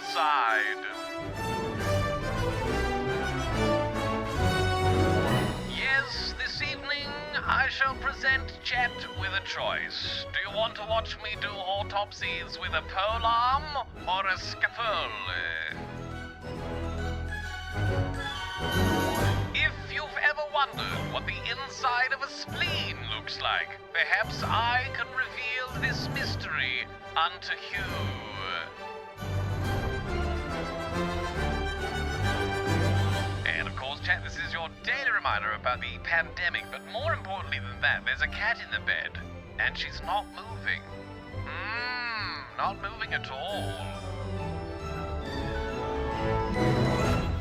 inside. Yes, this evening I shall present chat with a choice. Do you want to watch me do autopsies with a polearm or a scalpel? If you've ever wondered what the inside of a spleen looks like, perhaps I can reveal this mystery unto you. And of course, chat, this is your daily reminder about the pandemic, but more importantly than that, there's a cat in the bed, and she's not moving. Not moving at all.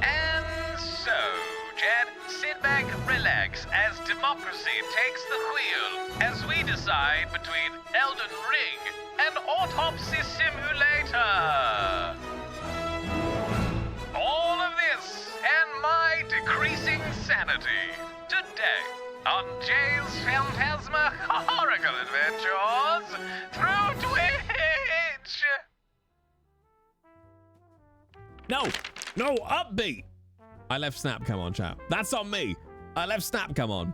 And so, Chad, sit back, relax, as democracy takes the wheel, as we decide between Elden Ring and Autopsy Simulator. All of this and my decreasing sanity today on Jay's Phantasma Horrible Adventures through Twitch. No, upbeat. I left Snapcam on, chat. That's on me. I left Snapcam on.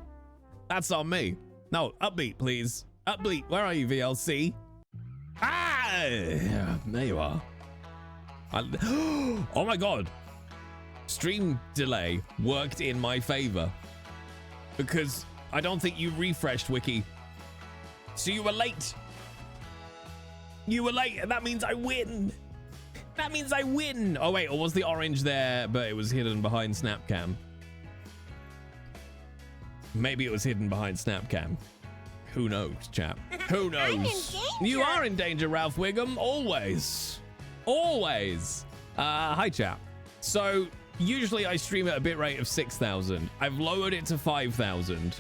That's on me. No, upbeat, please. Upbeat, where are you, VLC? Ah, there you are. Oh my God. Stream delay worked in my favor because I don't think you refreshed, Wiki. So you were late. You were late, and that means I win. That means I win. Oh wait, or was the orange there, but it was hidden behind Snapcam? Maybe it was hidden behind Snapcam. Who knows, chap? Who knows? You are in danger, Ralph Wiggum. Always. Always. Hi, chap. So, usually I stream at a bitrate of 6,000. I've lowered it to 5,000.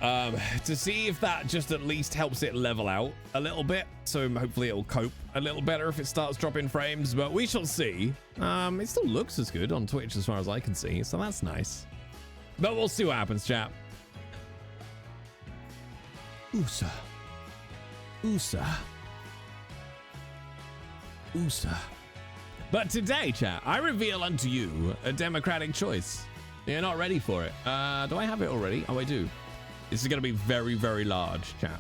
To see if that just at least helps it level out a little bit. So hopefully it'll cope a little better if it starts dropping frames, but we shall see. It still looks as good on Twitch as far as I can see, so that's nice. But we'll see what happens, chap. Oosa. Oosa. Oosa. But today, chat, I reveal unto you a democratic choice. You're not ready for it. Do I have it already? Oh, I do. This is going to be very, very large, chat.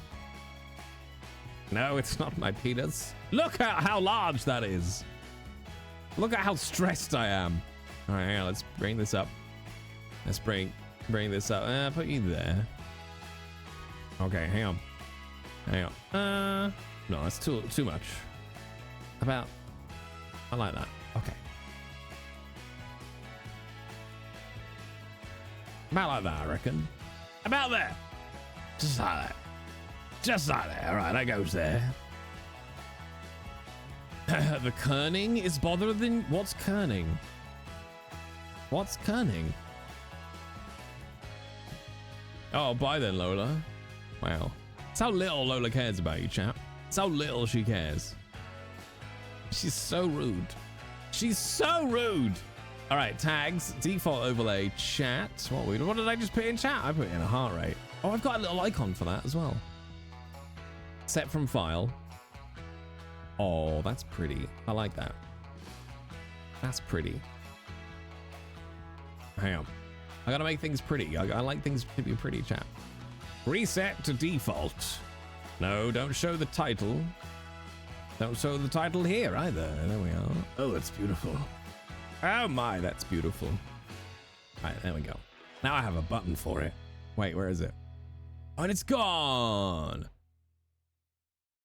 No, it's not my penis. Look at how large that is. Look at how stressed I am. All right, hang on. Let's bring this up. Let's bring this up. Put you there. Okay, hang on. Hang on. No, that's too much. About. I like that. Okay. About like that, I reckon. About there. Just like that. Just like that. All right, that goes there. The kerning is bothering. What's kerning? What's kerning? Oh, bye then, Lola. Wow. It's how little Lola cares about you, chap. It's how little she cares. She's so rude. She's so rude. All right, tags, default overlay, chat. What did I just put in chat? I put in a heart rate. Oh, I've got a little icon for that as well. Set from file. Oh, that's pretty. I like that. That's pretty. Hang on. I gotta make things pretty. I like things to be pretty, chat. Reset to default. No, don't show the title. Don't show the title here either. There we are. Oh, that's beautiful. Oh my, that's beautiful. All right, there we go. Now I have a button for it. Wait, where is it? Oh, and it's gone.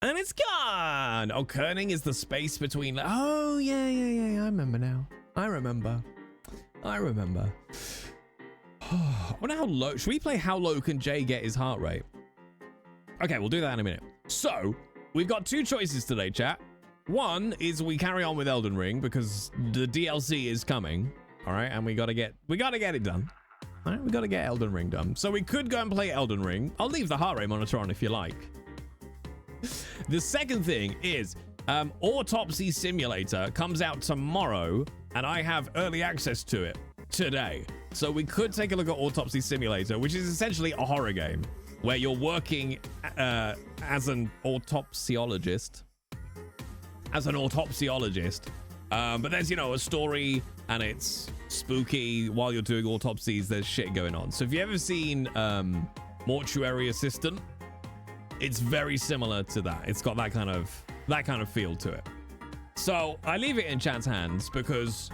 And it's gone. Oh, kerning is the space between. Oh, yeah. I remember now. I remember. I wonder how low. Should we play How Low Can Jay Get His Heart Rate? Okay, we'll do that in a minute. So, we've got two choices today, chat. One is we carry on with Elden Ring because the DLC is coming. All right, and we gotta get it done. All right, we gotta get Elden Ring done. So we could go and play Elden Ring. I'll leave the heart rate monitor on if you like. The second thing is Autopsy Simulator comes out tomorrow, and I have early access to it today. So we could take a look at Autopsy Simulator, which is essentially a horror game where you're working as an autopsyologist. But there's, you know, a story and it's spooky while you're doing autopsies. There's shit going on. So if you've ever seen Mortuary Assistant, it's very similar to that. It's got that kind of feel to it. So I leave it in chat's hands because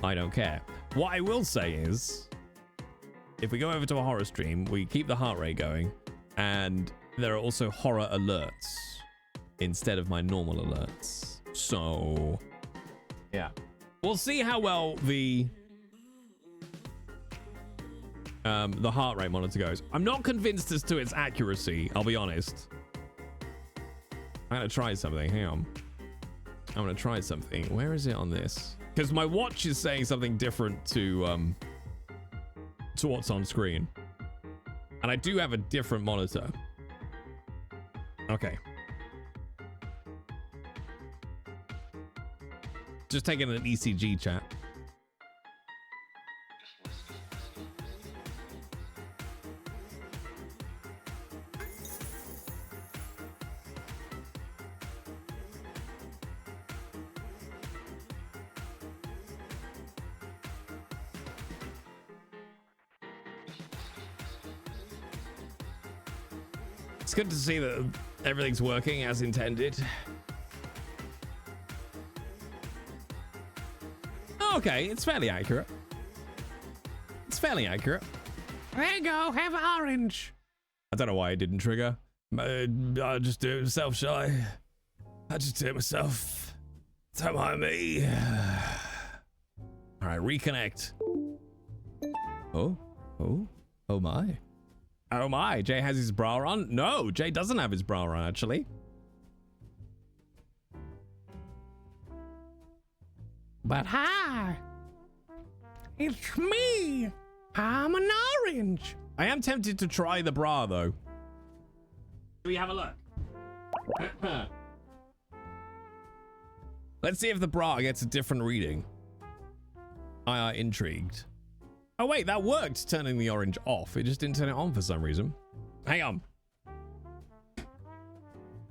I don't care. What I will say is, if we go over to a horror stream, we keep the heart rate going, and there are also horror alerts instead of my normal alerts. So yeah, we'll see how well the heart rate monitor goes. I'm not convinced as to its accuracy, I'll be honest. I'm gonna try something. Hang on. I'm gonna try something. Where is it on this? Because my watch is saying something different to what's on screen. And I do have a different monitor. Okay. Just taking an ECG, chat. It's good to see that everything's working as intended. Okay, it's fairly accurate. It's fairly accurate. There you go, have an orange. I don't know why it didn't trigger. I'll just do it myself, shall I? I'll just do it myself. Don't mind me. All right, reconnect. Oh my. Oh my, Jay has his bra on? No, Jay doesn't have his bra on, actually. But hi, it's me. I'm an orange. I am tempted to try the bra, though. Do we have a look? Let's see if the bra gets a different reading. I are intrigued. Oh wait, that worked, turning the orange off. It just didn't turn it on for some reason. Hang on.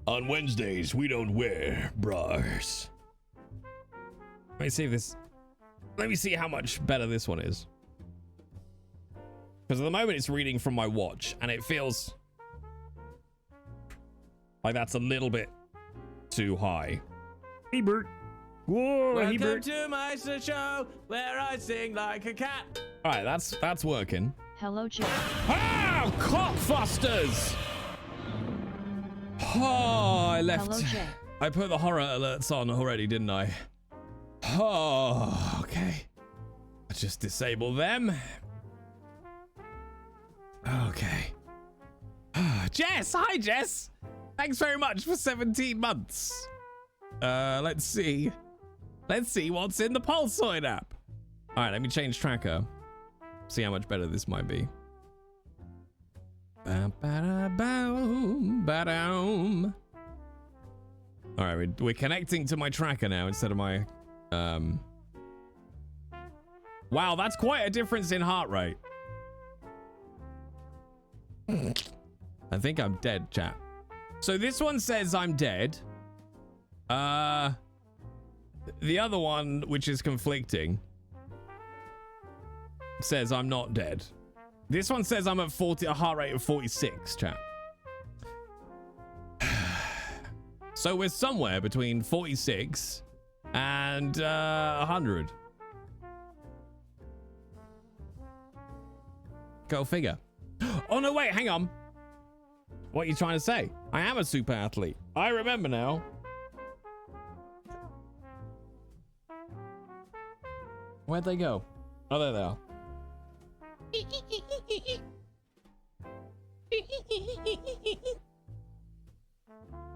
On Wednesdays, we don't wear bras. Let me see if this... Let me see how much better this one is. Because at the moment it's reading from my watch, and it feels like that's a little bit too high. Ebert. Whoa, Welcome Ebert. to my show where I sing like a cat. All right, that's working. Hello, Jay. Oh, cockfosters! Oh, I left. Hello, Jay. I put the horror alerts on already, didn't I? Oh, okay. I just disable them. Okay. Jess, hi Jess. Thanks very much for 17 months. Let's see. Let's see what's in the Pulsoid app. All right, let me change tracker. See how much better this might be. All right, we're connecting to my tracker now instead of my Wow, that's quite a difference in heart rate. I think I'm dead, chat. So this one says I'm dead. The other one, which is conflicting, says I'm not dead. This one says I'm at a heart rate of 46, chat. So we're somewhere between 46 and 100. Go figure. Oh no, wait, hang on. What are you trying to say? I am a super athlete. I remember now. Where'd they go? Oh, there they are.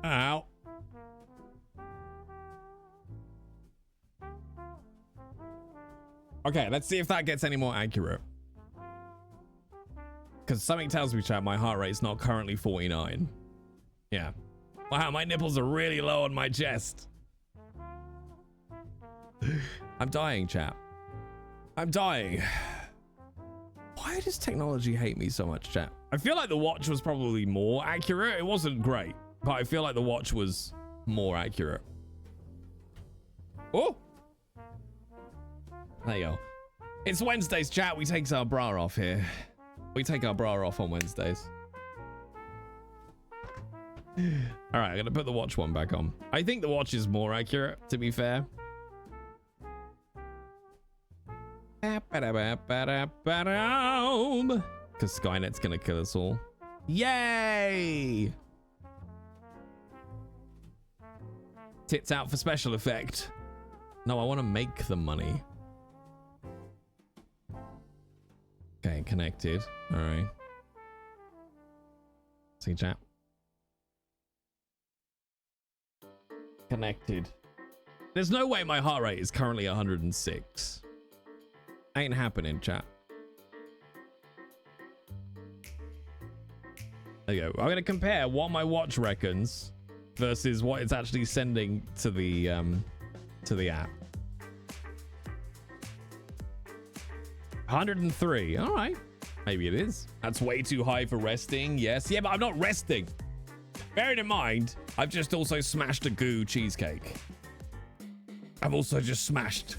Ow. Okay, let's see if that gets any more accurate. Because something tells me, chat, my heart rate's not currently 49. Yeah. Wow, my nipples are really low on my chest. I'm dying, chat. I'm dying. Why does technology hate me so much, chat? I feel like the watch was probably more accurate. It wasn't great, but I feel like the watch was more accurate. Oh! There you go. It's Wednesdays, chat. We take our bra off here. We take our bra off on Wednesdays. All right, I'm gonna put the watch one back on. I think the watch is more accurate, to be fair. Because Skynet's gonna kill us all. Yay! Tits out for special effect. No, I want to make the money. Okay, connected. All right. See, chat. Connected. There's no way my heart rate is currently 106. Ain't happening, chat. There you go. I'm gonna compare what my watch reckons versus what it's actually sending to the app. 103. All right. Maybe it is. That's way too high for resting. Yes. Yeah, but I'm not resting. Bearing in mind, I've just also smashed a goo cheesecake. I've also just smashed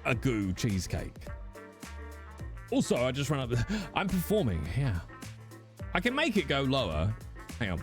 a goo cheesecake. Also, I just ran up the... I'm performing, yeah. I can make it go lower. Hang on.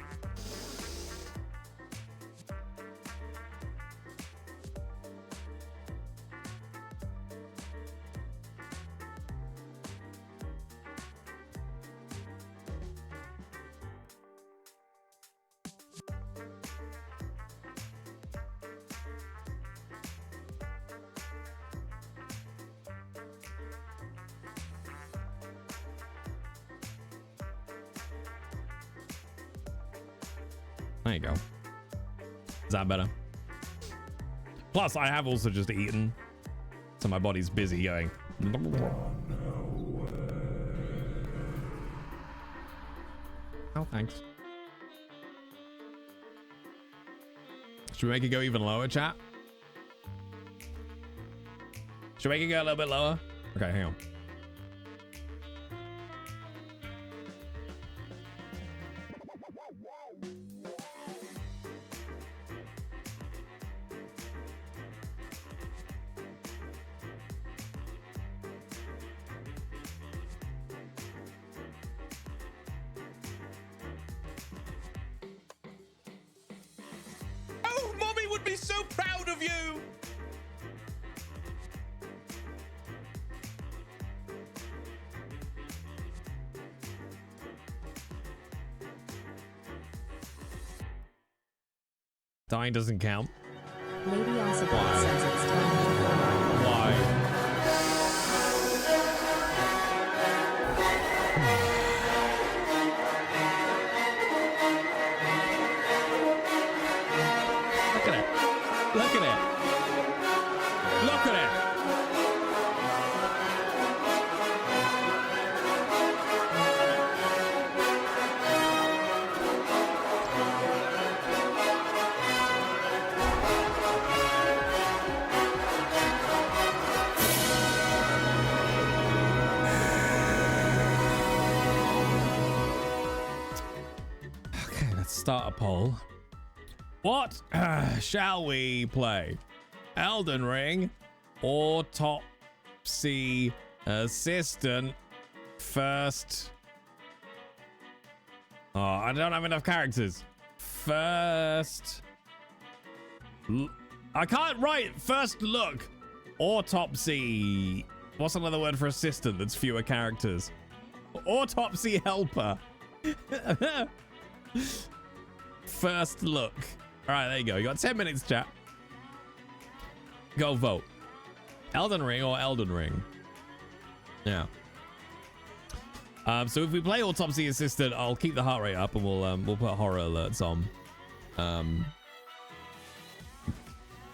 There you go. Is that better? Plus, I have also just eaten, so my body's busy going. Oh, thanks. Should we make it go even lower, chat? Should we make it go a little bit lower? Okay, hang on. Dying doesn't count. Lady Elizabeth says it's time to go. Why? Look at it. Look at it. Look at it. Start a poll. What shall we play? Elden Ring, Autopsy, Assistant, First. Oh, I don't have enough characters. First. I can't write First Look. Autopsy. What's another word for assistant that's fewer characters? Autopsy Helper. First Look. All right, there you go. You got 10 minutes, chat. Go vote. Elden Ring or Elden Ring? Yeah. So if we play Autopsy Assistant, I'll keep the heart rate up and we'll put horror alerts on.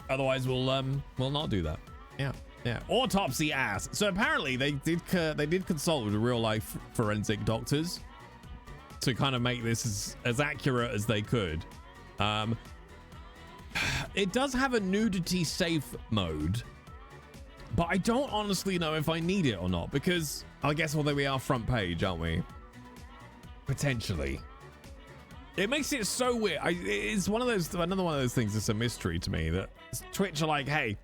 Otherwise, we'll not do that. Yeah. Yeah. Autopsy ass. So apparently they did consult with real life forensic doctors to kind of make this as accurate as they could. It does have a nudity safe mode, but I don't honestly know if I need it or not, because I guess although we are front page, aren't we? Potentially. It makes it so weird. It's one of those, another one of those things that's a mystery to me, that Twitch are like, hey,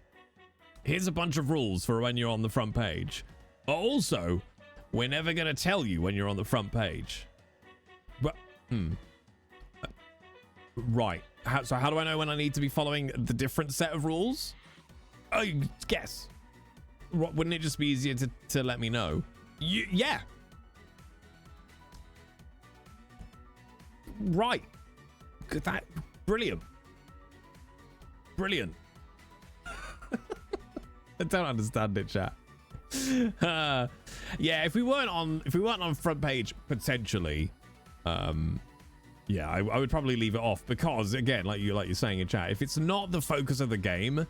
here's a bunch of rules for when you're on the front page. But also, we're never going to tell you when you're on the front page. But, right. So how do I know when I need to be following the different set of rules? Oh, guess. Wouldn't it just be easier to let me know? Yeah. Right. That brilliant. Brilliant. I don't understand it, chat. Yeah, if we weren't on front page potentially, yeah, I would probably leave it off, because again, like you're saying in chat, if it's not the focus of the game,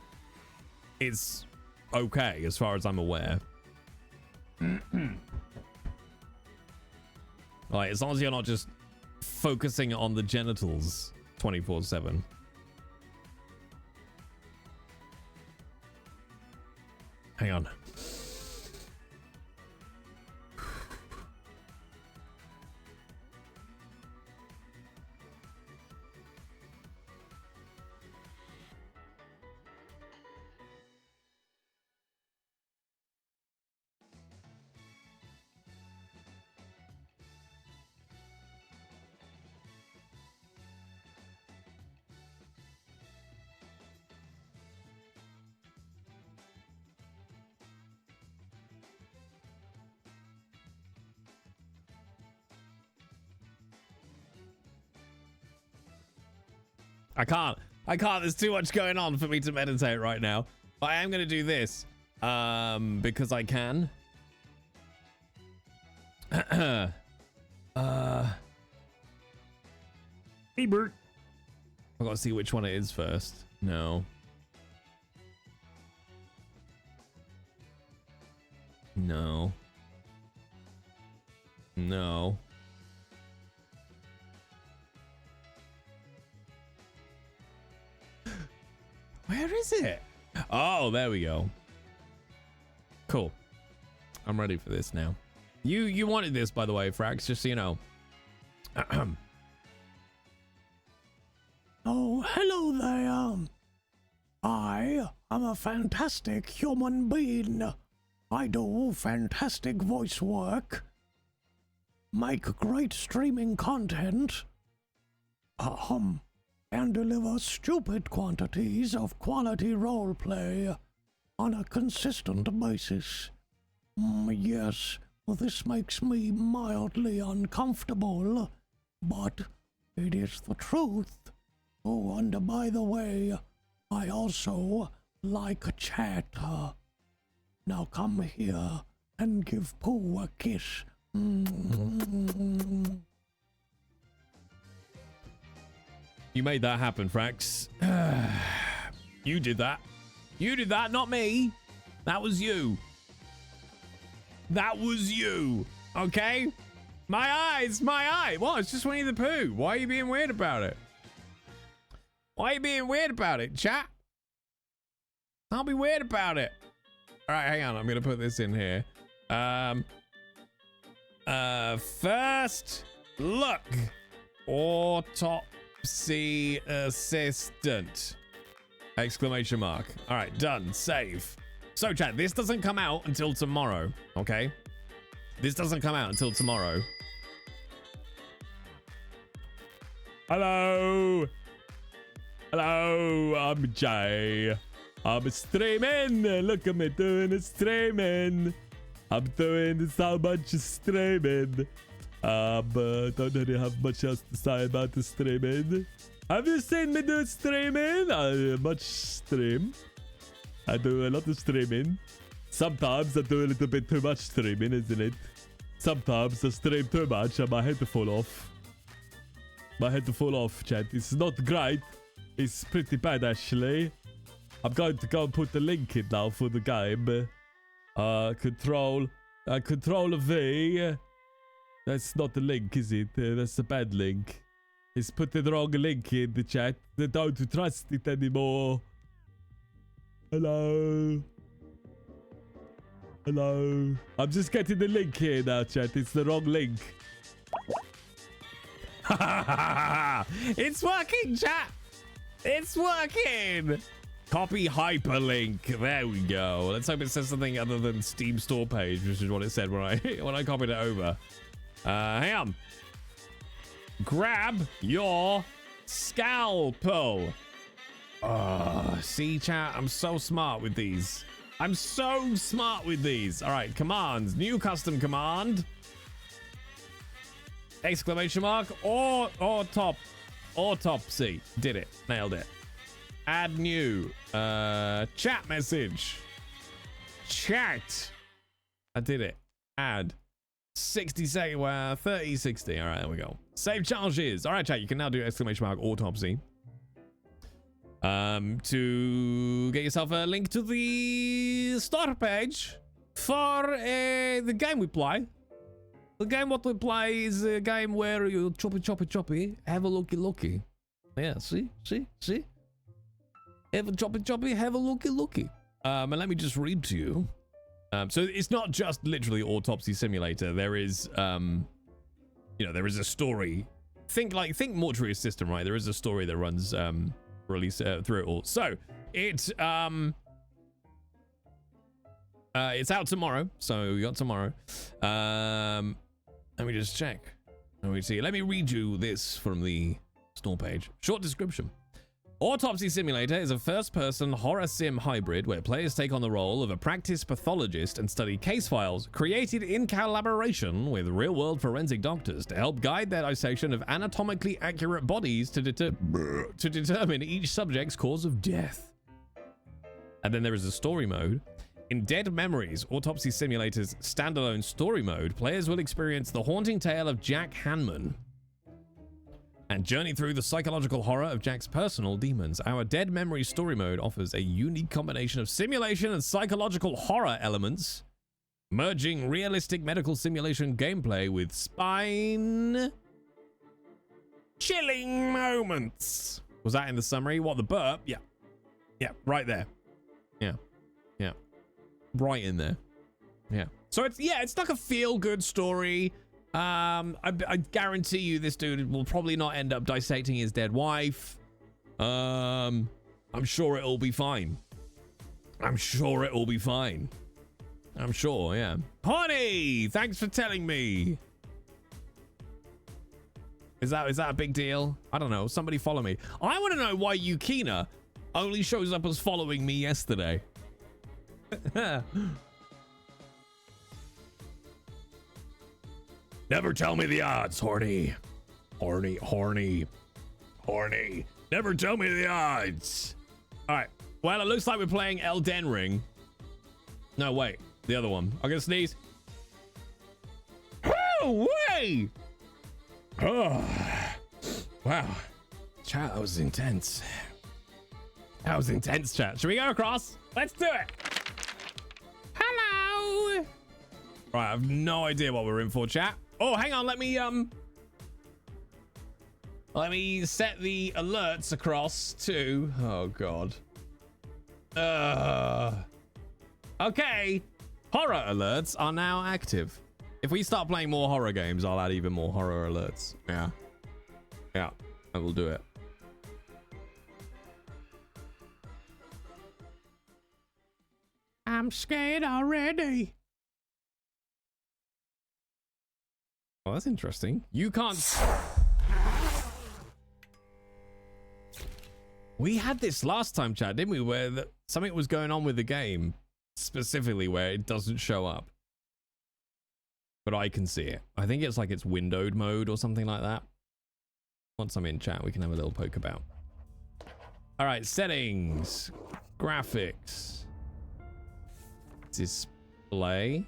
it's okay as far as I'm aware. Like, as long as you're not just focusing on the genitals 24/7. Hang on. I can't. There's too much going on for me to meditate right now. But I am going to do this. Because I can. Hey, Bert. I've got to see which one it is first. No. No. No. Where is it? Oh, there we go. Cool. I'm ready for this now. You wanted this, by the way, Frax, just so you know. Oh, hello there. I am a fantastic human being. I do fantastic voice work, make great streaming content, and deliver stupid quantities of quality roleplay on a consistent basis. Yes, this makes me mildly uncomfortable, but it is the truth. Oh, and by the way, I also like chat. Now come here and give Pooh a kiss. You made that happen, Frax. You did that. You did that, not me. That was you. That was you. Okay? My eyes, my eye. What? It's just Winnie the Pooh. Why are you being weird about it? Why are you being weird about it, chat? I'll be weird about it. All right, hang on. I'm going to put this in here. First look. Autopsy assistant. Exclamation mark. All right, done. Save. So, chat, this doesn't come out until tomorrow, okay? This doesn't come out until tomorrow. Hello. Hello, I'm Jay. I'm streaming. Look at me doing a streaming. I'm doing so much streaming. Don't really have much else to say about the streaming. Have you seen me do streaming? I much stream. I do a lot of streaming. Sometimes I do a little bit too much streaming, isn't it? Sometimes I stream too much and my head to fall off. My head to fall off, chat. It's not great. It's pretty bad, actually. I'm going to go and put the link in now for the game. Control V. That's not the link, is it? That's a bad link. It's put the wrong link in the chat. They don't trust it anymore. Hello. Hello. I'm just getting the link here now, chat. It's the wrong link. It's working, chat. It's working. Copy hyperlink. There we go. Let's hope it says something other than Steam store page, which is what it said when I copied it over. Hang on. Grab your scalpel. See, chat, I'm so smart with these. I'm so smart with these. All right, commands. New custom command. Exclamation mark. Autopsy. Did it. Nailed it. Add new. Chat message. Chat. I did it. Add. 60 seconds. Well, 30, 60. All right, there we go. Save charges. All right, chat. You can now do exclamation mark autopsy. To get yourself a link to the starter page for the game we play. The game what we play is a game where you choppy, have a looky. Yeah, see? Have a choppy, have a looky. And let me just read to you. So it's not just literally Autopsy Simulator. There is, there is a story. Think Mortuary System, right? There is a story that runs, release through it all. So it's out tomorrow. So we got tomorrow. Let me just check. Let me see. Let me read you this from the store page. Short description. Autopsy Simulator is a first-person horror sim hybrid where players take on the role of a practice pathologist and study case files created in collaboration with real-world forensic doctors to help guide their dissection of anatomically accurate bodies to determine each subject's cause of death. And then there is a story mode. In Dead Memories, Autopsy Simulator's standalone story mode, players will experience the haunting tale of Jack Hanman and journey through the psychological horror of Jack's personal demons. Our Dead Memories story mode offers a unique combination of simulation and psychological horror elements, merging realistic medical simulation gameplay with spine-chilling moments. Was that in the summary? What, the burp? Yeah. Yeah, right there. Yeah. Right in there. Yeah. So it's like a feel-good story. I guarantee you this dude will probably not end up dissecting his dead wife. I'm sure it'll be fine. I'm sure, yeah. Honey, thanks for telling me. Is that a big deal? I don't know. Somebody follow me. I want to know why Yukina only shows up as following me yesterday. Never tell me the odds, horny. Horny. Never tell me the odds. All right. Well, it looks like we're playing Elden Ring. No, wait. The other one. I'm gonna sneeze. Oh, way! Oh, wow. Chat, that was intense. Chat. Should we go across? Let's do it. Hello. Right, I have no idea what we're in for, chat. Oh, hang on. Let me set the alerts across to. Oh God. Okay. Horror alerts are now active. If we start playing more horror games, I'll add even more horror alerts. Yeah, I will do it. I'm scared already. Oh, that's interesting. You can't. We had this last time, chat, didn't we? Where something was going on with the game, specifically where it doesn't show up. But I can see it. I think it's like it's windowed mode or something like that. Once I'm in chat, we can have a little poke about. All right, settings, graphics, display.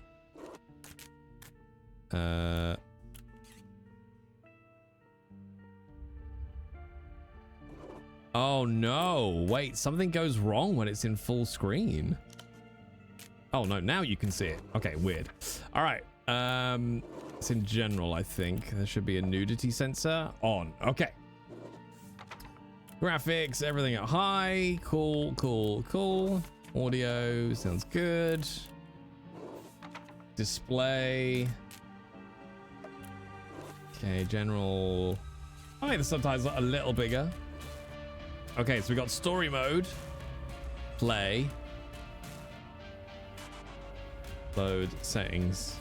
Oh no, wait, something goes wrong when it's in full screen. Oh no, now you can see it. Okay, weird. All right, it's in general, I think. There should be a nudity sensor on. Okay. Graphics, everything at high. Cool. Audio, sounds good. Display. Okay, general. I think the subtitles are a little bigger. Okay, so we got story mode, play, load settings.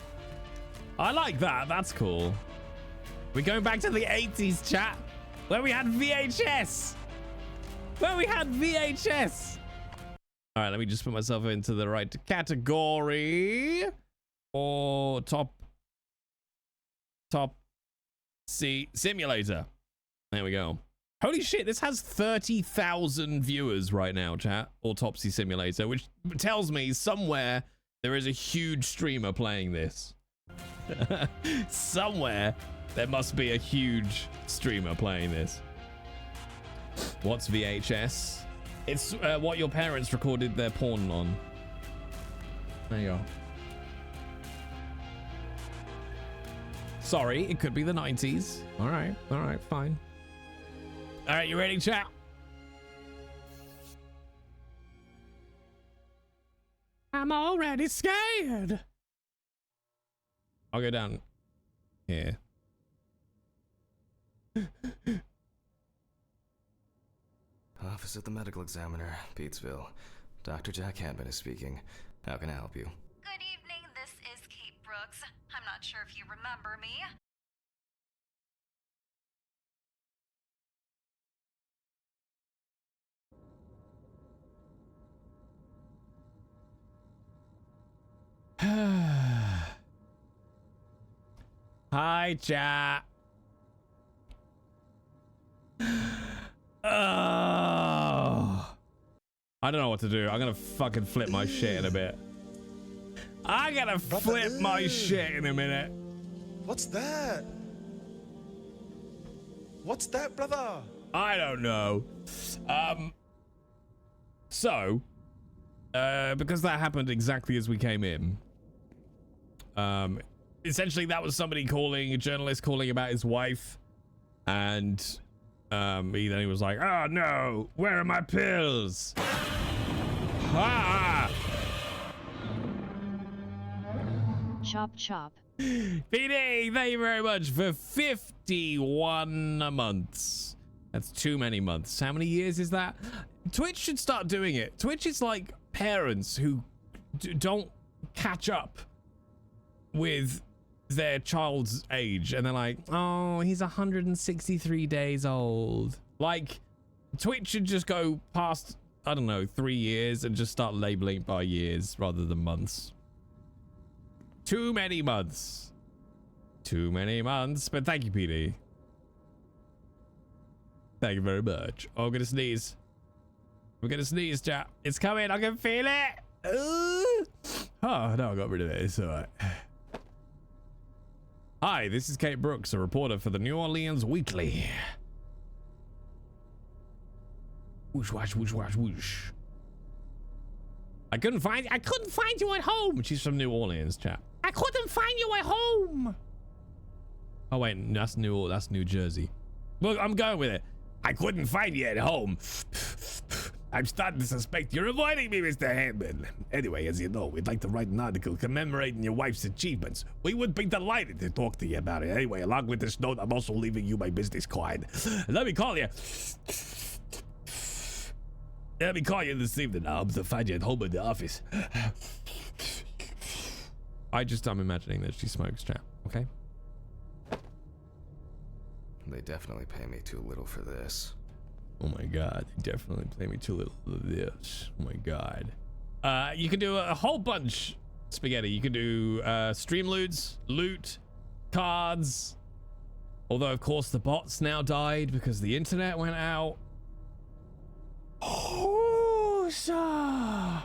I like that. That's cool. We're going back to the 80s, chat, where we had VHS. All right, let me just put myself into the right category. Or top C simulator. There we go. Holy shit, this has 30,000 viewers right now, chat. Autopsy simulator, which tells me somewhere there is a huge streamer playing this. Somewhere there must be a huge streamer playing this. What's VHS? It's what your parents recorded their porn on. There you go. Sorry, it could be the 90s. All right, fine. All right, you ready, chat? I'm already scared. I'll go down here. Office of the Medical Examiner, Pete'sville. Dr. Jack Hadman is speaking. How can I help you? Good evening, this is Kate Brooks. I'm not sure if you remember me. Hi, chat. Oh. I don't know what to do. I'm gonna fucking flip my shit in a bit. I'm gonna flip my shit in a minute. What's that? What's that, brother? I don't know. So, because that happened exactly as we came in, essentially that was somebody calling, a journalist calling about his wife, and he was like, oh no, where are my pills? Ah! Chop chop. PD, thank you very much for 51 months. That's too many months. How many years is that? Twitch should start doing it. Twitch is like parents who don't catch up with their child's age, and they're like, oh, he's 163 days old. Like, Twitch should just go past, I don't know, 3 years and just start labeling by years rather than months. Too many months. Too many months. But thank you, PD. Thank you very much. Oh, I'm gonna sneeze. We're gonna sneeze, chat. It's coming. I can feel it. Oh, no, I got rid of it. It's all right. Hi, this is Kate Brooks, a reporter for the New Orleans Weekly. Whoosh, wash, whoosh, wash, whoosh. I couldn't find you at home. She's from New Orleans, chat. I couldn't find you at home. Oh wait, that's New Jersey. Look, I'm going with it. I couldn't find you at home. I'm starting to suspect you're avoiding me, Mr. Hammond. Anyway, as you know, we'd like to write an article commemorating your wife's achievements. We would be delighted to talk to you about it. Anyway, along with this note, I'm also leaving you my business card. Let me call you. Let me call you this evening. I'll find you at home in the office. I'm imagining that she smokes, chat. Okay? They definitely pay me too little for this. Oh my god, they definitely pay me too little for this. Oh my god. You can do a whole bunch, Spaghetti. You can do stream loot, cards. Although, of course, the bots now died because the internet went out. Oh, sir.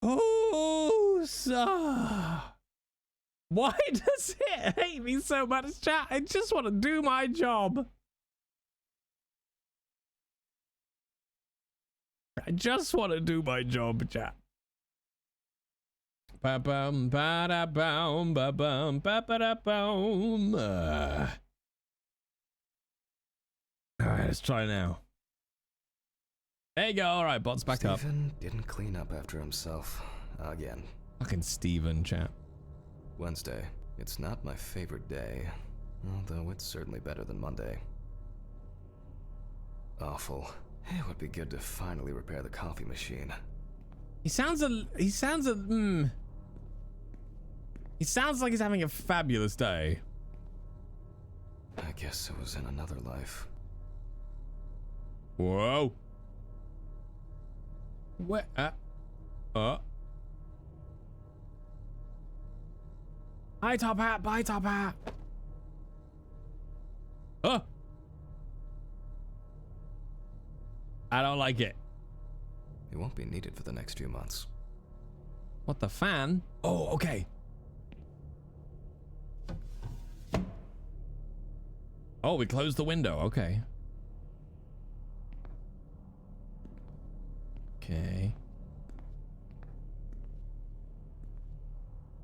Oh, sir. Why does it hate me so much, chat? I just want to do my job. I just want to do my job, chat. Ba-bum, ba-da-bum, ba-bum, ba-ba-da-bum. All right, let's try now. There you go. All right, bots back up. Steven didn't clean up after himself again. Fucking Steven, chat. Wednesday. It's not my favorite day. Although it's certainly better than Monday. Awful. It would be good to finally repair the coffee machine. He sounds like he's having a fabulous day. I guess it was in another life. Whoa. Where? Hi, Top Hat. Bye, Top Hat. Oh. I don't like it. It won't be needed for the next few months. What, the fan? Oh, okay. Oh, we closed the window. Okay. Okay.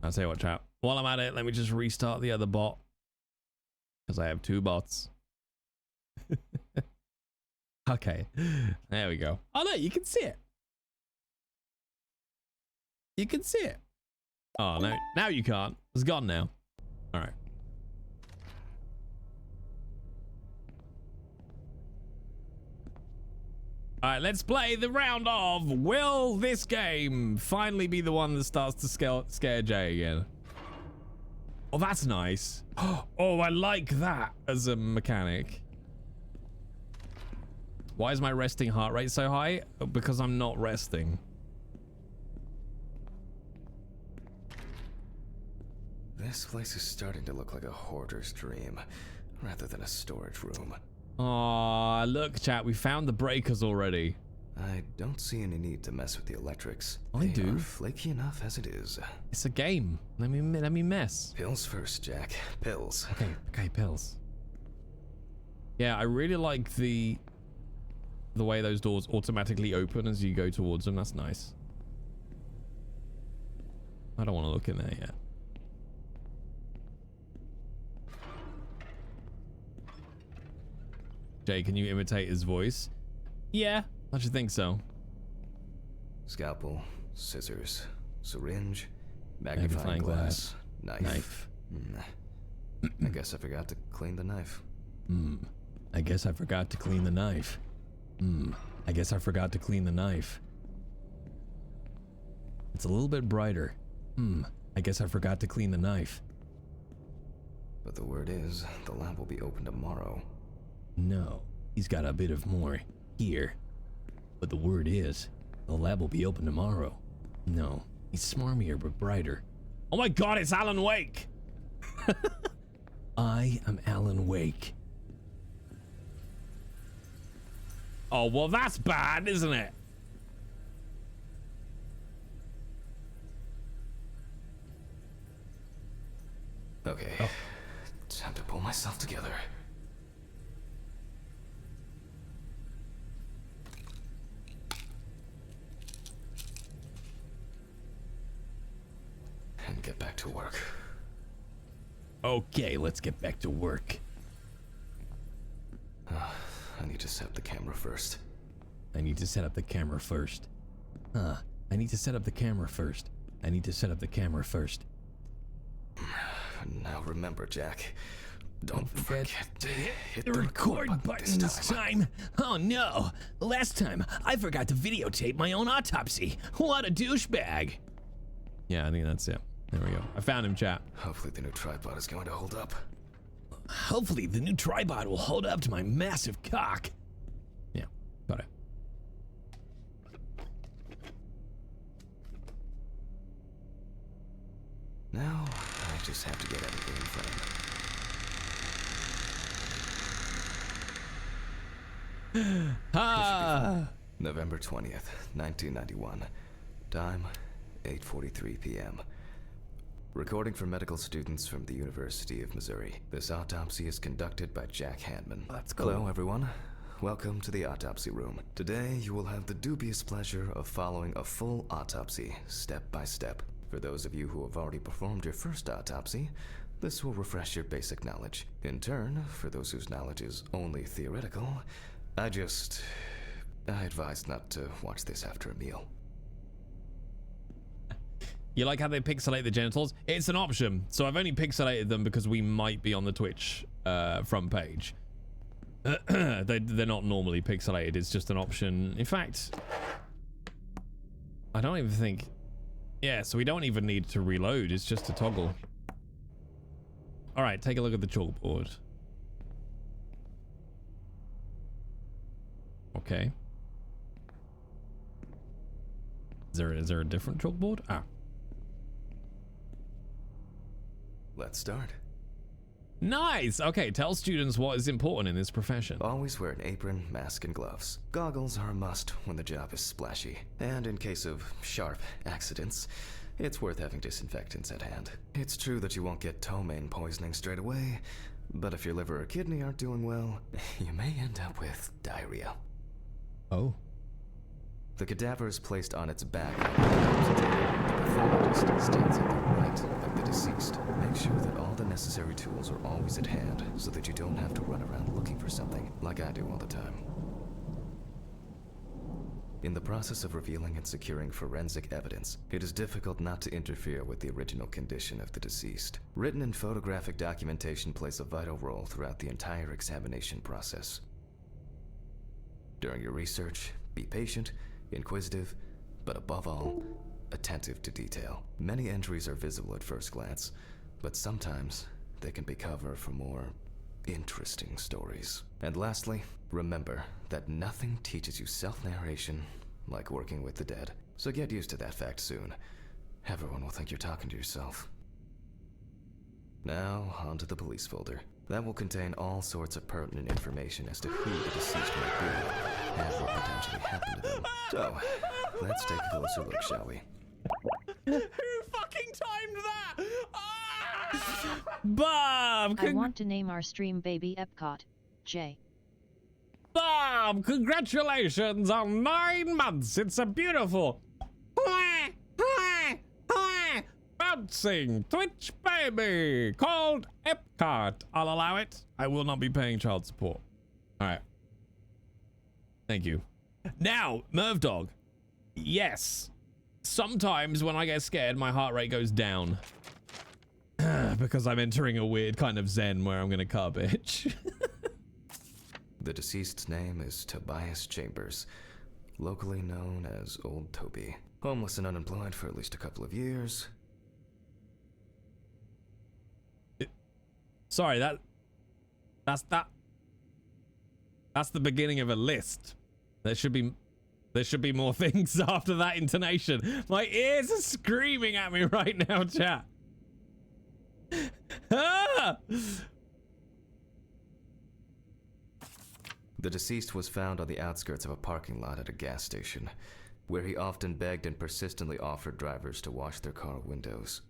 I'll tell you what, chat. While I'm at it, let me just restart the other bot. Because I have 2 bots. Okay. There we go. Oh, no, you can see it. You can see it. Oh, no. Now you can't. It's gone now. All right. All right, let's play the round of will this game finally be the one that starts to scare Jay again? Oh, that's nice. Oh, I like that as a mechanic. Why is my resting heart rate so high? Because I'm not resting. This place is starting to look like a hoarder's dream, rather than a storage room. Aw, look, chat, we found the breakers already. I don't see any need to mess with the electrics. I do. They are flaky enough as it is. It's a game. Let me mess. Pills first, Jack. Pills. Okay, pills. Yeah, I really like the way those doors automatically open as you go towards them. That's nice. I don't want to look in there yet. Jay, can you imitate his voice? Yeah, I should think so. Scalpel, scissors, syringe, magnifying glass, knife. I guess I forgot to clean the knife. I guess I forgot to clean the knife. I guess I forgot to clean the knife. It's a little bit brighter. I guess I forgot to clean the knife. But the word is, the lab will be open tomorrow. No, he's got a bit of more here. But the word is, the lab will be open tomorrow. No, he's smarmier but brighter. Oh my god, it's Alan Wake! I am Alan Wake. Oh, well that's bad, isn't it? Okay, time to pull myself together. And get back to work. Okay, let's get back to work. I need to set up the camera first. I need to set up the camera first. I need to set up the camera first. I need to set up the camera first. Now remember, Jack, don't forget to hit The record button this time. Oh no, last time I forgot to videotape my own autopsy. What a douchebag. Yeah, I think that's it. There we go. I found him, chat. Hopefully the new tripod is going to hold up. Hopefully the new tripod will hold up to my massive cock. Yeah, got it. Now, I just have to get everything in frame. November 20th, 1991. Time, 8:43 p.m. Recording for medical students from the University of Missouri. This autopsy is conducted by Jack Hanman. That's cool. Hello, everyone. Welcome to the autopsy room. Today, you will have the dubious pleasure of following a full autopsy, step by step. For those of you who have already performed your first autopsy, this will refresh your basic knowledge. In turn, for those whose knowledge is only theoretical, I advise not to watch this after a meal. You like how they pixelate the genitals? It's an option. So I've only pixelated them because we might be on the Twitch front page. They're not normally pixelated. It's just an option. In fact, I don't even think. Yeah, so we don't even need to reload. It's just a toggle. All right, take a look at the chalkboard. Okay. Is there a different chalkboard? Ah. Let's start. Nice! Okay, tell students what is important in this profession. Always wear an apron, mask, and gloves. Goggles are a must when the job is splashy. And in case of sharp accidents, it's worth having disinfectants at hand. It's true that you won't get ptomaine poisoning straight away, but if your liver or kidney aren't doing well, you may end up with diarrhea. Oh. The cadaver is placed on its back. The pathologist stands at the right of the deceased. Make sure that all the necessary tools are always at hand so that you don't have to run around looking for something, like I do all the time. In the process of revealing and securing forensic evidence, it is difficult not to interfere with the original condition of the deceased. Written and photographic documentation plays a vital role throughout the entire examination process. During your research, be patient, inquisitive, but above all, attentive to detail. Many entries are visible at first glance, but sometimes they can be cover for more interesting stories. And lastly, remember that nothing teaches you self-narration like working with the dead. So get used to that fact soon. Everyone will think you're talking to yourself. Now, onto the police folder. That will contain all sorts of pertinent information as to who the deceased might be and what potentially happened to them. So, let's take a closer look, shall we? Who fucking timed that? Ah! Bob! I want to name our stream baby Epcot. J. Bob, congratulations on 9 months. It's a beautiful bouncing Twitch baby called Epcot. I'll allow it. I will not be paying child support. All right. Thank you. Now, Merv Dog. Yes. Sometimes when I get scared, my heart rate goes down. Because I'm entering a weird kind of zen where I'm going to cut a bitch. The deceased's name is Tobias Chambers, locally known as Old Toby. Homeless and unemployed for at least a couple of years. Sorry, that's the beginning of a list. There should be more things after that intonation. My ears are screaming at me right now, chat. Ah! The deceased was found on the outskirts of a parking lot at a gas station, where he often begged and persistently offered drivers to wash their car windows.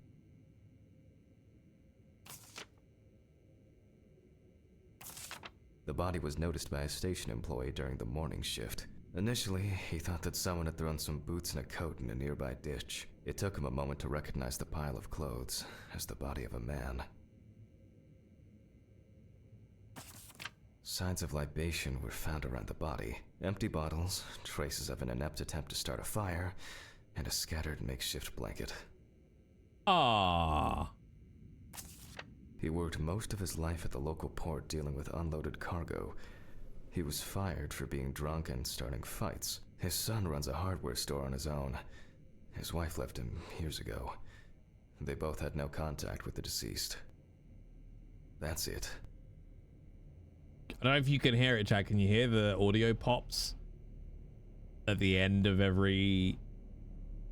The body was noticed by a station employee during the morning shift. Initially, he thought that someone had thrown some boots and a coat in a nearby ditch. It took him a moment to recognize the pile of clothes as the body of a man. Signs of libation were found around the body. Empty bottles, traces of an inept attempt to start a fire, and a scattered makeshift blanket. Ah. He worked most of his life at the local port dealing with unloaded cargo. He was fired for being drunk and starting fights. His son runs a hardware store on his own. His wife left him years ago. They both had no contact with the deceased. That's it. I don't know if you can hear it, Jack. Can you hear the audio pops at the end of every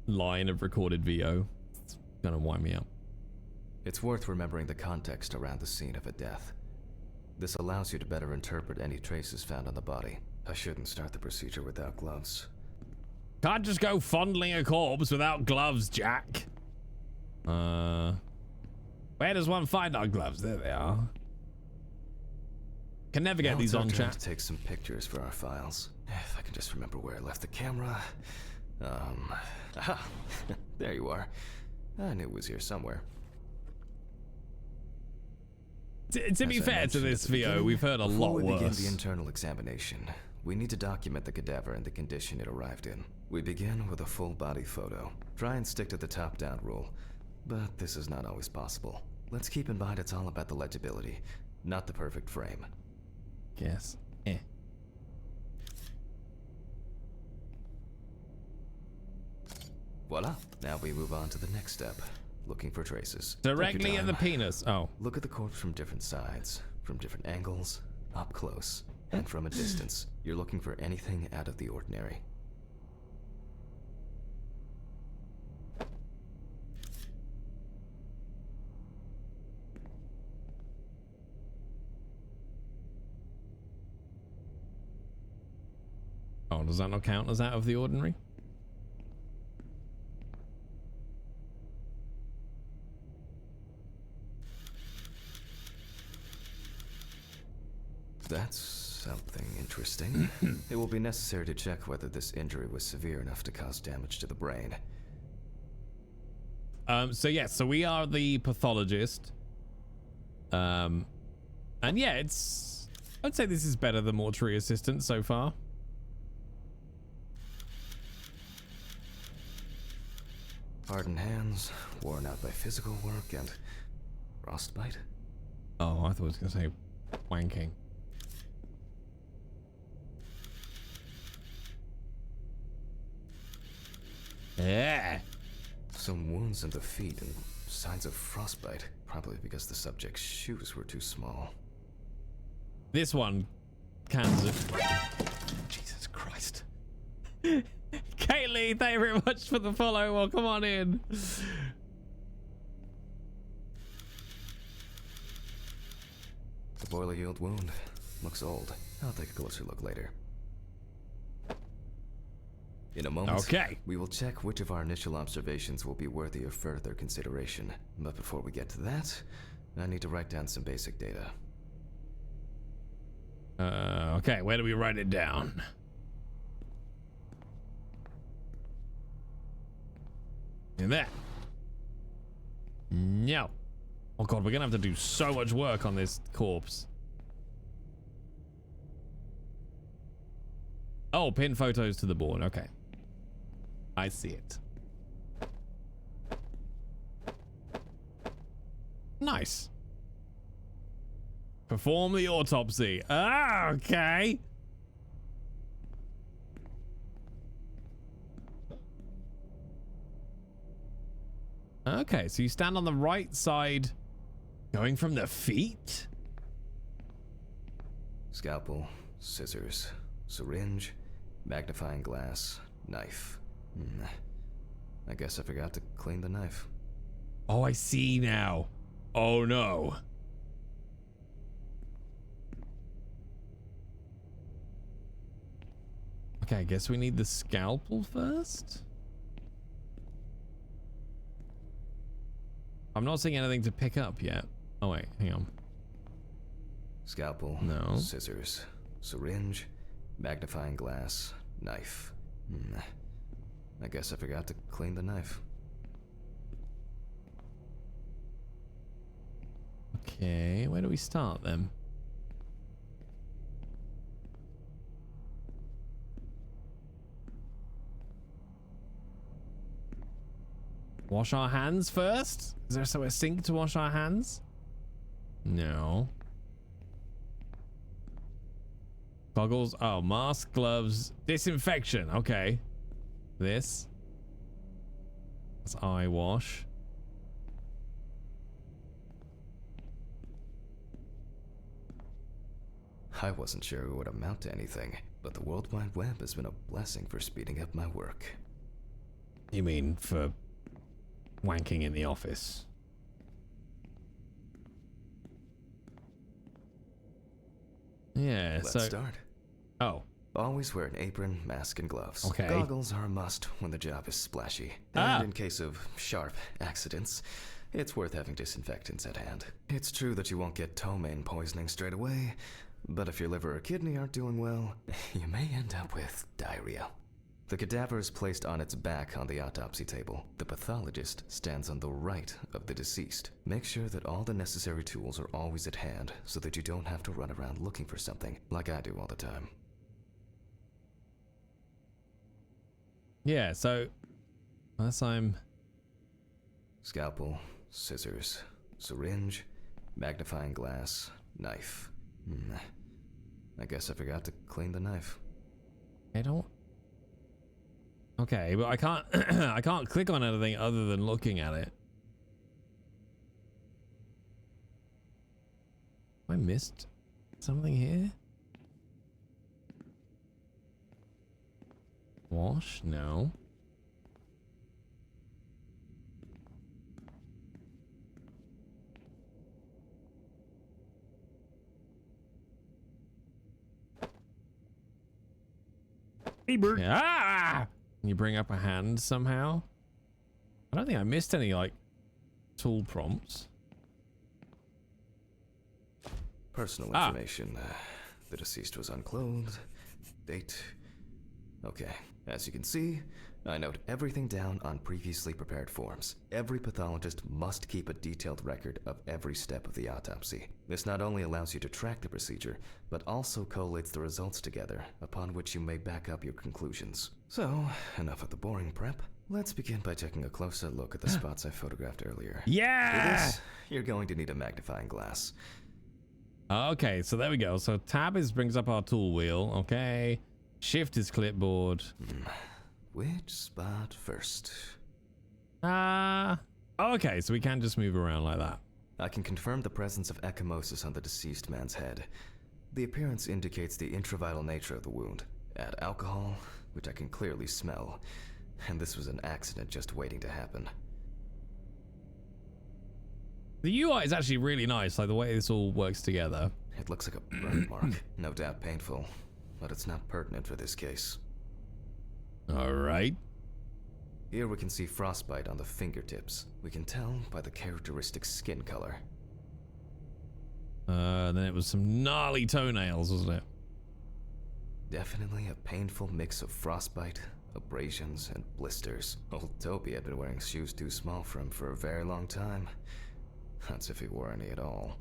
line of recorded VO? It's gonna wind me up. It's worth remembering the context around the scene of a death. This allows you to better interpret any traces found on the body. I shouldn't start the procedure without gloves. Can't just go fondling a corpse without gloves, Jack. Where does one find our gloves? There they are. Can never get these on, chat. To take some pictures for our files. If I can just remember where I left the camera. There you are. I knew it was here somewhere. To be fair to this VO, we've heard a lot worse. Before we begin the internal examination, we need to document the cadaver and the condition it arrived in. We begin with a full body photo. Try and stick to the top-down rule, but this is not always possible. Let's keep in mind it's all about the legibility. not the perfect frame. Guess. Eh. Voila. Now we move on to the next step. Looking for traces. Directly Take at your the time. penis. Oh. Look at the corpse from different sides, from different angles, up close, and from a distance. You're looking for anything out of the ordinary. Oh, does that not count as out of the ordinary? That's something interesting. It will be necessary to check whether this injury was severe enough to cause damage to the brain. So we are the pathologist. And yeah, I'd say this is better than mortuary assistant so far. Hardened hands, worn out by physical work, and frostbite. Oh, I thought I was gonna say wanking. Yeah. Some wounds in the feet and signs of frostbite, probably because the subject's shoes were too small. This one cans of... Jesus Christ. Kaylee, thank you very much for the follow. Well, come on in. The boiler yield wound looks old. I'll take a closer look later. In a moment, Okay. we will check which of our initial observations will be worthy of further consideration. But before we get to that, I need to write down some basic data. Okay, where do we write it down? In there. No. Oh god, we're gonna have to do so much work on this corpse. Oh, pin photos to the board. Okay. I see it. Nice. Perform the autopsy. Ah, okay. Okay, so you stand on the right side, going from the feet? Scalpel, scissors, syringe, magnifying glass, knife. I guess I forgot to clean the knife. Oh, I see now. Oh no. Okay, I guess we need the scalpel first. I'm not seeing anything to pick up yet. Oh wait, hang on. Scalpel, No. scissors, syringe, magnifying glass, knife. I guess I forgot to clean the knife. Okay, where do we start then? Wash our hands first? Is there a sink to wash our hands? No. Goggles. Oh, mask, gloves, disinfection. Okay. This. That's eye wash. I wasn't sure it would amount to anything, but the World Wide Web has been a blessing for speeding up my work. You mean for wanking in the office? Yeah, Let's so... start. Oh. Always wear an apron, mask, and gloves. Okay. Goggles are a must when the job is splashy. And in case of sharp accidents, it's worth having disinfectants at hand. It's true that you won't get ptomaine poisoning straight away, but if your liver or kidney aren't doing well, you may end up with diarrhea. The cadaver is placed on its back on the autopsy table. The pathologist stands on the right of the deceased. Make sure that all the necessary tools are always at hand so that you don't have to run around looking for something, like I do all the time. Yeah, so... unless I'm... Scalpel, scissors, syringe, magnifying glass, Knife. I guess I forgot to clean the knife. I don't. Okay, but I can't. I can't click on anything other than looking at it. I missed something here. Wash? No. Hey, bird. Ah! Can you bring up a hand somehow? I don't think I missed any, like, tool prompts. Personal information. The deceased was unclothed. Date. Okay. As you can see, I note everything down on previously prepared forms. Every pathologist must keep a detailed record of every step of the autopsy. This not only allows you to track the procedure, but also collates the results together, upon which you may back up your conclusions. So, enough of the boring prep. Let's begin by taking a closer look at the spots I photographed earlier. Yeah! For this, you're going to need a magnifying glass. Okay, so there we go. So tab brings up our tool wheel. Okay. Shift is clipboard. Which spot first? Okay, so we can just move around like that. I can confirm the presence of ecchymosis on the deceased man's head. The appearance indicates the intravital nature of the wound. Add alcohol, which I can clearly smell, and this was an accident just waiting to happen. The UI is actually really nice, like the way this all works together. It looks like a burn mark, no doubt painful, but it's not pertinent for this case. All right. Here we can see frostbite on the fingertips. We can tell by the characteristic skin color. Then it was some gnarly toenails, wasn't it? Definitely a painful mix of frostbite, abrasions, and blisters. Old Toby had been wearing shoes too small for him for a very long time. That's if he wore any at all.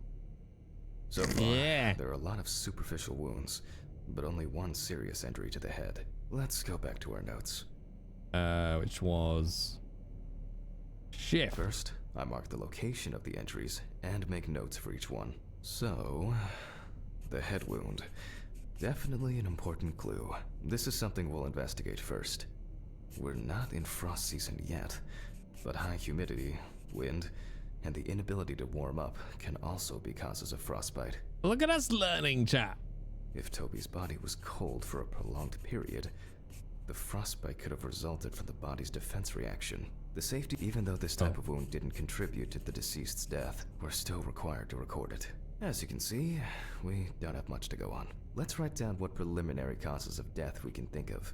So far, there are a lot of superficial wounds, but only one serious injury to the head. Let's go back to our notes. Which was... Shift. First, I mark the location of the injuries and make notes for each one. So, the head wound. Definitely an important clue. This is something we'll investigate first. We're not in frost season yet, but high humidity, wind, and the inability to warm up can also be causes of frostbite. Look at us learning, chat. If Toby's body was cold for a prolonged period, the frostbite could have resulted from the body's defense reaction. The safety, even though this type of wound didn't contribute to the deceased's death, we're still required to record it. As you can see, we don't have much to go on. Let's write down what preliminary causes of death we can think of.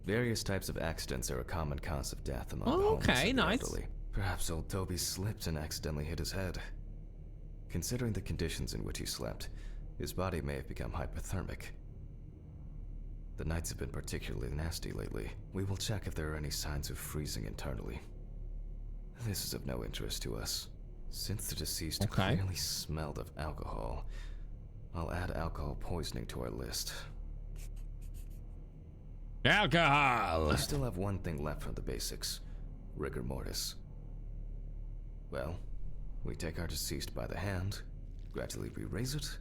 Various types of accidents are a common cause of death among the homeless and the elderly. Perhaps old Toby slipped and accidentally hit his head. Considering the conditions in which he slept, his body may have become hypothermic. The nights have been particularly nasty lately. We will check if there are any signs of freezing internally. This is of no interest to us. Since the deceased clearly smelled of alcohol, I'll add alcohol poisoning to our list. Alcohol! We still have one thing left from the basics. Rigor mortis. Well, we take our deceased by the hand, gradually re-raise it.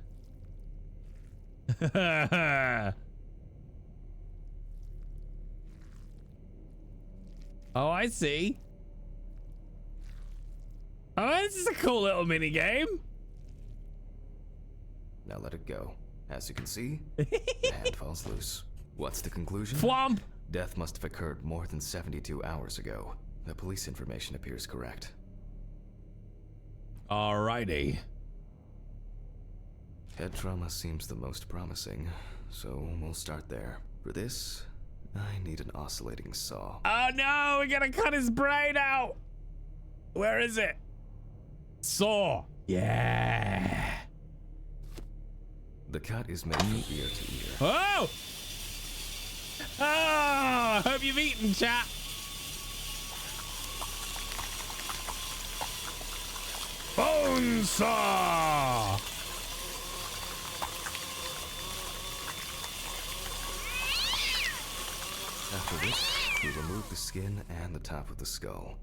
Oh, I see. Oh, this is a cool little mini game. Now let it go. As you can see, the hand falls loose. What's the conclusion? Flump! Death must have occurred more than 72 hours ago. The police information appears correct. Alrighty. Head trauma seems the most promising, so we'll start there. For this, I need an oscillating saw. Oh no, we gotta cut his brain out. Where is it? Saw. Yeah. The cut is made from ear to ear. Oh! Oh, hope you've eaten, chat. Bone saw. After this, we remove the skin and the top of the skull.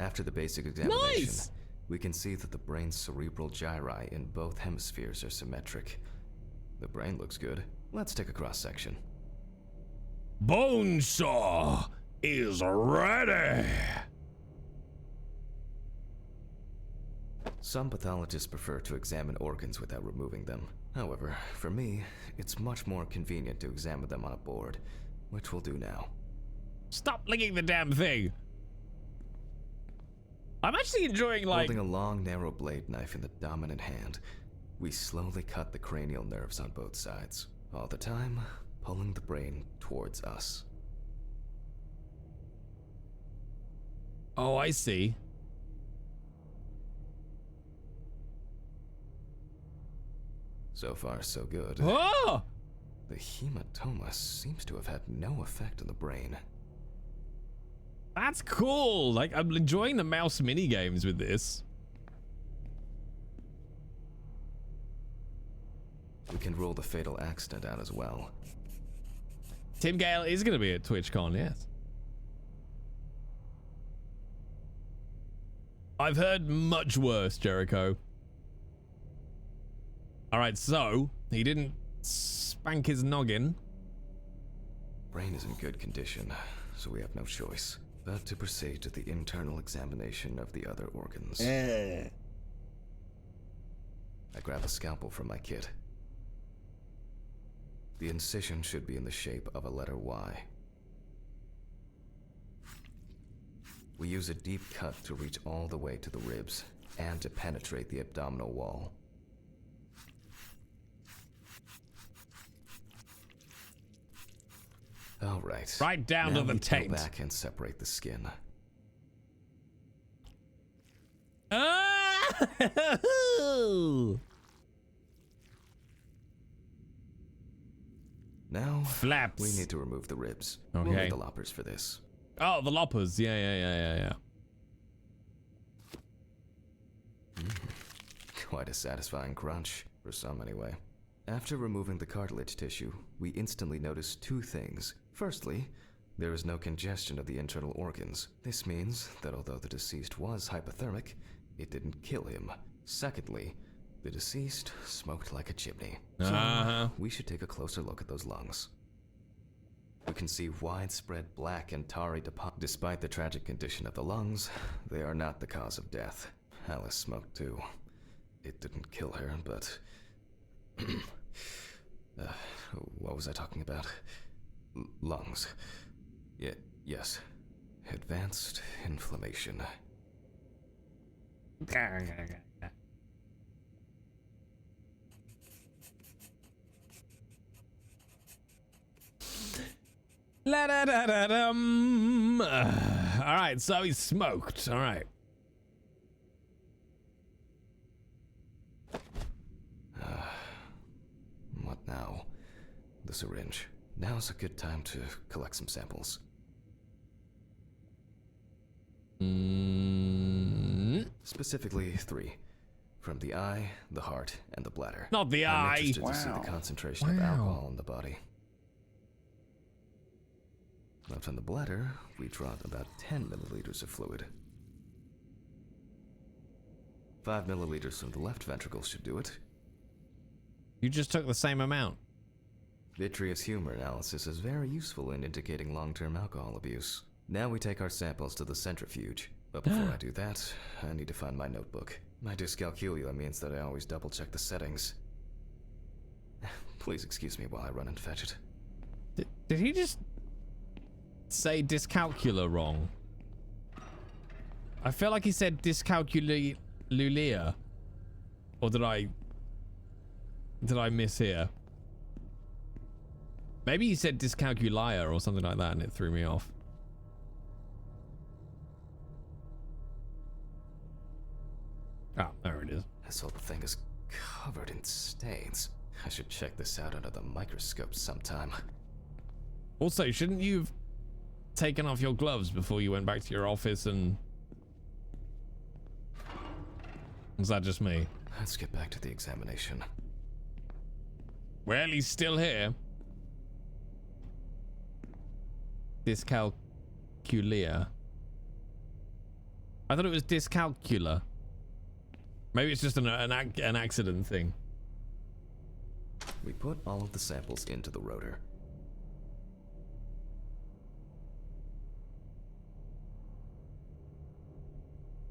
After the basic examination, Nice! we can see that the brain's cerebral gyri in both hemispheres are symmetric. The brain looks good. Let's take a cross-section. Bonesaw is ready. Some pathologists prefer to examine organs without removing them. However, for me, it's much more convenient to examine them on a board, which we'll do now. Stop licking the damn thing. I'm actually enjoying, like... Holding a long, narrow blade knife in the dominant hand, we slowly cut the cranial nerves on both sides, all the time pulling the brain towards us. Oh, I see. So far, so good. Oh! The hematoma seems to have had no effect on the brain. That's cool. Like, I'm enjoying the mouse mini games with this. We can rule the fatal accident out as well. Tim Gale is going to be at TwitchCon, yes. I've heard much worse, Jericho. All right, so he didn't spank his noggin. Brain is in good condition, so we have no choice but to proceed to the internal examination of the other organs. I grab a scalpel from my kit. The incision should be in the shape of a letter Y. We use a deep cut to reach all the way to the ribs and to penetrate the abdominal wall. All right. Right down now to the we taint. peel back and separate the skin. Ah! Now, Flaps. we need to remove the ribs. Okay. We'll need the loppers for this. Oh, the loppers. Yeah. Quite a satisfying crunch, for some anyway. After removing the cartilage tissue, we instantly notice two things. Firstly, there is no congestion of the internal organs. This means that although the deceased was hypothermic, it didn't kill him. Secondly, the deceased smoked like a chimney. So we should take a closer look at those lungs. We can see widespread black and tarry deposits. Despite the tragic condition of the lungs, they are not the cause of death. Alice smoked too. It didn't kill her, but... what was I talking about? Lungs. Yes. Advanced inflammation. La da da da dum. All right, so he smoked. All right. What now? The syringe. Now's a good time to collect some samples. Specifically 3. From the eye, the heart, and the bladder. Not the I'm eye. interested to see the concentration of alcohol in the body. Now from the bladder, we draw about 10 milliliters of fluid. 5 milliliters from the left ventricle should do it. You just took the same amount. Vitreous humor analysis is very useful in indicating long-term alcohol abuse. Now we take our samples to the centrifuge. But before I do that, I need to find my notebook. My dyscalculia means that I always double-check the settings. Please excuse me while I run and fetch it. Did he just say dyscalculia wrong? I feel like he said dyscalculia. Or did I miss here? Maybe he said dyscalculia or something like that and it threw me off. Oh, there it is. This whole thing is covered in stains. I should check this out under the microscope sometime. Also, shouldn't you have taken off your gloves before you went back to your office and... Was that just me? Let's get back to the examination. Well, he's still here. Dyscalculia. I thought it was dyscalcular. Maybe it's just an accident thing. We put all of the samples into the rotor.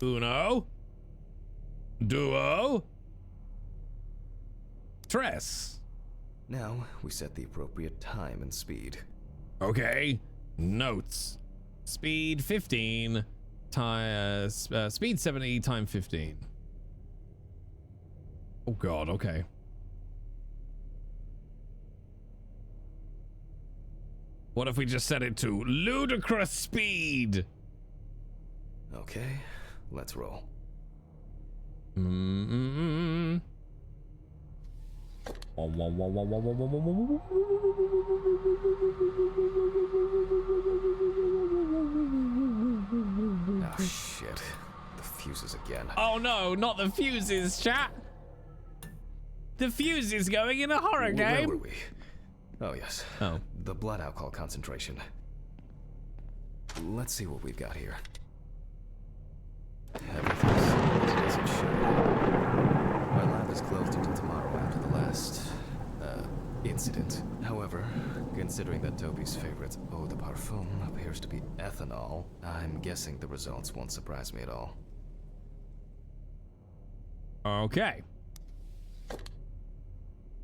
Uno. Duo. Tres. Now, we set the appropriate time and speed. Okay. Notes. Speed 15. Speed 70 time 15. Oh god, okay. What if we just set it to ludicrous speed? Okay, let's roll. Oh shit. The fuses again. Oh no, not the fuses, chat. The fuse is going in a horror Where game. were we? Oh yes. Oh. The blood alcohol concentration. Let's see what we've got here. Everything's as it should. My lab is closed until tomorrow after the last incident. However, considering that Toby's favorite eau de parfum appears to be ethanol, I'm guessing the results won't surprise me at all. Okay.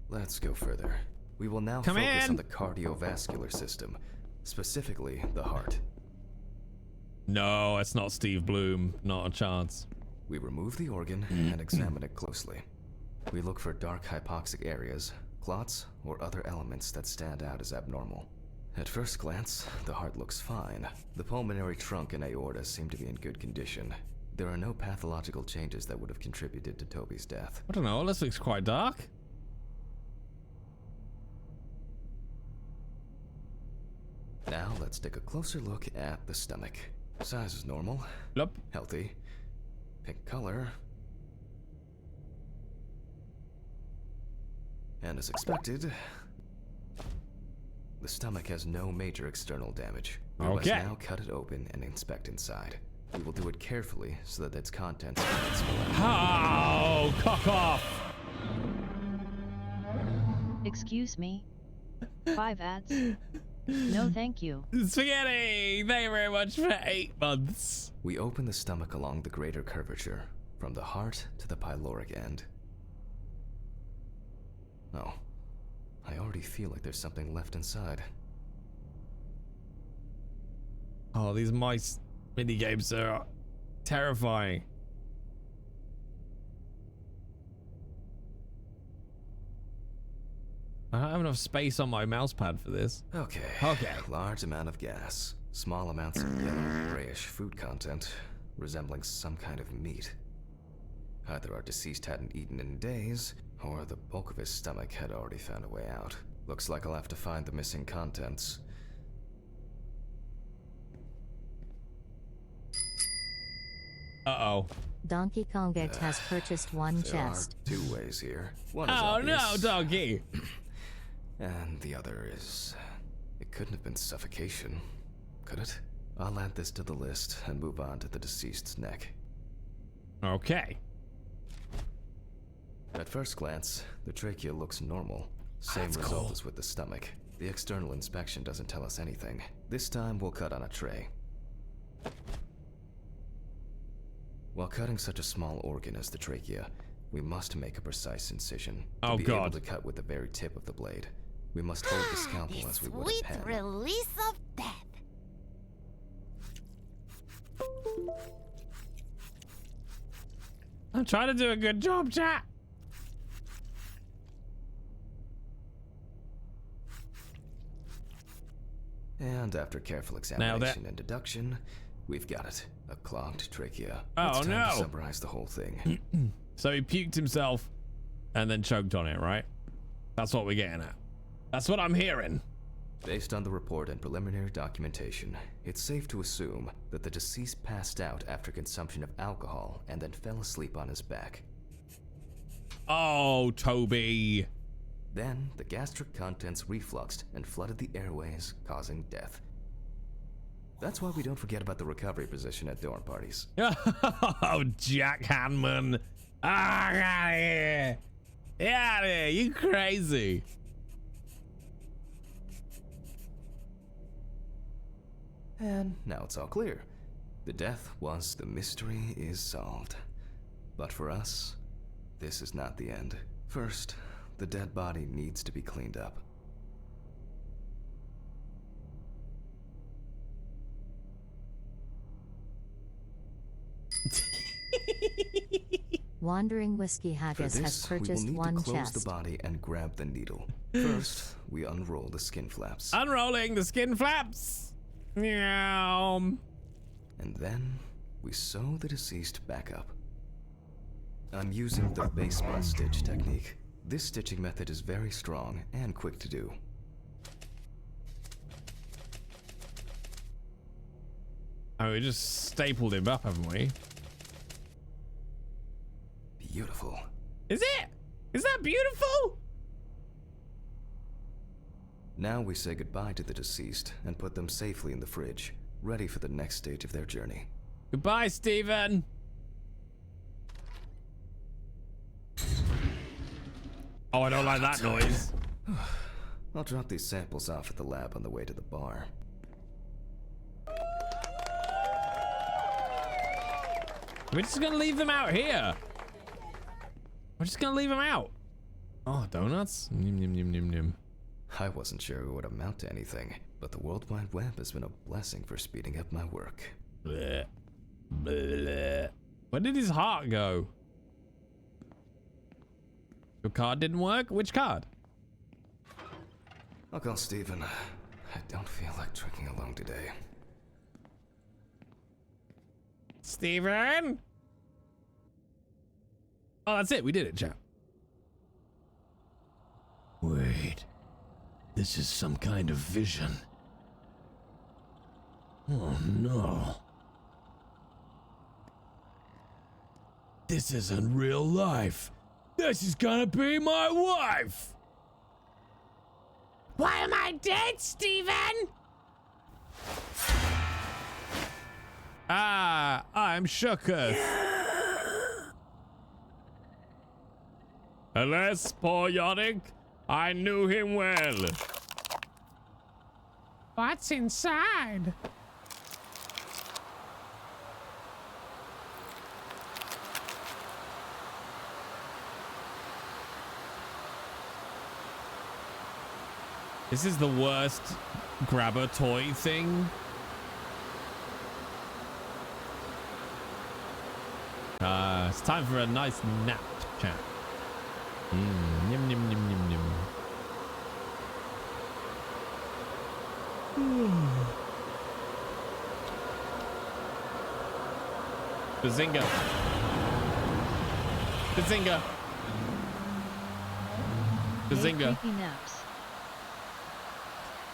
Let's go further. We will now focus on the cardiovascular system, specifically the heart. No, it's not Steve Bloom. Not a chance. We remove the organ and examine it closely. We look for dark hypoxic areas, clots, or other elements that stand out as abnormal. At first glance, the heart looks fine. The pulmonary trunk and aorta seem to be in good condition. There are no pathological changes that would have contributed to Toby's death. I don't know. This looks quite dark. Now let's take a closer look at the stomach. Size is normal. Yup. Healthy. Pink color. And as expected, the stomach has no major external damage. We must Okay. now cut it open and inspect inside. We will do it carefully so that its contents can spill out. Oh, cock off. Excuse me? 5 ads? No thank you. Spaghetti, thank you very much for 8 months. We open the stomach along the greater curvature, from the heart to the pyloric end. Oh, I already feel like there's something left inside. Oh, these mice minigames are terrifying. I don't have enough space on my mouse pad for this. Okay. Okay. Large amount of gas. Small amounts of yellow, grayish food content, resembling some kind of meat. Either our deceased hadn't eaten in days, or the bulk of his stomach had already found a way out. Looks like I'll have to find the missing contents. Uh-oh. Donkey Kong X has purchased one chest. There are 2 ways here. One is Oh obvious, no, doggy. and the other is... It couldn't have been suffocation, could it? I'll add this to the list and move on to the deceased's neck. Okay. At first glance, the trachea looks normal. Same That's result cool. as with the stomach. The external inspection doesn't tell us anything. This time we'll cut on a tray. While cutting such a small organ as the trachea, we must make a precise incision. Oh, to be God. able to cut with the very tip of the blade, we must hold the scalpel as we would a Sweet pen. release of death. I'm trying to do a good job, chat. And after careful examination and deduction, we've got it. A clogged trachea. Oh, It's time no. to summarize the whole thing. So he puked himself and then choked on it, right? That's what we're getting at. That's what I'm hearing. Based on the report and preliminary documentation, it's safe to assume that the deceased passed out after consumption of alcohol and then fell asleep on his back. Oh, Toby. Then, the gastric contents refluxed and flooded the airways, causing death. That's why we don't forget about the recovery position at dorm parties. Oh, Jack Hanman. Ah, get out of here. Get out of here. You crazy. And now it's all clear. The death was the mystery is solved. But for us, this is not the end. First, the dead body needs to be cleaned up. Wandering Whiskey For Haggis has this, we will purchased need one to close chest. the body and grab the needle. First, we unroll the skin flaps. Unrolling the skin flaps. Meow. And then, we sew the deceased back up. I'm using the baseball stitch technique. This stitching method is very strong and quick to do. Oh, we just stapled him up, haven't we? Beautiful. Is it? Is that beautiful? Now we say goodbye to the deceased and put them safely in the fridge, ready for the next stage of their journey. Goodbye, Stephen. Oh, I don't like that noise. I'll drop these samples off at the lab on the way to the bar. We're just gonna leave them out here. We're just gonna leave them out. Oh, donuts? Nim, nim, nim, nim, nim. I wasn't sure it would amount to anything, but the World Wide Web has been a blessing for speeding up my work. Bleh. Bleh. Where did his heart go? Your card didn't work? Which card? I'll call Steven. I don't feel like drinking alone today. Steven? Oh, that's it. We did it, chap. Wait. This is some kind of vision. Oh no. This isn't real life. This is gonna be my wife. Why am I dead, Steven? Ah, I'm Shooketh. Alas, poor Yorick. I knew him well. What's inside? This is the worst grabber toy thing. It's time for a nice nap, chat. Nim, nim, nim, nim, nim. Bazinga. Bazinga. Bazinga. Creepy naps.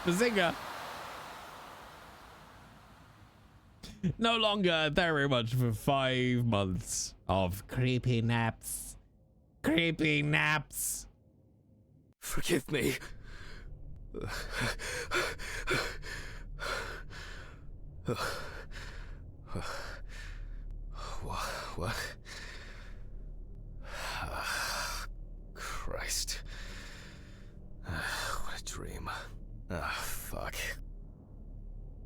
Bazinga. No longer very much for 5 months of creepy naps. Creepy naps. Forgive me. What? Christ. What a dream. Fuck.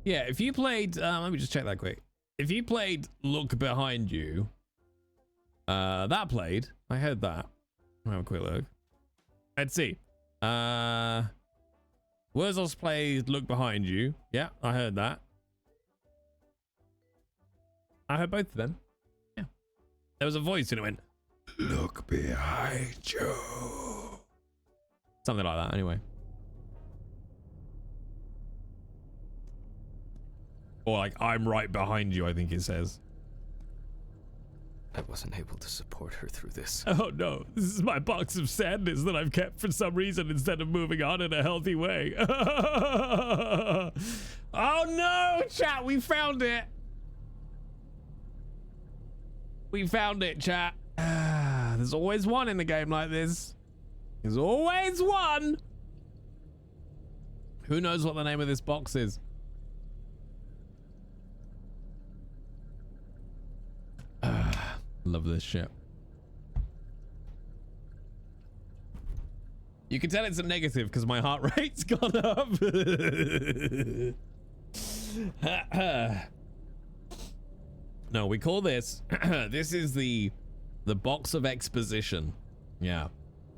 Yeah, if you played, let me just check that quick. If you played Look Behind You, that played. I heard that. I'll have a quick look. Let's see. Wurzels played Look Behind You. Yeah, I heard that. I heard both of them. Yeah. There was a voice and it went, Look behind you. something like that, anyway. Or like, I'm right behind you, I think it says. I wasn't able to support her through this. Oh no, this is my box of sadness that I've kept for some reason instead of moving on in a healthy way. Oh no, chat, we found it. We found it, chat. There's always one in a game like this. There's always one. Who knows what the name of this box is? Love this shit. You can tell it's a negative because my heart rate's gone up. No, we call this, this is the box of exposition. Yeah.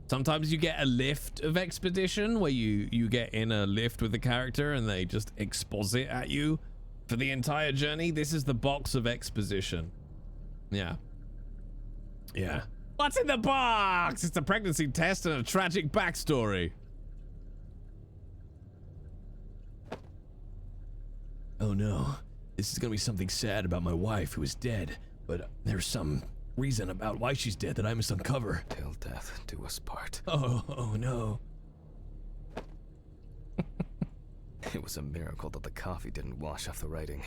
Sometimes you get a lift of expedition where you get in a lift with the character and they just exposit at you for the entire journey. This is the box of exposition. Yeah. Yeah. What's in the box? It's a pregnancy test and a tragic backstory. Oh no. This is gonna be something sad about my wife who is dead, but there's some reason about why she's dead that I must uncover. Till death do us part. Oh no. It was a miracle that the coffee didn't wash off the writing.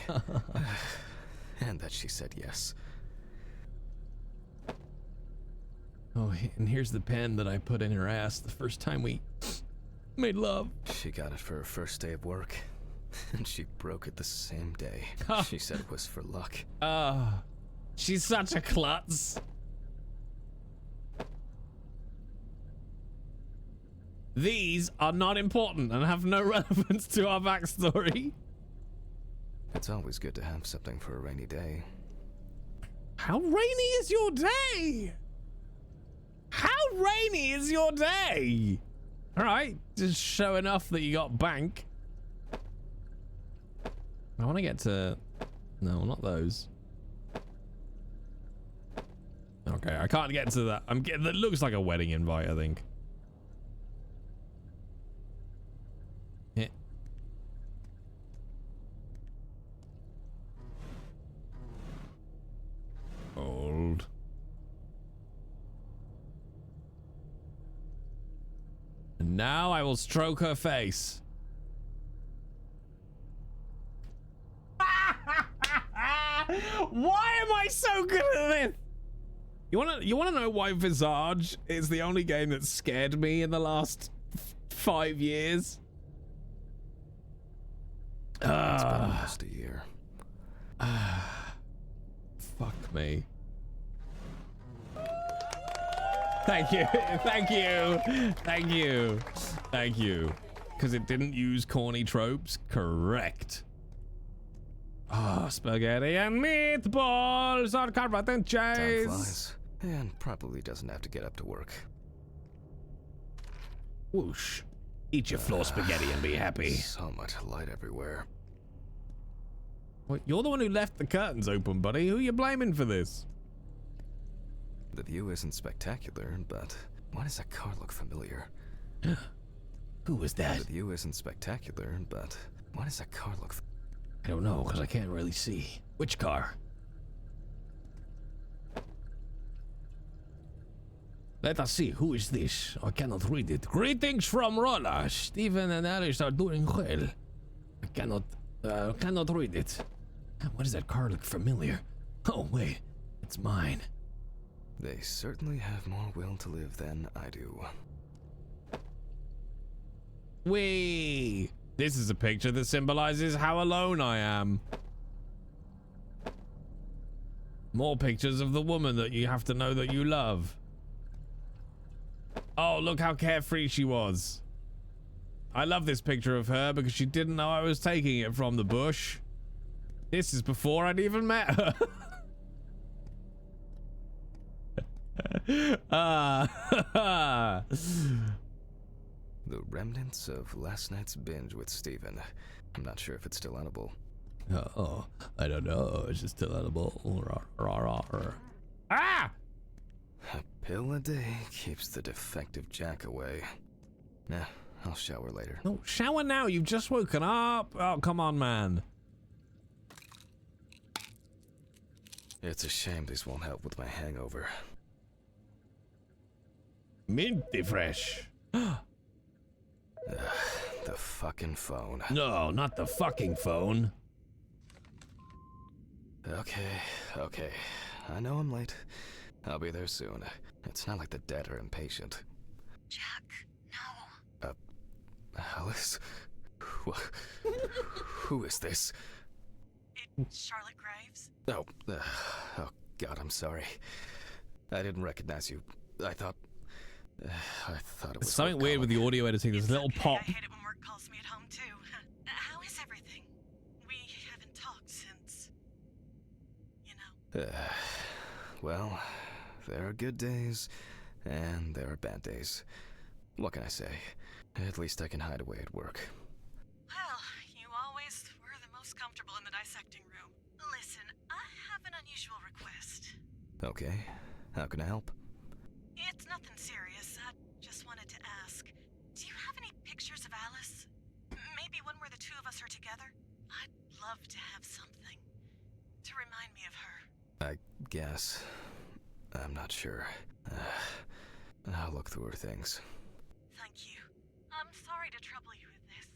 And that she said yes. Oh, and here's the pen that I put in her ass the first time we made love. She got it for her first day of work, and she broke it the same day. She said it was for luck. She's such a klutz. These are not important and have no relevance to our backstory. It's always good to have something for a rainy day. How rainy is your day? How rainy is your day? All right, just show enough that you got bank. I want to get to... No, not those. Okay, I can't get to that. I'm getting... That looks like a wedding invite, I think. Yeah. Old. And now I will stroke her face. Why am I so good at this? You wanna know why Visage is the only game that scared me in the last 5 years? It's been almost a year. Fuck me. Thank you, thank you, thank you, thank you. Because it didn't use corny tropes, correct. Ah, spaghetti and meatballs on carrot and Time cheese. flies, and probably doesn't have to get up to work. Whoosh. Eat your floor spaghetti and be happy. So much light everywhere. What, you're the one who left the curtains open, buddy. Who are you blaming for this? The view isn't spectacular, but why does that car look familiar? Who was that? The view isn't spectacular, but why does that car look I don't know, because I can't really see. Which car? Let us see. Who is this? I cannot read it. Greetings from Rolla. Stephen and Alice are doing well. I cannot read it. Why does that car look familiar? Oh, wait. It's mine. They certainly have more will to live than I do. Wee! This is a picture that symbolizes how alone I am. More pictures of the woman that you have to know that you love. Oh, look how carefree she was. I love this picture of her because she didn't know I was taking it from the bush. This is before I'd even met her. The remnants of last night's binge with Steven. I'm not sure if it's still edible. Oh, I don't know. Is it still edible? Ah! A pill a day keeps the defective Jack away. Nah, I'll shower later. No, shower now. You've just woken up. Oh, come on, man. It's a shame these won't help with my hangover. Minty fresh. The fucking phone. No, not the fucking phone. Okay. I know I'm late. I'll be there soon. It's not like the dead are impatient. Jack, no. Alice? Who is this? It's Charlotte Graves. Oh, God, I'm sorry. I didn't recognize you. I thought it There's was something work weird with the calling. audio editing. There's a little pop. I hate it when work calls me at home too. How is everything? We haven't talked since, you know. Well, there are good days, and there are bad days. What can I say? At least I can hide away at work. Well, you always were the most comfortable in the dissecting room. Listen, I have an unusual request. Okay, how can I help? It's nothing serious. I just wanted to ask, do you have any pictures of Alice? Maybe one where the two of us are together? I'd love to have something to remind me of her. I guess. I'm not sure. I'll look through her things. Thank you. I'm sorry to trouble you with this.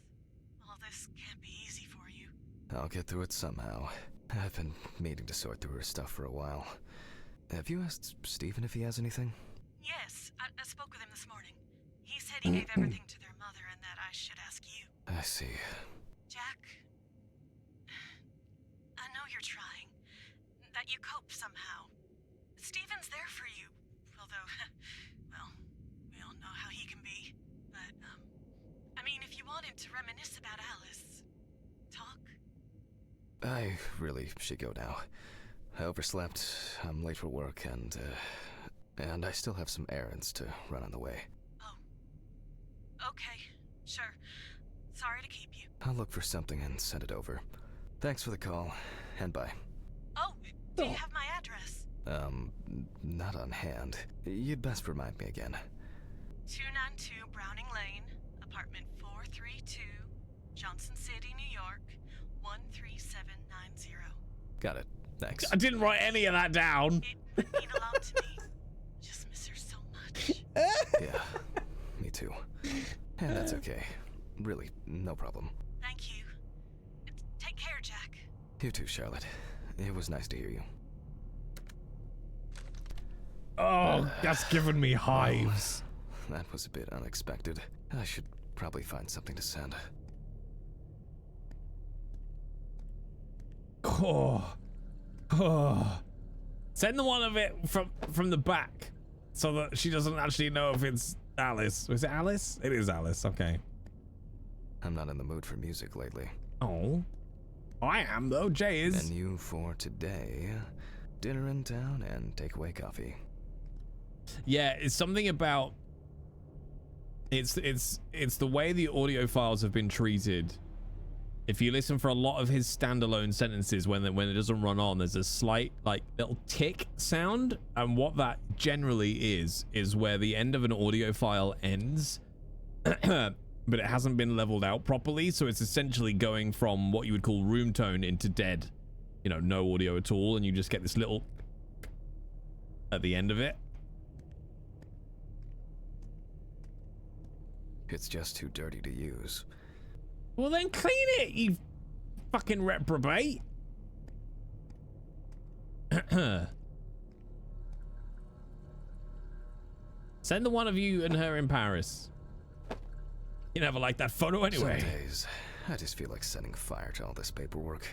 All this can't be easy for you. I'll get through it somehow. I've been meaning to sort through her stuff for a while. Have you asked Stephen if he has anything? Yes, I spoke with him this morning. He said he gave everything to their mother and that I should ask you. I see. Jack, I know you're trying. That you cope somehow. Stephen's there for you. Although, well, we all know how he can be. But, I mean, if you wanted to reminisce about Alice, talk. I really should go now. I overslept, I'm late for work, and I still have some errands to run on the way. Oh. Okay, sure. Sorry to keep you. I'll look for something and send it over. Thanks for the call, and bye. Oh, do you have my address? Not on hand. You'd best remind me again. 292 Browning Lane, apartment 432, Johnson City, New York, 13790. Got it. Thanks. I didn't write any of that down. It would mean a lot to me. Just miss her so much. Yeah, me too. And that's okay. Really, no problem. Thank you. Take care, Jack. You too, Charlotte. It was nice to hear you. Oh, that's giving me hives. That was a bit unexpected. I should probably find something to send. Oh. Send the one of it from the back so that she doesn't actually know if it's Alice. Is it Alice? It is Alice. Okay. I'm not in the mood for music lately. Oh. I am though. Jay is. Menu for today: dinner in town and takeaway coffee. Yeah, it's something about it's the way the audio files have been treated. If you listen for a lot of his standalone sentences, when it doesn't run on, there's a slight like little tick sound, and what that generally is where the end of an audio file ends, but it hasn't been leveled out properly, so it's essentially going from what you would call room tone into dead, you know, no audio at all, and you just get this little at the end of it. It's just too dirty to use. Well, then clean it, you fucking reprobate. Send the one of you and her in Paris. You never liked that photo anyway. Some days, I just feel like setting fire to all this paperwork.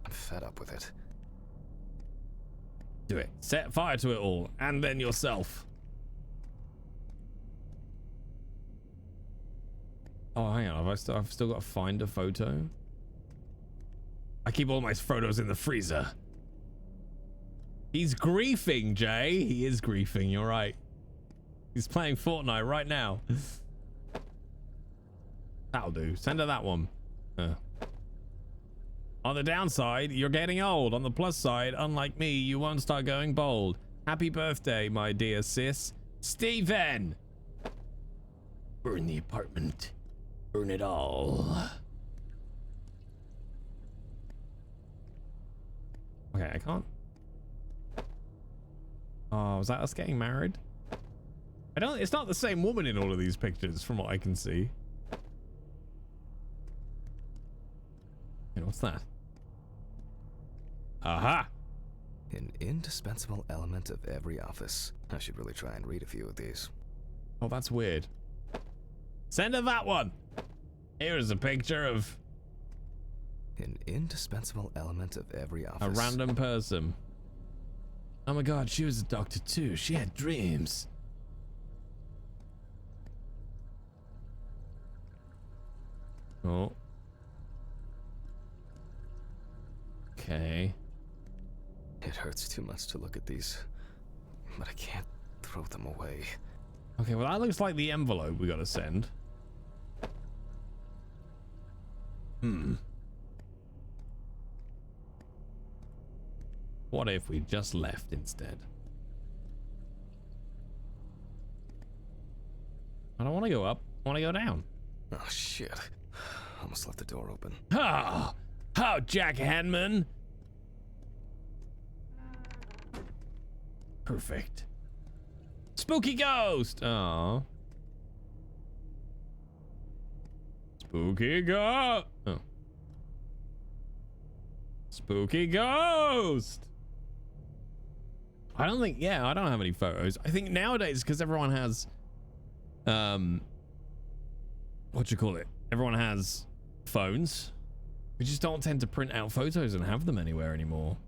I'm fed up with it. Do it. Set fire to it all, and then yourself. Oh, hang on. I've still got to find a photo. I keep all my photos in the freezer. He's griefing, Jay. He is griefing. You're right. He's playing Fortnite right now. That'll do. Send her that one. On the downside, you're getting old. On the plus side, unlike me, you won't start going bold. Happy birthday, my dear sis. Steven! Burn the apartment. Burn it all. Okay, I can't. Oh, was that us getting married? It's not the same woman in all of these pictures from what I can see. What's that? Aha! An indispensable element of every office. I should really try and read a few of these. Oh, that's weird. Send her that one. Here is a picture of An indispensable element of every office. a random person. Oh my god, she was a doctor too. She had dreams. Oh. Okay. It hurts too much to look at these, but I can't throw them away. Okay, well that looks like the envelope we gotta send. What if we just left instead? I don't want to go up. I want to go down. Oh shit. Almost left the door open. Ha! How, Jack Hanman? Perfect. Spooky ghost! Oh. Spooky ghost! Oh. Spooky ghost! I don't think, yeah, I don't have any photos. I think nowadays, because everyone has, what you call it? Everyone has phones. We just don't tend to print out photos and have them anywhere anymore.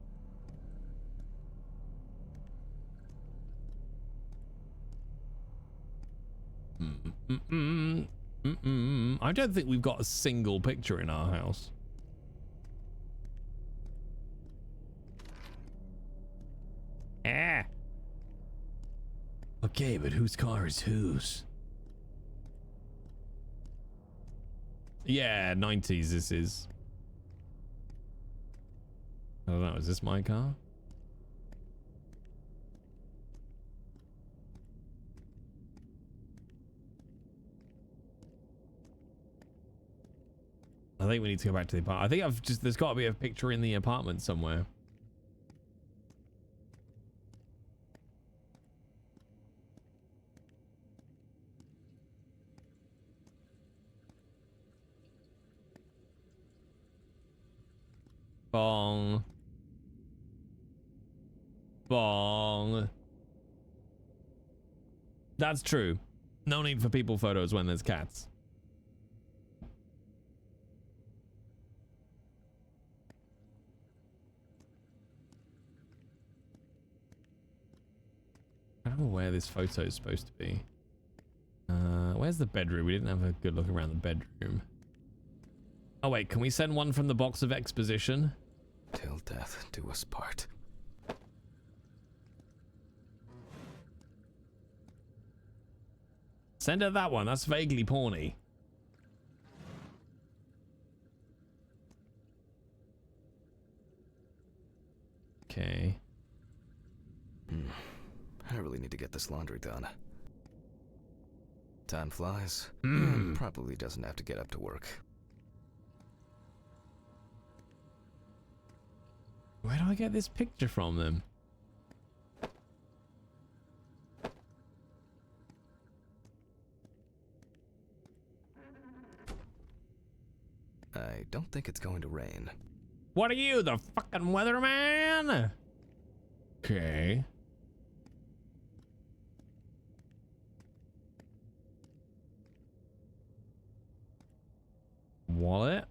I don't think we've got a single picture in our house. Ah. Okay, but whose car is whose? Yeah, 90s this is. I don't know, is this my car? I think we need to go back to the apartment. I think there's got to be a picture in the apartment somewhere. Bong. Bong. That's true. No need for people photos when there's cats. I don't know where this photo is supposed to be. Where's the bedroom? We didn't have a good look around the bedroom. Oh wait, can we send one from the box of exposition? Till death do us part. Send her that one. That's vaguely porny. Okay. I really need to get this laundry done. Time flies. Probably doesn't have to get up to work. Where do I get this picture from them? I don't think it's going to rain. What are you, the fucking weatherman? Okay. Wallet.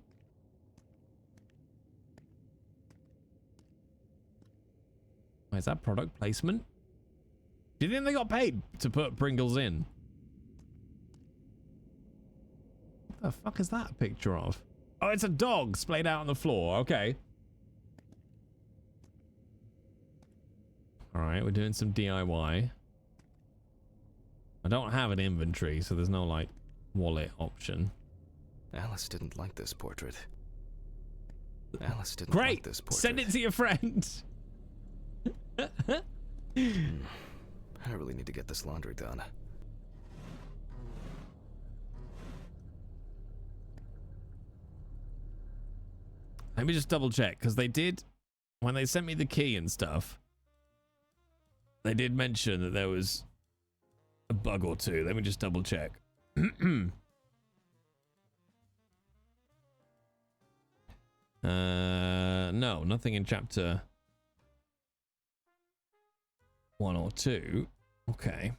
Wait, is that product placement? Do you think they got paid to put Pringles in? What the fuck is that a picture of? Oh, it's a dog splayed out on the floor. Okay. All right, we're doing some DIY. I don't have an inventory, so there's no, like, wallet option. Alice didn't like this portrait. Alice didn't Great! like this portrait. Send it to your friend. I really need to get this laundry done. Let me just double check, because they did, when they sent me the key and stuff, they did mention that there was a bug or two. Let me just double check. No, nothing in chapter 1 or 2. Okay.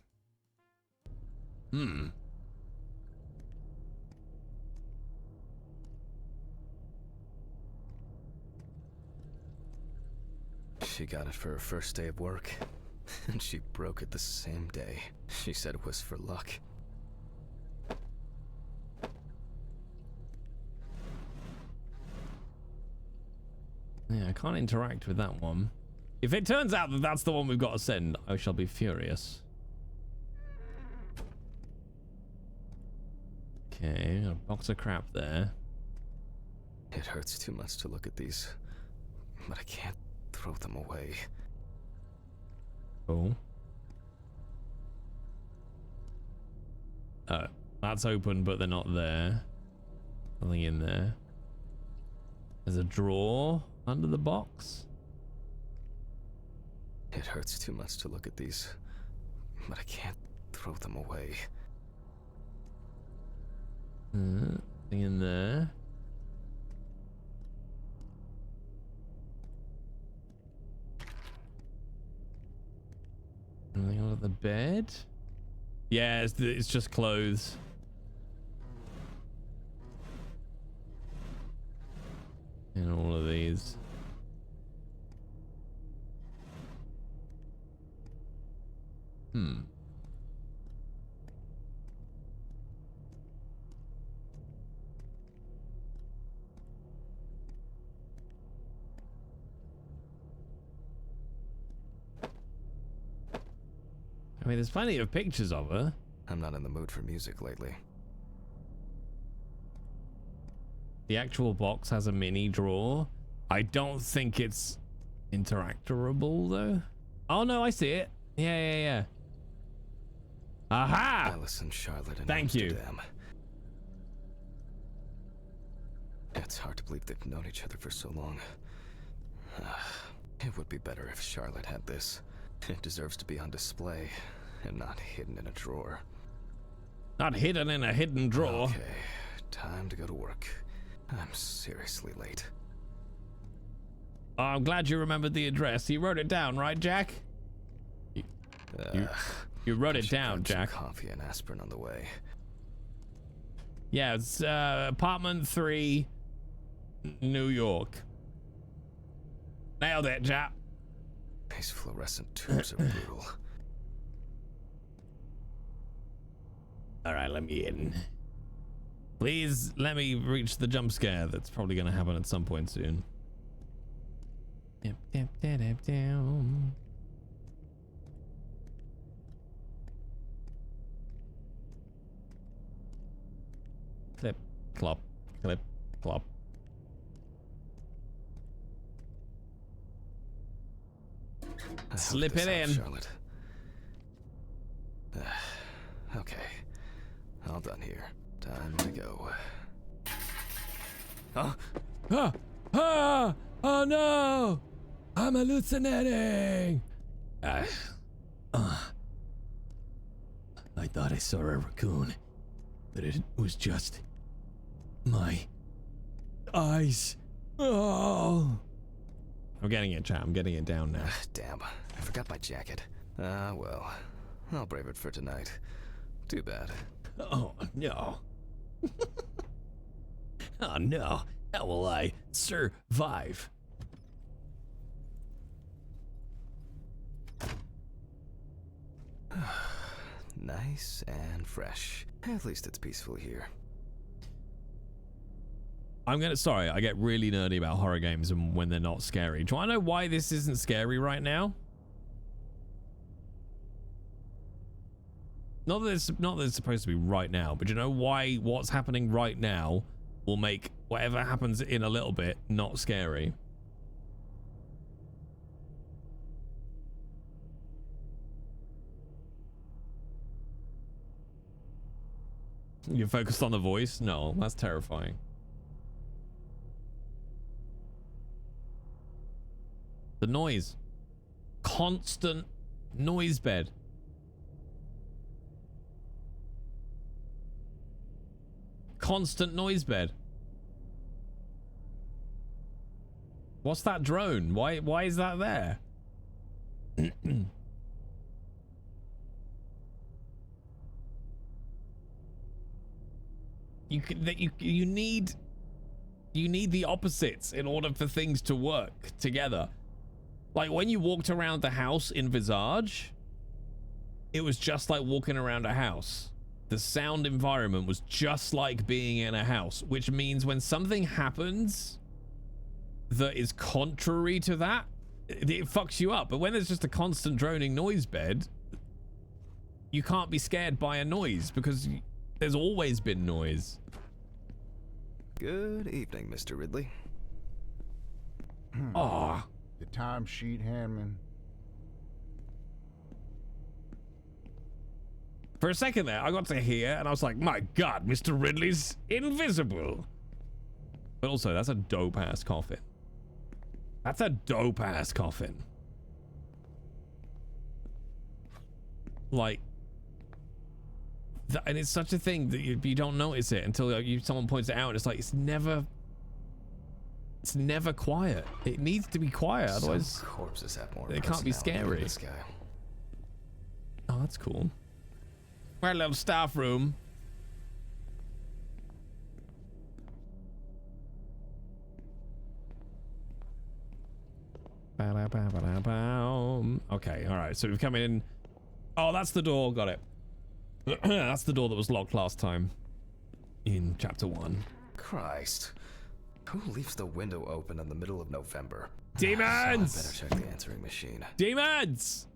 She got it for her first day of work, and she broke it the same day. She said it was for luck. Yeah, I can't interact with that one. If it turns out that that's the one we've got to send, I shall be furious. Okay, got a box of crap there. It hurts too much to look at these, but I can't throw them away. Cool. Oh, that's open, but they're not there. Nothing in there. There's a drawer under the box. It hurts too much to look at these, but I can't throw them away. Nothing in there. Anything under the bed? Yeah, it's just clothes. In all of these. I mean, there's plenty of pictures of her. I'm not in the mood for music lately. The actual box has a mini drawer. I don't think it's interactable though. Oh no, I see it. Yeah. Aha! Alice and Charlotte in Thank you. Amsterdam. It's hard to believe they've known each other for so long. It would be better if Charlotte had this. It deserves to be on display and not hidden in a drawer. Not hidden in a hidden drawer. Okay, time to go to work. I'm seriously late. Oh, I'm glad you remembered the address. You wrote it down, right, Jack? You wrote it down, Jack. Coffee and aspirin on the way. Yeah, it's apartment 3, New York. Nailed it, Jack. These fluorescent tubes are brutal. All right, let me in. Please let me reach the jump scare that's probably going to happen at some point soon. Clip, clop, clip, clop. Slip it in. Charlotte. Okay, all done here. Time to go. Oh no! I'm hallucinating! I thought I saw a raccoon, but it was just my eyes. Oh! I'm getting it, chat. I'm getting it down now. Damn, I forgot my jacket. Well, I'll brave it for tonight. Too bad. Oh no. Oh no. How will I survive? Nice and fresh. At least it's peaceful here. Sorry, I get really nerdy about horror games and when they're not scary. Do you want to know why this isn't scary right now? Not that it's supposed to be right now, but you know why what's happening right now will make whatever happens in a little bit not scary? You're focused on the voice? No, that's terrifying. The noise. Constant noise bed. Constant noise bed. What's that drone? Why is that there? You need the opposites in order for things to work together. Like when you walked around the house in Visage, it was just like walking around a house. The sound environment was just like being in a house, which means when something happens that is contrary to that, it fucks you up. But when there's just a constant droning noise bed, you can't be scared by a noise because there's always been noise. Good evening, Mr. Ridley. Oh, The timesheet, Hammond. for a second there, I got to hear and I was like, my God, Mr. Ridley's invisible. But also, that's a dope ass coffin. That's a dope ass coffin. Like, and it's such a thing that you don't notice it until someone points it out. And it's like, it's never quiet. It needs to be quiet, otherwise Some corpses have more they can't be personality than scary. This guy. Oh, that's cool. We're a little staff room. Okay, all right. So we've come in. Oh, that's the door. Got it. That's the door that was locked last time in chapter 1. Christ. Who leaves the window open in the middle of November? Demons! I better check the answering machine. Demons!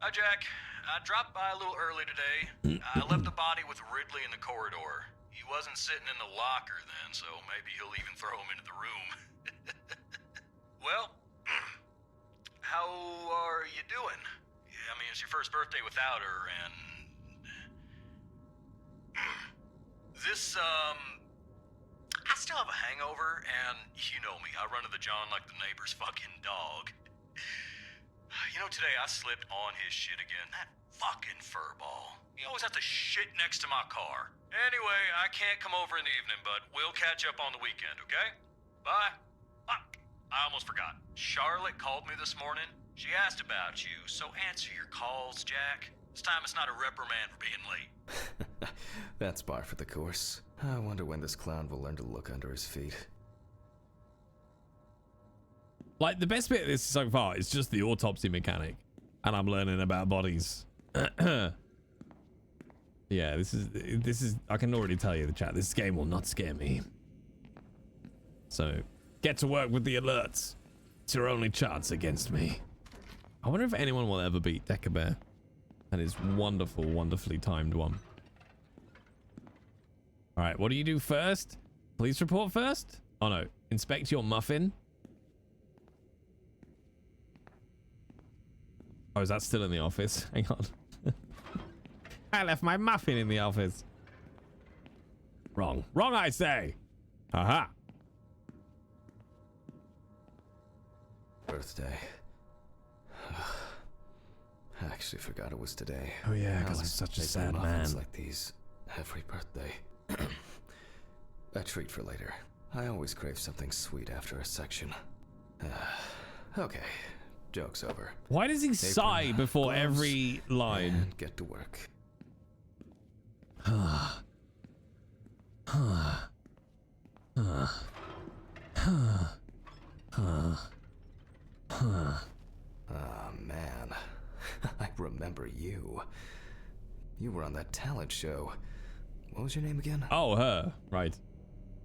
Hi, Jack. I dropped by a little early today. I left the body with Ridley in the corridor. He wasn't sitting in the locker then, so maybe he'll even throw him into the room. Well, how are you doing? Yeah, I mean, it's your first birthday without her, and... This, I still have a hangover, and you know me. I run to the John like the neighbor's fucking dog. You know, today I slipped on his shit again. That fucking furball. He always has to shit next to my car. Anyway, I can't come over in the evening, but we'll catch up on the weekend, okay? Bye. I almost forgot. Charlotte called me this morning. She asked about you, so answer your calls, Jack. This time it's not a reprimand for being late. That's par for the course. I wonder when this clown will learn to look under his feet. Like, the best bit of this so far is just the autopsy mechanic. And I'm learning about bodies. Yeah, this is, I can already tell you, the chat, this game will not scare me. So, get to work with the alerts. It's your only chance against me. I wonder if anyone will ever beat Decker Bear. And his wonderful, wonderfully timed one. Alright, what do you do first? Police report first? Oh no, inspect your muffin. Oh, is that still in the office? Hang on. I left my muffin in the office. Wrong. Wrong, I say. Aha. Birthday. I actually forgot it was today. Oh yeah, because How I'm I such a make sad muffins man. like these every birthday. A treat for later. I always crave something sweet after a section. Okay, joke's over. Why does he sigh before gloves, every line? And get to work. Ah, man. I remember you. You were on that talent show. What was your name again? Oh, her. Right.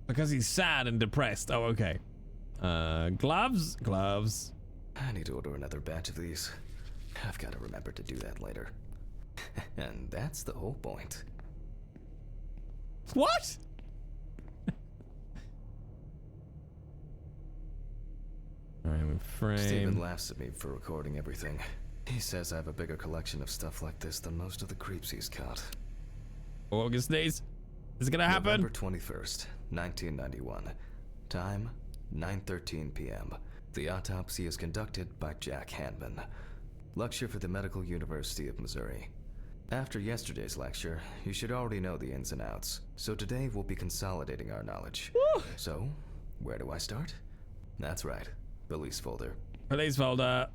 Because he's sad and depressed. Oh, okay. Gloves? Gloves. I need to order another batch of these. I've got to remember to do that later. And that's the whole point. What? Alright, frame. Steven laughs at me for recording everything. He says I have a bigger collection of stuff like this than most of the creeps he's caught. August days. Is it gonna happen? November 21st, 1991. Time, 9:13 p.m. The autopsy is conducted by Jack Hanman. Lecture for the Medical University of Missouri. After yesterday's lecture, you should already know the ins and outs, so today we'll be consolidating our knowledge. Woo! So, where do I start? That's right, police folder. Police folder.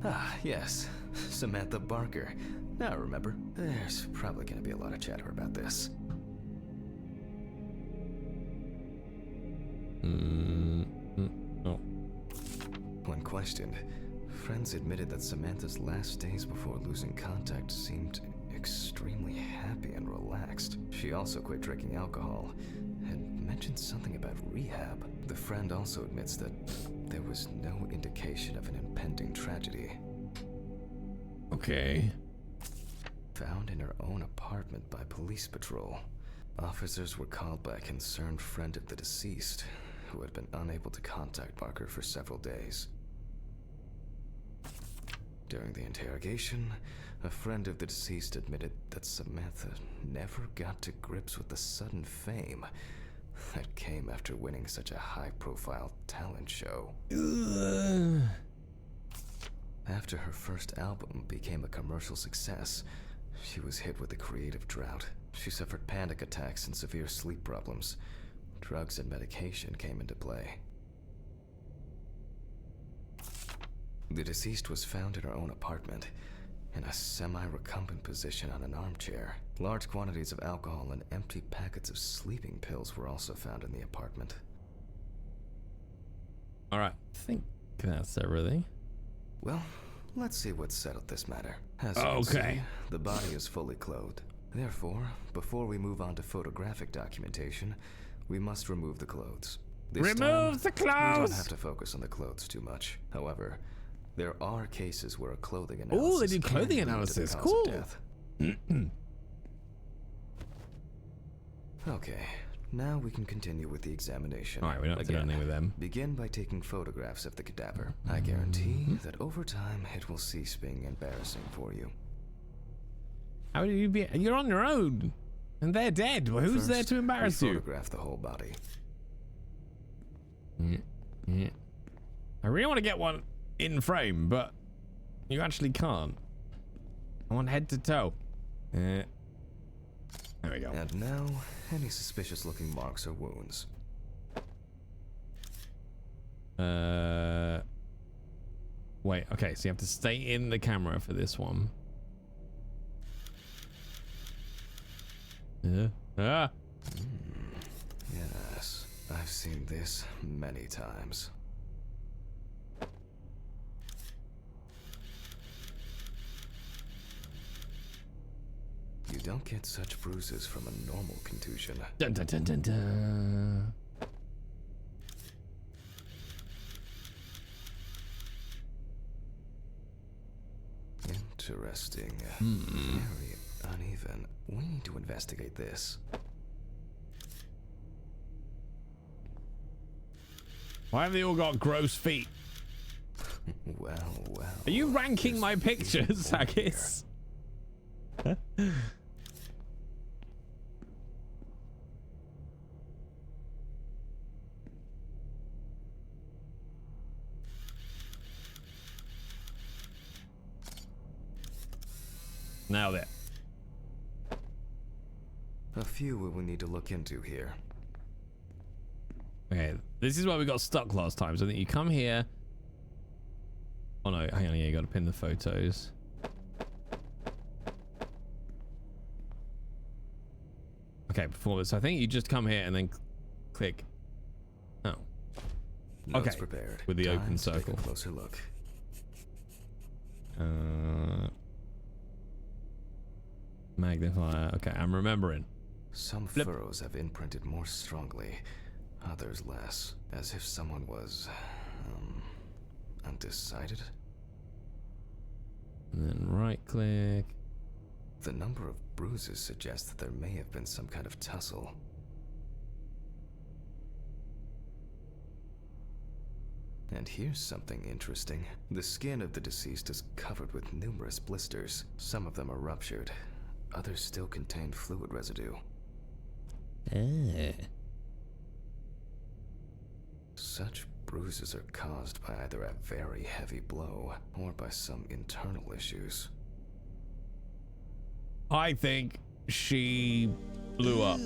Ah, yes, Samantha Barker. Now remember, there's probably gonna be a lot of chatter about this. Oh. When questioned, friends admitted that Samantha's last days before losing contact seemed extremely happy and relaxed. She also quit drinking alcohol and mentioned something about rehab. The friend also admits that there was no indication of an impending tragedy. Okay. Found in her own apartment by police patrol. Officers were called by a concerned friend of the deceased, who had been unable to contact Barker for several days. During the interrogation, a friend of the deceased admitted that Samantha never got to grips with the sudden fame that came after winning such a high-profile talent show. After her first album became a commercial success, she was hit with a creative drought. She suffered panic attacks and severe sleep problems. Drugs and medication came into play. The deceased was found in her own apartment, in a semi-recumbent position on an armchair. Large quantities of alcohol and empty packets of sleeping pills were also found in the apartment. Alright, I think that's everything. Well, let's see what settled this matter. As you can see, the body is fully clothed. Therefore, before we move on to photographic documentation, we must remove the clothes. Remove the clothes! We don't have to focus on the clothes too much. However, there are cases where a clothing analysis they do clothing can lead analysis. to the cause Cool. of death. Okay, now we can continue with the examination. Alright, we don't have to do anything with them. Begin by taking photographs of the cadaver. I guarantee that over time it will cease being embarrassing for you. How do you be? You're on your own, and they're dead. Well, who's there to embarrass you? Photograph the whole body. I really want to get one in frame, but you actually can't. I want head to toe. There we go. And now, any suspicious-looking marks or wounds. Wait. Okay, so you have to stay in the camera for this one. Yes, I've seen this many times. You don't get such bruises from a normal contusion. Dun dun dun dun dun. Interesting. Very uneven. We need to investigate this. Why have they all got gross feet? Well. Are you ranking my pictures, Haggis? Now there. A few we will need to look into here. Okay, this is where we got stuck last time. So I think you come here. Oh no, hang on, yeah, you got to pin the photos. Okay, before this, I think you just come here and then click. Oh. Notes okay, prepared. with the Time open to take circle. a closer look. Magnifier. Okay, I'm remembering. Some furrows have imprinted more strongly, others less, as if someone was undecided. And then right click. The number of bruises suggests that there may have been some kind of tussle. And here's something interesting. The skin of the deceased is covered with numerous blisters. Some of them are ruptured. Others still contain fluid residue. Such bruises are caused by either a very heavy blow or by some internal issues. I think she blew up.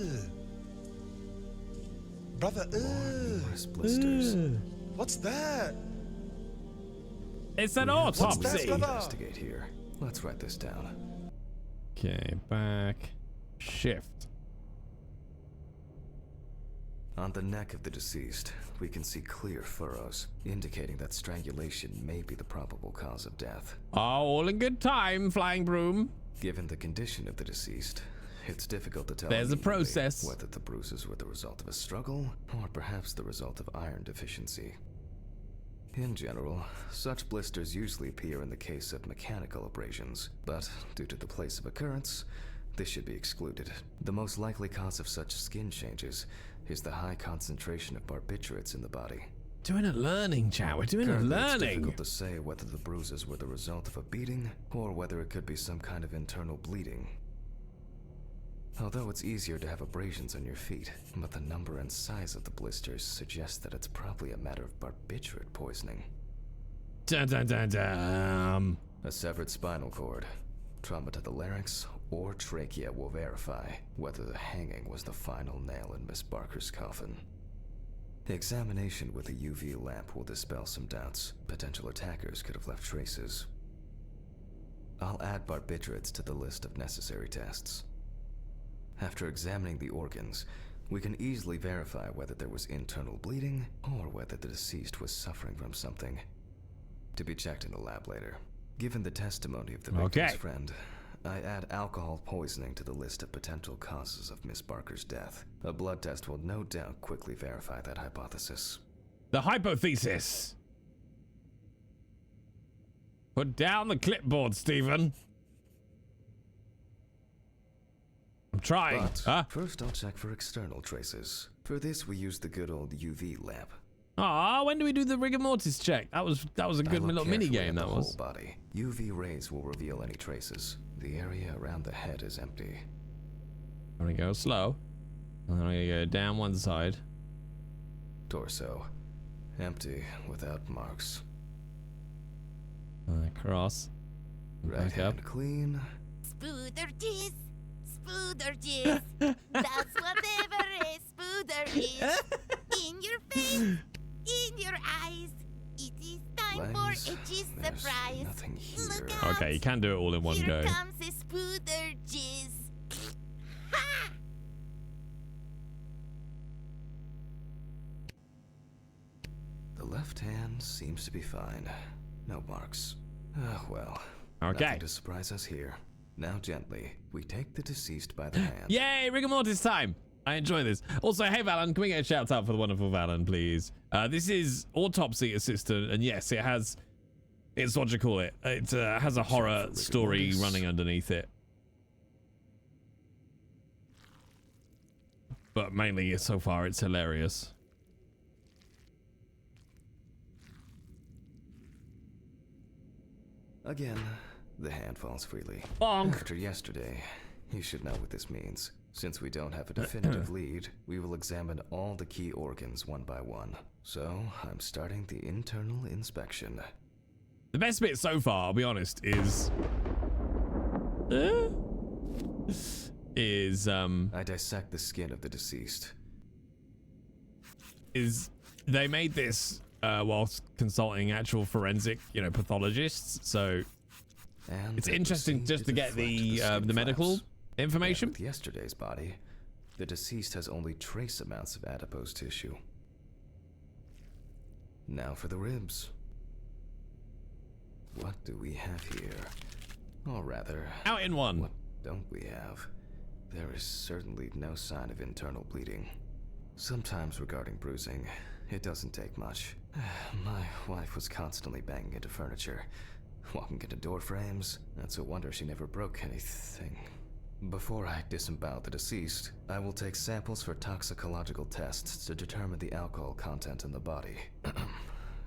Brother, Numerous blisters. what's that? It's an What's that, autopsy. brother? Investigate here. Let's write this down. Okay, back. Shift. On the neck of the deceased, we can see clear furrows, indicating that strangulation may be the probable cause of death. Oh, all in good time, Flying Broom. Given the condition of the deceased, it's difficult to tell There's a process. whether the bruises were the result of a struggle or perhaps the result of iron deficiency. In general, such blisters usually appear in the case of mechanical abrasions, but due to the place of occurrence, this should be excluded. The most likely cause of such skin changes is the high concentration of barbiturates in the body. Doing a learning, chat. We're doing Currently, a it's learning. difficult to say whether the bruises were the result of a beating or whether it could be some kind of internal bleeding. Although it's easier to have abrasions on your feet, but the number and size of the blisters suggests that it's probably a matter of barbiturate poisoning. Dun, dun, dun, dun. A severed spinal cord, trauma to the larynx, or trachea will verify whether the hanging was the final nail in Miss Barker's coffin. The examination with a UV lamp will dispel some doubts. Potential attackers could have left traces. I'll add barbiturates to the list of necessary tests. After examining the organs, we can easily verify whether there was internal bleeding or whether the deceased was suffering from something. To be checked in the lab later. Given the testimony of the victim's friend, I add alcohol poisoning to the list of potential causes of Miss Barker's death. A blood test will no doubt quickly verify that hypothesis. The hypothesis. Put down the clipboard, Stephen. I'm trying. But first I'll check for external traces. For this we use the good old UV lamp. Ah, when do we do the rigor mortis check? That was a good little mini game. That was. Whole body. UV rays will reveal any traces. The area around the head is empty. I'm gonna go slow. And then I'm gonna go down one side. Torso, empty, without marks. Cross. Right hand clean. Spooder jizz, spooder jizz. That's whatever is spooder is. In your face, in your eyes. It is time for a jizz surprise. Nothing here. Look out. Okay, you can do it all in one go. Here comes a spooder jizz. Ha! The left hand seems to be fine. No marks. Well. Okay. Nothing to surprise us here. Now gently, we take the deceased by the hand. Yay, rigor mortis time. I enjoy this. Also, hey Valen, can we get a shout out for the wonderful Valen, please? This is Autopsy Assistant, and yes, it's what you call it. It has a horror story running underneath it. But mainly, so far, it's hilarious. Again, the hand falls freely. Bonk. After yesterday, you should know what this means. Since we don't have a definitive lead, we will examine all the key organs one by one. So, I'm starting the internal inspection. The best bit so far, I'll be honest, is I dissect the skin of the deceased. They made this whilst consulting actual forensic, pathologists. So And it's interesting just to get the medical information. With yesterday's body, the deceased has only trace amounts of adipose tissue. Now for the ribs. What do we have here? Or rather, out in one. What don't we have? There is certainly no sign of internal bleeding. Sometimes regarding bruising, it doesn't take much. My wife was constantly banging into furniture, walking into door frames. That's a wonder she never broke anything. Before I disembowel the deceased, I will take samples for toxicological tests to determine the alcohol content in the body.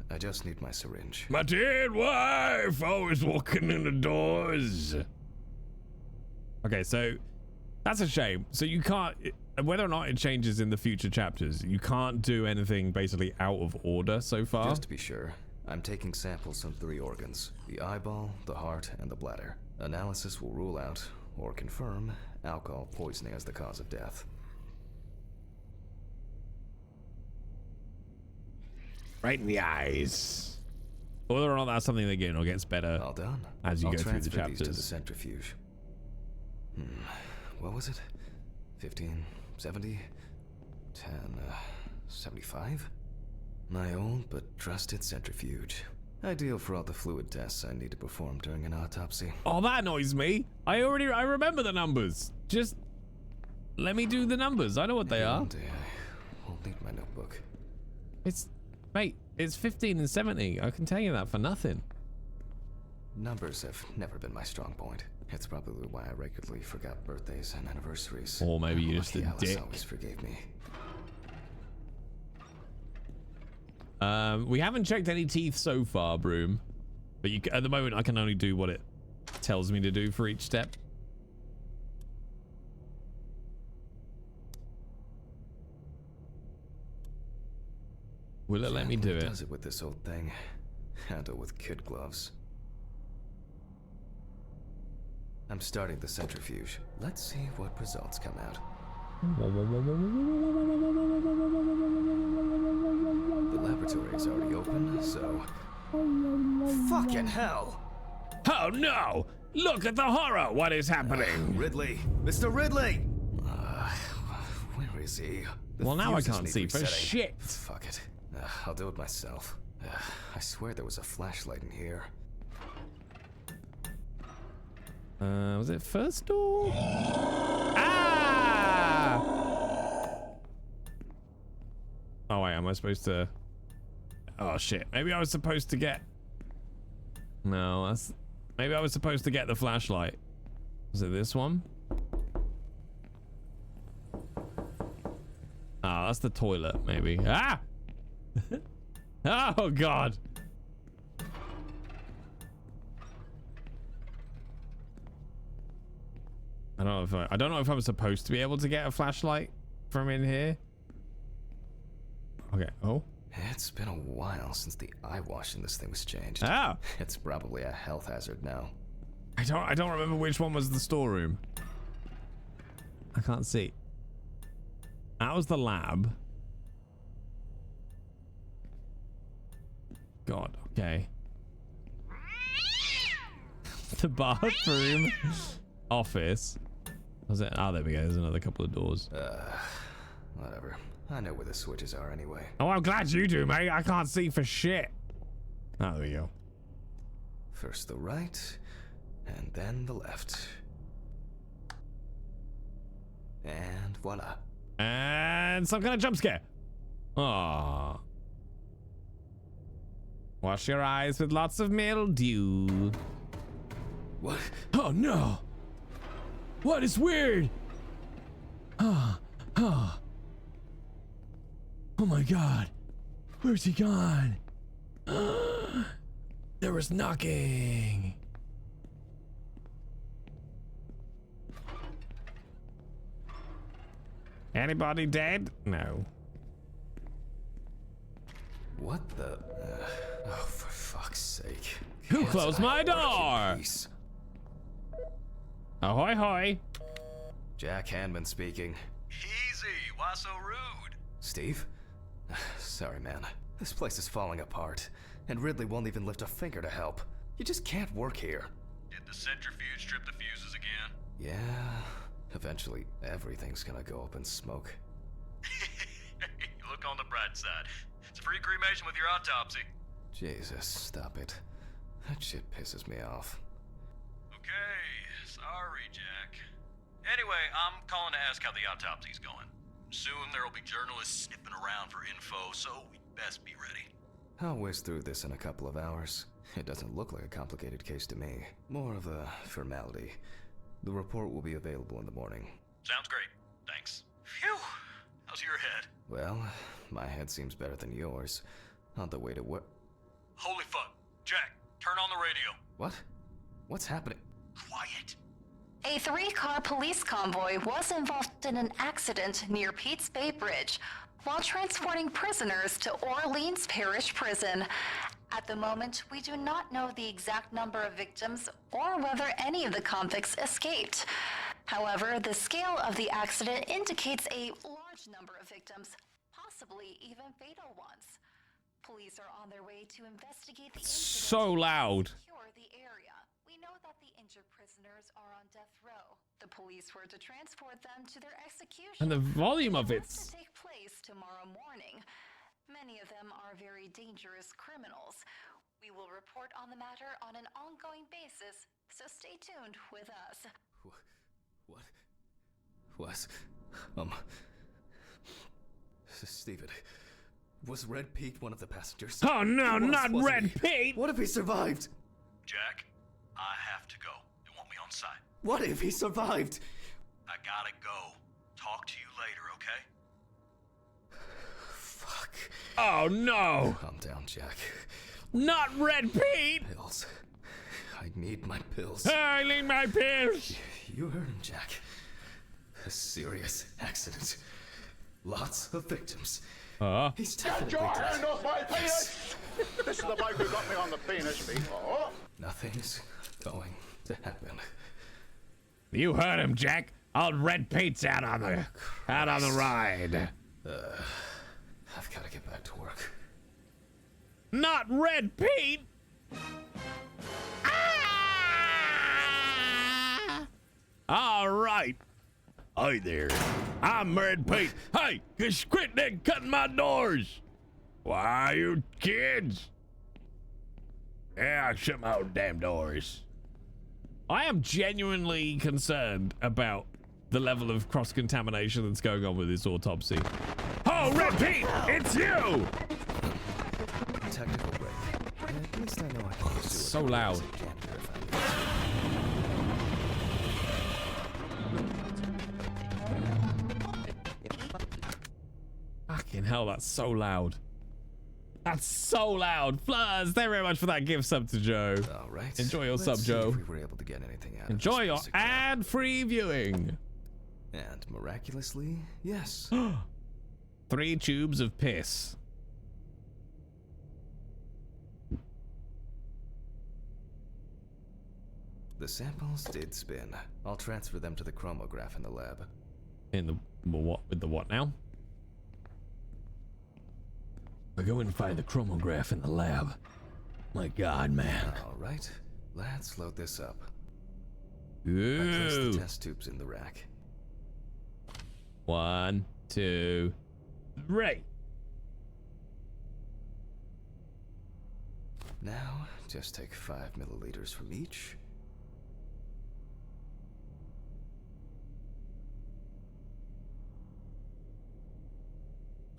I just need my syringe. My dead wife always walking in the doors. Okay, so that's a shame. So you can't, whether or not it changes in the future chapters, you can't do anything basically out of order so far. Just to be sure, I'm taking samples from 3 organs: the eyeball, the heart, and the bladder. Analysis will rule out or confirm alcohol poisoning as the cause of death. Right in the eyes. Whether or not that's something that again or gets better All done. as you I'll go through the transfer these to the chapters. centrifuge. What was it? 15, 70, 10. 75? My old but trusted centrifuge. Ideal for all the fluid tests I need to perform during an autopsy. Oh, that annoys me. I remember the numbers. Just let me do the numbers. I know what they are. One day I won't need my notebook. Mate, it's 15 and 70. I can tell you that for nothing. Numbers have never been my strong point. It's probably why I regularly forgot birthdays and anniversaries. Or maybe you're just a Alice dick. always forgave me. We haven't checked any teeth so far, Broom. But at the moment, I can only do what it tells me to do for each step. Will it let me do it? Does it with this old thing? Handle with kid gloves. I'm starting the centrifuge. Let's see what results come out. The laboratory is already open, so... Fucking hell! Oh no! Look at the horror! What is happening? Ridley! Mr. Ridley! Where is he? Well, now I can't see for shit. Fuck it. I'll do it myself. I swear there was a flashlight in here. Was it first door? Ah! Oh wait, am I supposed to? Oh shit! Maybe I was supposed to get. No, that's. Maybe I was supposed to get the flashlight. Was it this one? Ah, that's the toilet. Maybe. Ah! Oh god! I don't know if I'm supposed to be able to get a flashlight from in here. Okay. Oh. It's been a while since the eye wash in this thing was changed. Ah. It's probably a health hazard now. I don't remember which one was the storeroom. I can't see. That was the lab. God. Okay. The bathroom. Office. Was it? Oh, there we go. There's another couple of doors. Whatever. I know where the switches are anyway. Oh, I'm glad you do, mate. I can't see for shit. Oh, there we go. First the right, and then the left. And voila. And some kind of jump scare. Aww. Wash your eyes with lots of mildew. What? Oh no. What is weird? Oh my god. Where's he gone? There was knocking. Anybody dead? No. What the? Oh, for fuck's sake. Who closed my door? Ahoy hoy. Jack Hanman speaking. Easy, why so rude? Steve? Sorry, man. This place is falling apart, and Ridley won't even lift a finger to help. You just can't work here. Did the centrifuge trip the fuses again? Yeah. Eventually, everything's gonna go up in smoke. Look on the bright side. It's a free cremation with your autopsy. Jesus, stop it. That shit pisses me off. Okay, sorry, Jack. Anyway, I'm calling to ask how the autopsy's going. Soon there'll be journalists sniffing around for info, so we'd best be ready. I'll whiz through this in a couple of hours. It doesn't look like a complicated case to me. More of a formality. The report will be available in the morning. Sounds great. Thanks. Phew! How's your head? Well, my head seems better than yours. On the way to work. Holy fuck. Jack, turn on the radio. What? What's happening? Quiet. A 3-car police convoy was involved in an accident near Pete's Bay Bridge while transporting prisoners to Orleans Parish Prison. At the moment, we do not know the exact number of victims or whether any of the convicts escaped. However, the scale of the accident indicates a large number of victims, possibly even fatal ones. Police are on their way to investigate the incident. So loud. Secure the area. We know that the injured prisoners are on death row. The police were to transport them to their execution. And the volume of It's it's to take place tomorrow morning. very dangerous criminals. We will report on the matter on an ongoing basis, so stay tuned with us. What? Steven, was Red Pete one of the passengers? Oh no, not Red Pete! What if he survived? Jack, I have to go. They want me on site. What if he survived? I gotta go. Talk to you later, okay? Fuck. Oh no! Calm down, Jack. Not Red Pete! Pills. I need my pills. I need my pills! You heard him, Jack. A serious accident. Lots of victims. He's definitely Get your dead. hand off my penis! This is the bloke who got me on the penis before. Nothing's going to happen. You heard him, Jack. Old Red Pete's out on the ride. I've got to get back to work. Not Red Pete! All right. Hi there. I'm Red Pete. Hey, just quit that cutting my doors. Why, you kids? Yeah, shut my own damn doors. I am genuinely concerned about the level of cross-contamination that's going on with this autopsy. Oh, Red Pete, it's you! Technical break. At least I know I can pursue So loud. Fucking hell, that's so loud. That's so loud. Flurs, thank you very much for that gift sub to Joe. All right. Enjoy your Let's sub, see Joe. if we were able to get anything out Enjoy of your this ad-free viewing. And miraculously, yes. 3 tubes of piss. The samples did spin. I'll transfer them to the chromograph in the lab. In the what? With the what now? We're going to find the chromograph in the lab. My God, man. All right. Let's load this up. I Ooh. placed the test tubes in the rack. 1, 2, 3. Now, just take 5 milliliters from each.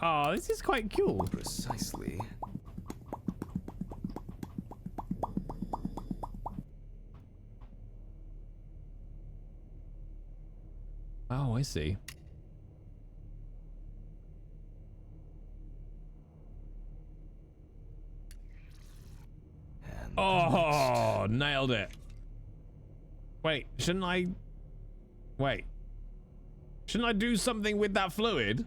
Oh, this is quite cool. Precisely. Oh, I see. And Oh, nailed it. Wait, shouldn't I? Wait. Shouldn't I do something with that fluid?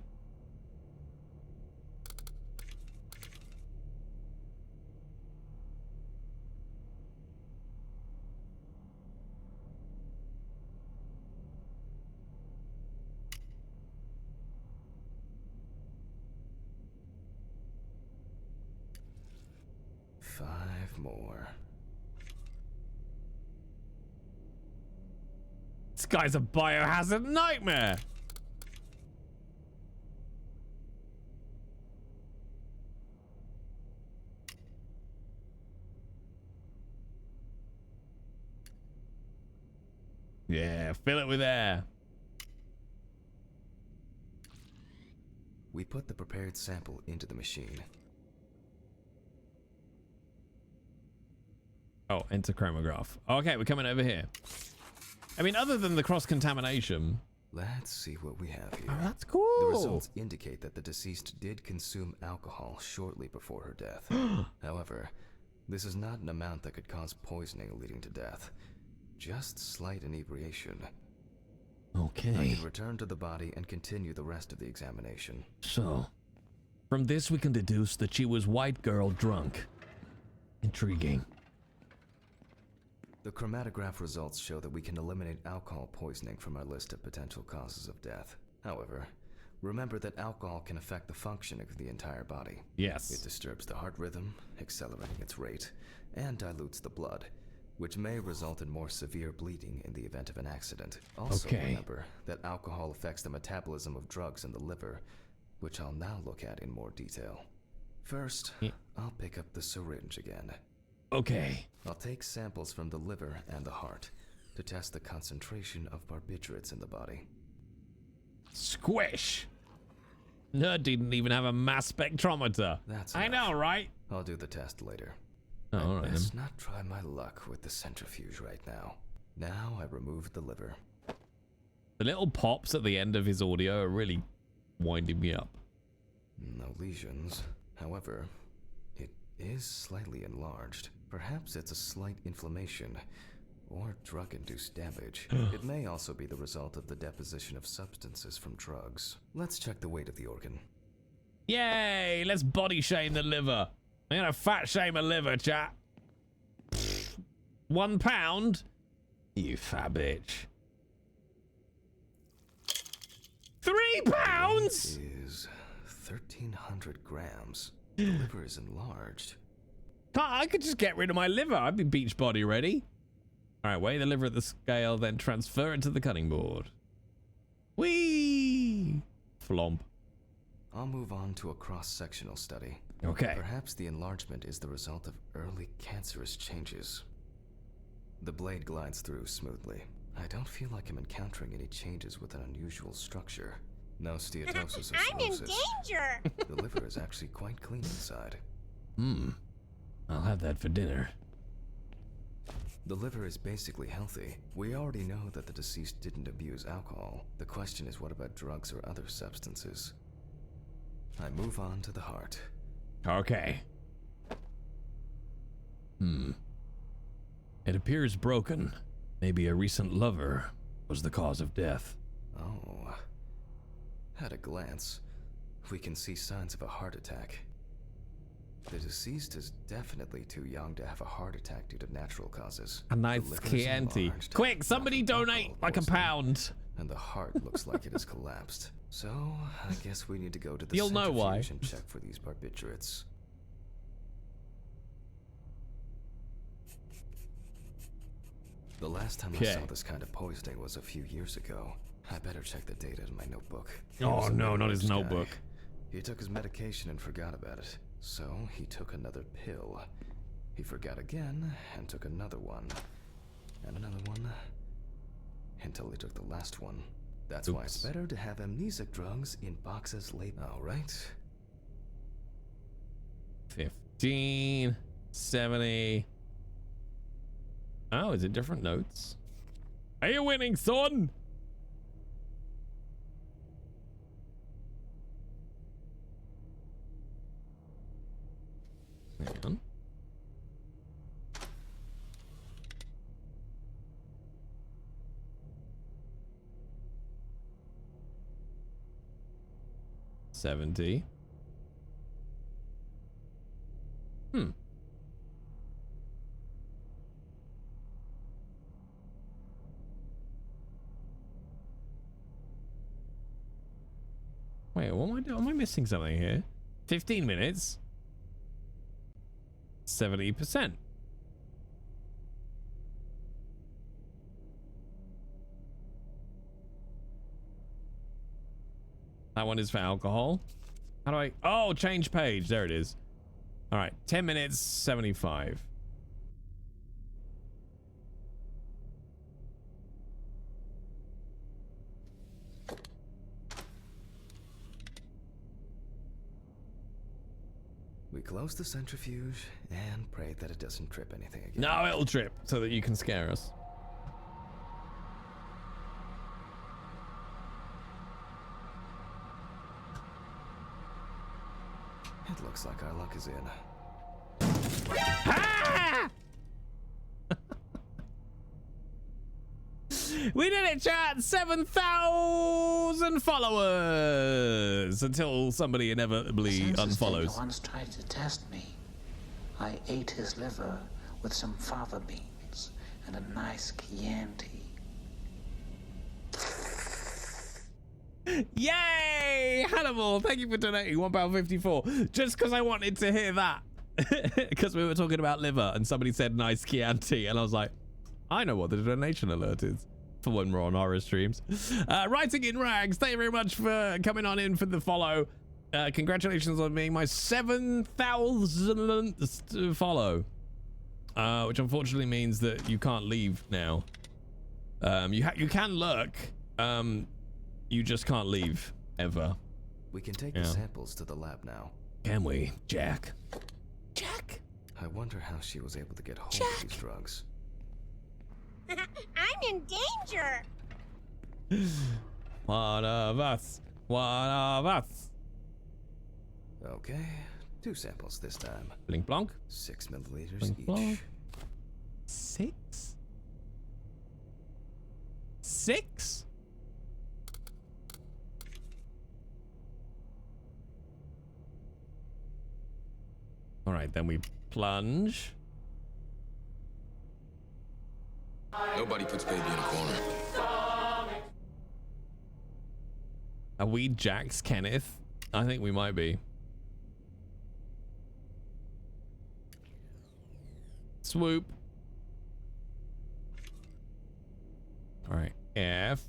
more. This guy's a biohazard nightmare. Yeah, fill it with air. We put the prepared sample into the machine. Oh, enter chromograph. Okay, we're coming over here. I mean, other than the cross-contamination... Let's see what we have here. Oh, that's cool. The results indicate that the deceased did consume alcohol shortly before her death. However, this is not an amount that could cause poisoning leading to death. Just slight inebriation. Okay. I can return to the body and continue the rest of the examination. So, from this we can deduce that she was white girl drunk. Intriguing. The chromatograph results show that we can eliminate alcohol poisoning from our list of potential causes of death. However, remember that alcohol can affect the functioning of the entire body. Yes. It disturbs the heart rhythm, accelerating its rate, and dilutes the blood, which may result in more severe bleeding in the event of an accident. Also remember that alcohol affects the metabolism of drugs in the liver, which I'll now look at in more detail. First, I'll pick up the syringe again. Okay. I'll take samples from the liver and the heart to test the concentration of barbiturates in the body. Squish! Nerd didn't even have a mass spectrometer. That's I enough. know, right? I'll do the test later. Oh, all right, Let's not try my luck with the centrifuge right now. Now I remove the liver. The little pops at the end of his audio are really winding me up. No lesions. However, it is slightly enlarged. Perhaps it's a slight inflammation or drug-induced damage. It may also be the result of the deposition of substances from drugs. Let's check the weight of the organ. Yay! Let's body shame the liver. I'm gonna fat shame a liver, chat. 1 pound? You fat bitch. 3 pounds? It is 1,300 grams. The liver is enlarged. I could just get rid of my liver. I'd be beach body ready. All right, weigh the liver at the scale, then transfer it to the cutting board. Whee! Flomp. I'll move on to a cross-sectional study. Okay. Perhaps the enlargement is the result of early cancerous changes. The blade glides through smoothly. I don't feel like I'm encountering any changes with an unusual structure. No steatosis or I'm in cirrhosis. danger! The liver is actually quite clean inside. I'll have that for dinner. The liver is basically healthy. We already know that the deceased didn't abuse alcohol. The question is, what about drugs or other substances? I move on to the heart. Okay. It appears broken. Maybe a recent lover was the cause of death. Oh. At a glance, we can see signs of a heart attack. The deceased is definitely too young to have a heart attack due to natural causes. A nice The liver is Chianti. enlarged, Quick, somebody not from donate alcohol like a poisoning, pound. And the heart looks like it has collapsed. So, I guess we need to go to the You'll know why. centrifuge and check for these barbiturates. The last time I saw this kind of poisoning was a few years ago. I better check the data in my notebook. He Oh was a no, not his middle-aged guy. notebook. He took his medication and forgot about it. So he took another pill. He forgot again and took another one. And another one. Until he took the last one. That's why it's better to have amnesic drugs in boxes labeled. Alright. 15, 70. Oh, is it different notes? Are you winning, son? Hang on. $70. Wait, what am I doing? Am I missing something here? 15 minutes. 70%. That one is for alcohol. How do I... Oh, change page. There it is. All right. 10 minutes, 75. We close the centrifuge and pray that it doesn't trip anything again. No, it'll trip so that you can scare us. It looks like our luck is in. Ah! We did it, chat! 7,000 followers! Until somebody inevitably unfollows. Once tried to test me. I ate his liver with some fava beans and a nice Chianti. Yay! Hannibal, thank you for donating £1.54. Just because I wanted to hear that. Because we were talking about liver and somebody said nice Chianti. And I was like, I know what the donation alert is for when we're on horror streams. Writing in Rags, thank you very much for coming on in for the follow. Congratulations on being my 7,000th follow. Which unfortunately means that you can't leave now. You can lurk. You just can't leave ever. We can take the samples to the lab now. Can we, Jack? Jack. I wonder how she was able to get hold of these drugs. I'm in danger. One of us. One of us. Okay, 2 samples this time. Blink blonk. 6 milliliters Blink each. blonk. 6? 6? All right, then we plunge. Nobody puts baby in a corner. Are we Jack's Kenneth? I think we might be. Swoop. All right, F.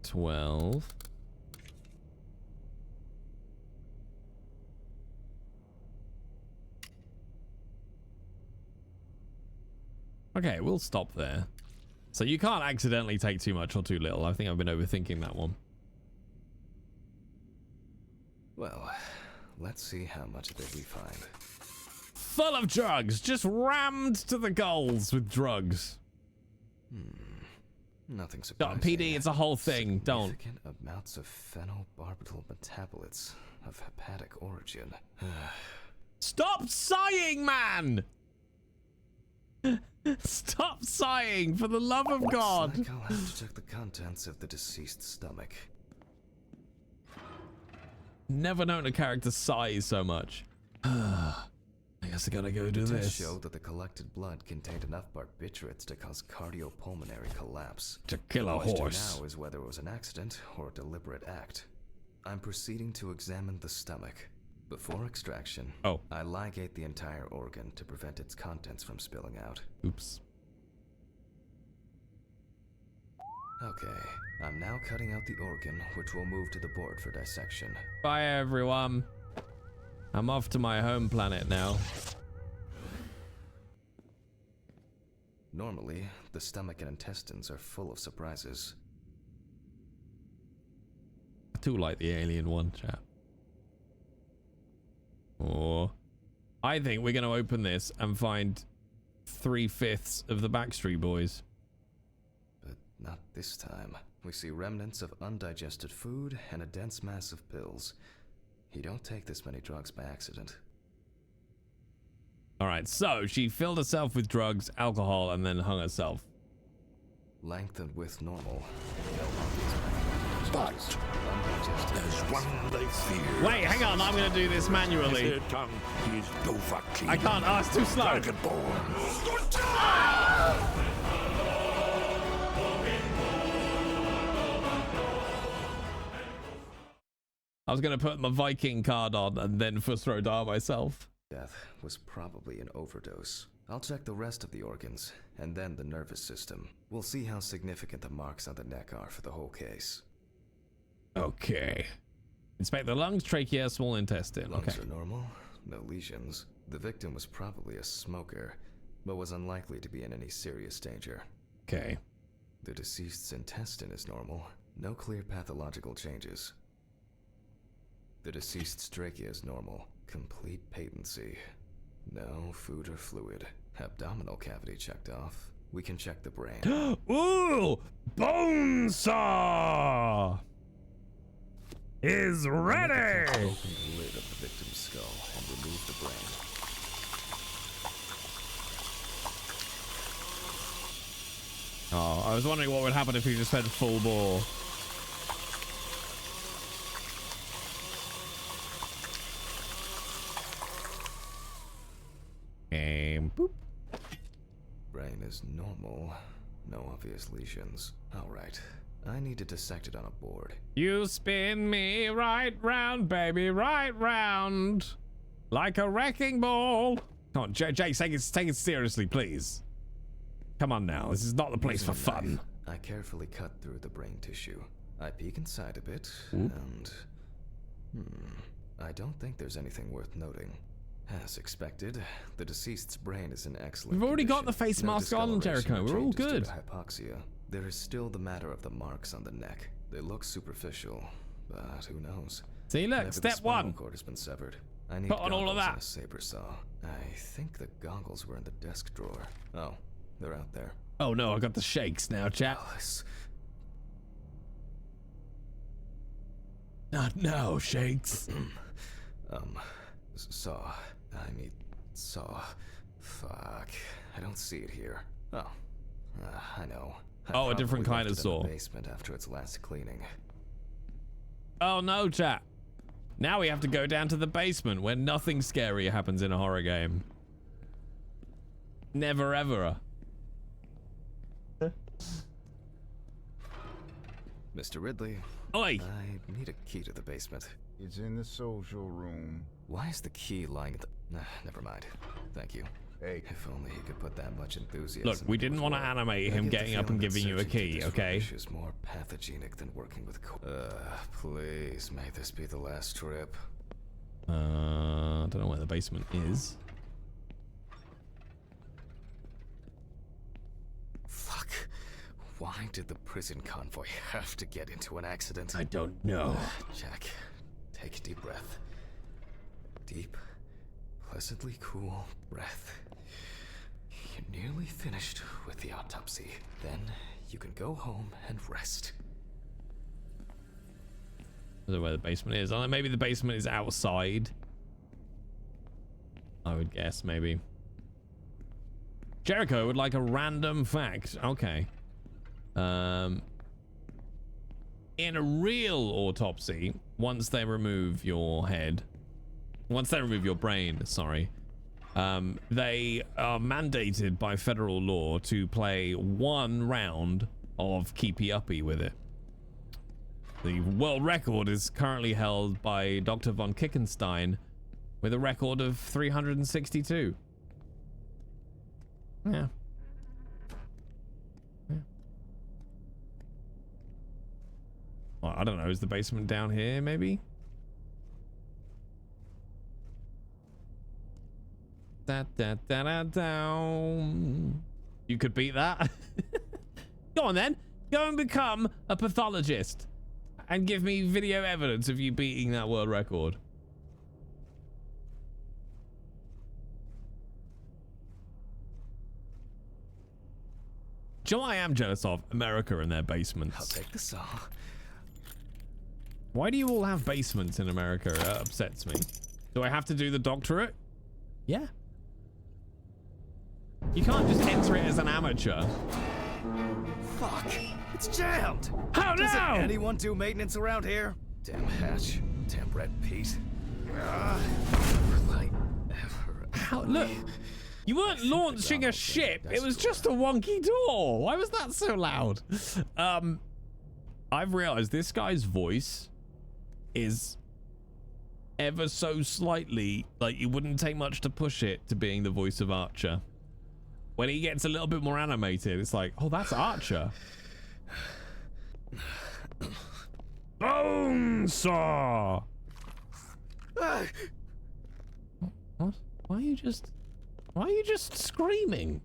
12. Okay, we'll stop there. So you can't accidentally take too much or too little. I think I've been overthinking that one. Well, let's see how much of it we find. Full of drugs, just rammed to the gulls with drugs. Nothing surprising. PD, it's a whole thing. Don't. Significant amounts of phenobarbital metabolites of hepatic origin. Stop sighing, man! Stop sighing, for the love of God. Looks like I'll have to check the contents of the deceased stomach. Never known a character sigh so much. I guess I gotta go do The this. test showed that the collected blood contained enough barbiturates to cause cardiopulmonary collapse. To kill a The question horse. now is whether it was an accident or a deliberate act. I'm proceeding to examine the stomach. Before extraction, I ligate the entire organ to prevent its contents from spilling out. Oops. Okay, I'm now cutting out the organ, which will move to the board for dissection. Bye, everyone. I'm off to my home planet now. Normally, the stomach and intestines are full of surprises. I do like the alien one, chat. Or I think we're going to open this and find 3/5 of the Backstreet Boys. But not this time. We see remnants of undigested food and a dense mass of pills. You don't take this many drugs by accident. All right, so she filled herself with drugs, alcohol, and then hung herself. Length and width normal. But there's one they fear. Wait, hang on, I'm going to do this manually. Their tongue is Dovahkiin. I can't, oh, it's too slow. I was going to put my Viking card on and then first throw dart myself. Death was probably an overdose. I'll check the rest of the organs, and then the nervous system. We'll see how significant the marks on the neck are for the whole case. Okay. Inspect the lungs, trachea, small intestine. Lungs are normal, no lesions. The victim was probably a smoker, but was unlikely to be in any serious danger. Okay. The deceased's intestine is normal, no clear pathological changes. The deceased's trachea is normal, complete patency. No food or fluid. Abdominal cavity checked off. We can check the brain. Ooh! Bone saw is ready! Open the lid of the victim's skull and remove the brain. Oh, I was wondering what would happen if he just went full bore. And boop. Brain is normal. No obvious lesions. Alright. I need to dissect it on a board. You spin me right round, baby, right round. Like a wrecking ball. Come on, Jake, take it seriously, please. Come on now, this is not the place for fun. I carefully cut through the brain tissue. I peek inside a bit, and I don't think there's anything worth noting. As expected, the deceased's brain is in excellent We've already got condition. the face No mask on, discoloration Jericho. or We're all changes due good. to hypoxia. There is still the matter of the marks on the neck. They look superficial, but who knows? See, look, Maybe the step spinal one. cord has been severed. I need Put on all of goggles that. and a saber saw. I think the goggles were in the desk drawer. Oh, they're out there. Oh no, I got the shakes now, chat. Alice. Not now, shakes. Saw. I need saw. Fuck. I don't see it here. Oh. I know. Oh, a different kind of saw. In the basement after its last cleaning. Oh no, chat. Now we have to go down to the basement where nothing scary happens in a horror game. Never ever. Mr. Ridley. Oi! I need a key to the basement. It's in the social room. Why is the key lying at the... never mind. Thank you. Hey. If only he could put that much enthusiasm. Look, we didn't want to animate him getting up and giving you a key, okay? Is more pathogenic than working with please, may this be the last trip. I don't know where the basement is. Fuck. Why did the prison convoy have to get into an accident? I don't know. Jack, take a deep breath. Deep, pleasantly cool breath. You're nearly finished with the autopsy. Then you can go home and rest. I don't know where the basement is. Maybe the basement is outside. I would guess, maybe. Jericho would like a random fact. Okay. In a real autopsy, once they remove your head, once they remove your brain, sorry, they are mandated by federal law to play 1 round of keepy uppy with it. The world record is currently held by Dr. von Kickenstein with a record of 362. Yeah. Well, I don't know. Is the basement down here, maybe? Down. You could beat that. Go on then. Go and become a pathologist and give me video evidence of you beating that world record. Joe, I am jealous of America and their basements. I'll take the saw. Why do you all have basements in America? It upsets me. Do I have to do the doctorate? Yeah. You can't just enter it as an amateur. Fuck! It's jammed! How now? Doesn't anyone do maintenance around here? Damn Hatch. Damn Red Pete. How? Look, you weren't launching a ship. It was just a wonky door. Why was that so loud? I've realized this guy's voice is ever so slightly, like, you wouldn't take much to push it to being the voice of Archer. When he gets a little bit more animated, it's like, oh, that's Archer. Bone saw. What? Why are you just screaming?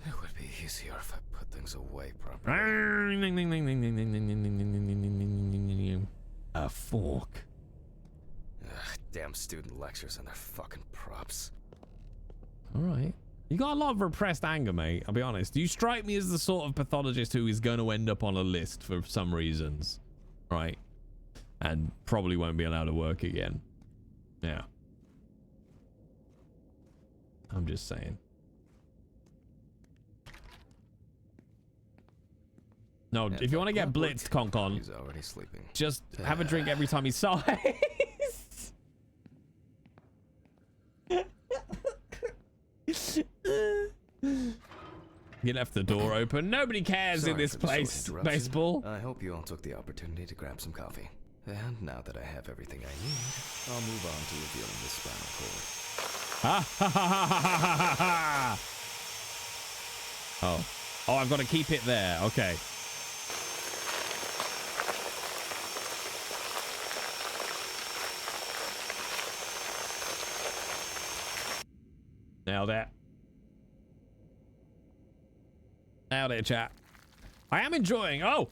It would be easier if I put things away properly. A fork. Damn student lectures and their fucking props. All right. You got a lot of repressed anger, mate. I'll be honest. You strike me as the sort of pathologist who is going to end up on a list for some reasons. Right? And probably won't be allowed to work again. Yeah. I'm just saying. No, if you want to get blitzed, Concon, He's already sleeping. just have a drink every time he sighs. You left the door open. Nobody cares in this place. Baseball. I hope you all took the opportunity to grab some coffee. And now that I have everything I need, I'll move on to revealing the spinal cord. Oh, I've got to keep it there. Okay. Nailed it. Nailed it, chat. I am enjoying. Oh,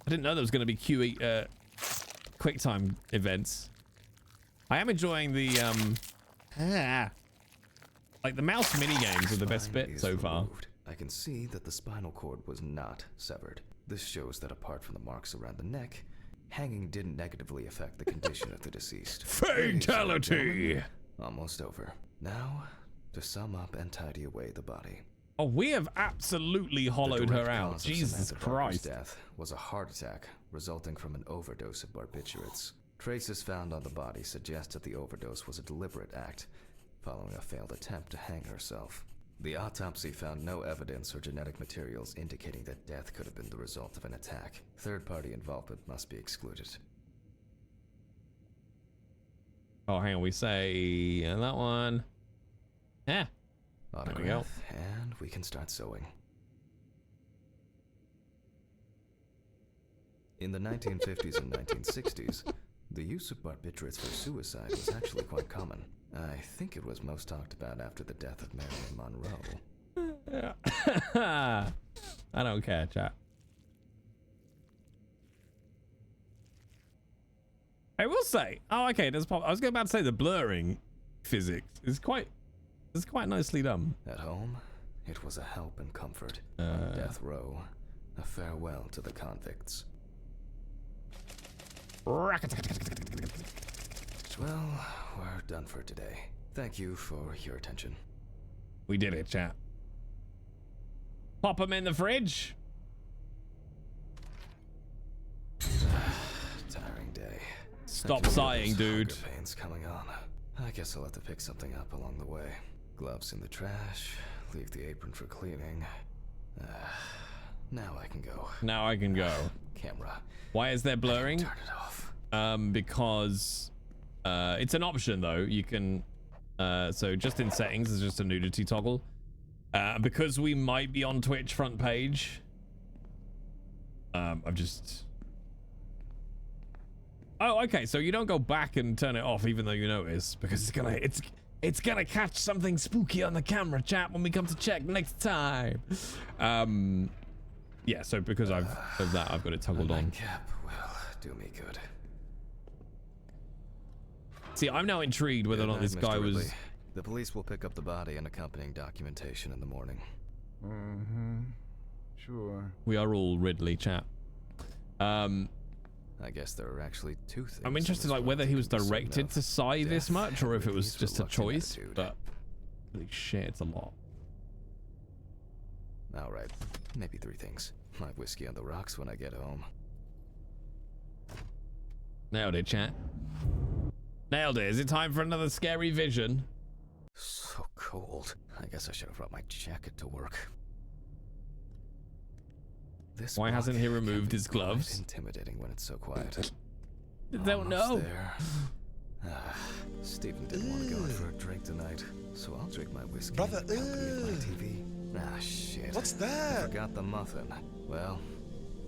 I didn't know there was going to be QE quick time events. I am enjoying the like the mouse mini games are the best bit so far. I can see that the spinal cord was not severed. This shows that apart from the marks around the neck, hanging didn't negatively affect the condition of the deceased. Fatality! Almost over. Now, to sum up and tidy away the body. Oh, we have absolutely hollowed her out. Jesus Christ. Death was a heart attack resulting from an overdose of barbiturates. Traces found on the body suggest that the overdose was a deliberate act, following a failed attempt to hang herself. The autopsy found no evidence or genetic materials indicating that death could have been the result of an attack. Third-party involvement must be excluded. Oh, hang on. We say that one. Yeah. Autograph, there we go. And we can start sewing. In the 1950s and 1960s, the use of barbiturates for suicide was actually quite common. I think it was most talked about after the death of Marilyn Monroe. I don't care, chat. I will say, oh, okay, there's I was about to say the blurring physics is quite nicely done. At home, it was a help and comfort. On death row, a farewell to the convicts. Well, we're done for today. Thank you for your attention. We did it, chat. Pop them in the fridge. Tiring day. Stop sighing, dude. Hunger pains coming on. I guess I'll have to pick something up along the way. Gloves in the trash. Leave the apron for cleaning. Now I can go. Now I can go. Camera. Why is there blurring? Turn it off. Because it's an option though. You can so just in settings there's just a nudity toggle. Because we might be on Twitch front page. I've just Oh, okay, so you don't go back and turn it off even though you notice, because it's gonna catch something spooky on the camera, chat, when we come to check next time. Yeah, so because I've got it toggled on. Cap will do me good. See, I'm now intrigued whether or not this guy was... The police will pick up the body and accompanying documentation in the morning. Sure. We are all Ridley, chat. I guess there are actually two things. I'm interested, like, whether he was directed to sigh this much, or if it was just a choice. But holy shit, it's a lot. All right, maybe three things. My whiskey on the rocks when I get home. Nailed it, chat. Nailed it. Is it time for another scary vision? So cold. I guess I should have brought my jacket to work. This Why hasn't he removed his gloves? Intimidating when it's so quiet. Don't know. There. Stephen didn't want to go out for a drink tonight, so I'll drink my whiskey. Brother, in the company of my TV. Shit. What's that? I forgot the muffin. Well,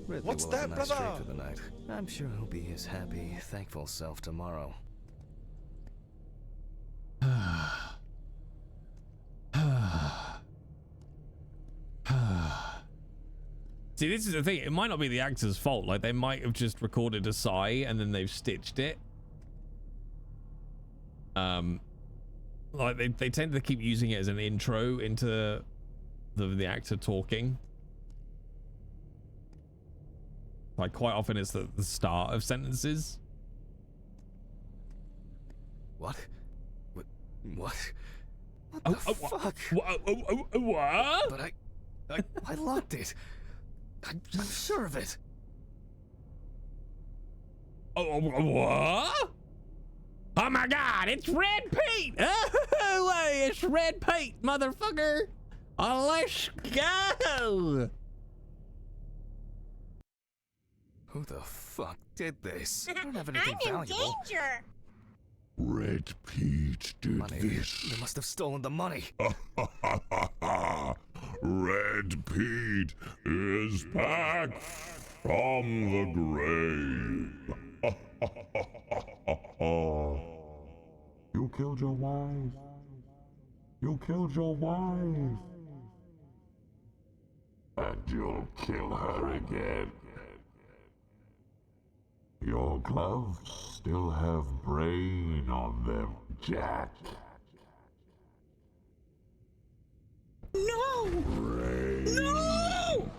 Ridley What's will that, have a nice brother? drink for the night. I'm sure he'll be his happy, thankful self tomorrow. See, this is the thing. It might not be the actor's fault. Like, they might have just recorded a sigh and then they've stitched it. Like, they tend to keep using it as an intro into the actor talking. Like, quite often it's the start of sentences. What? What? What Oh, the fuck? What? But I locked it. I'm sure of it. What? Oh my God! It's Red Pete! Oh, hey, it's Red Pete, motherfucker! Let's go! Who the fuck did this? I don't have anything I'm in valuable. danger. Red Pete did Money. this. They must have stolen the money. Red Pete is back from the grave. You killed your wife. You You killed your wife. And you'll kill her again. Your gloves still have brain on them, Jack. No! Brain. No!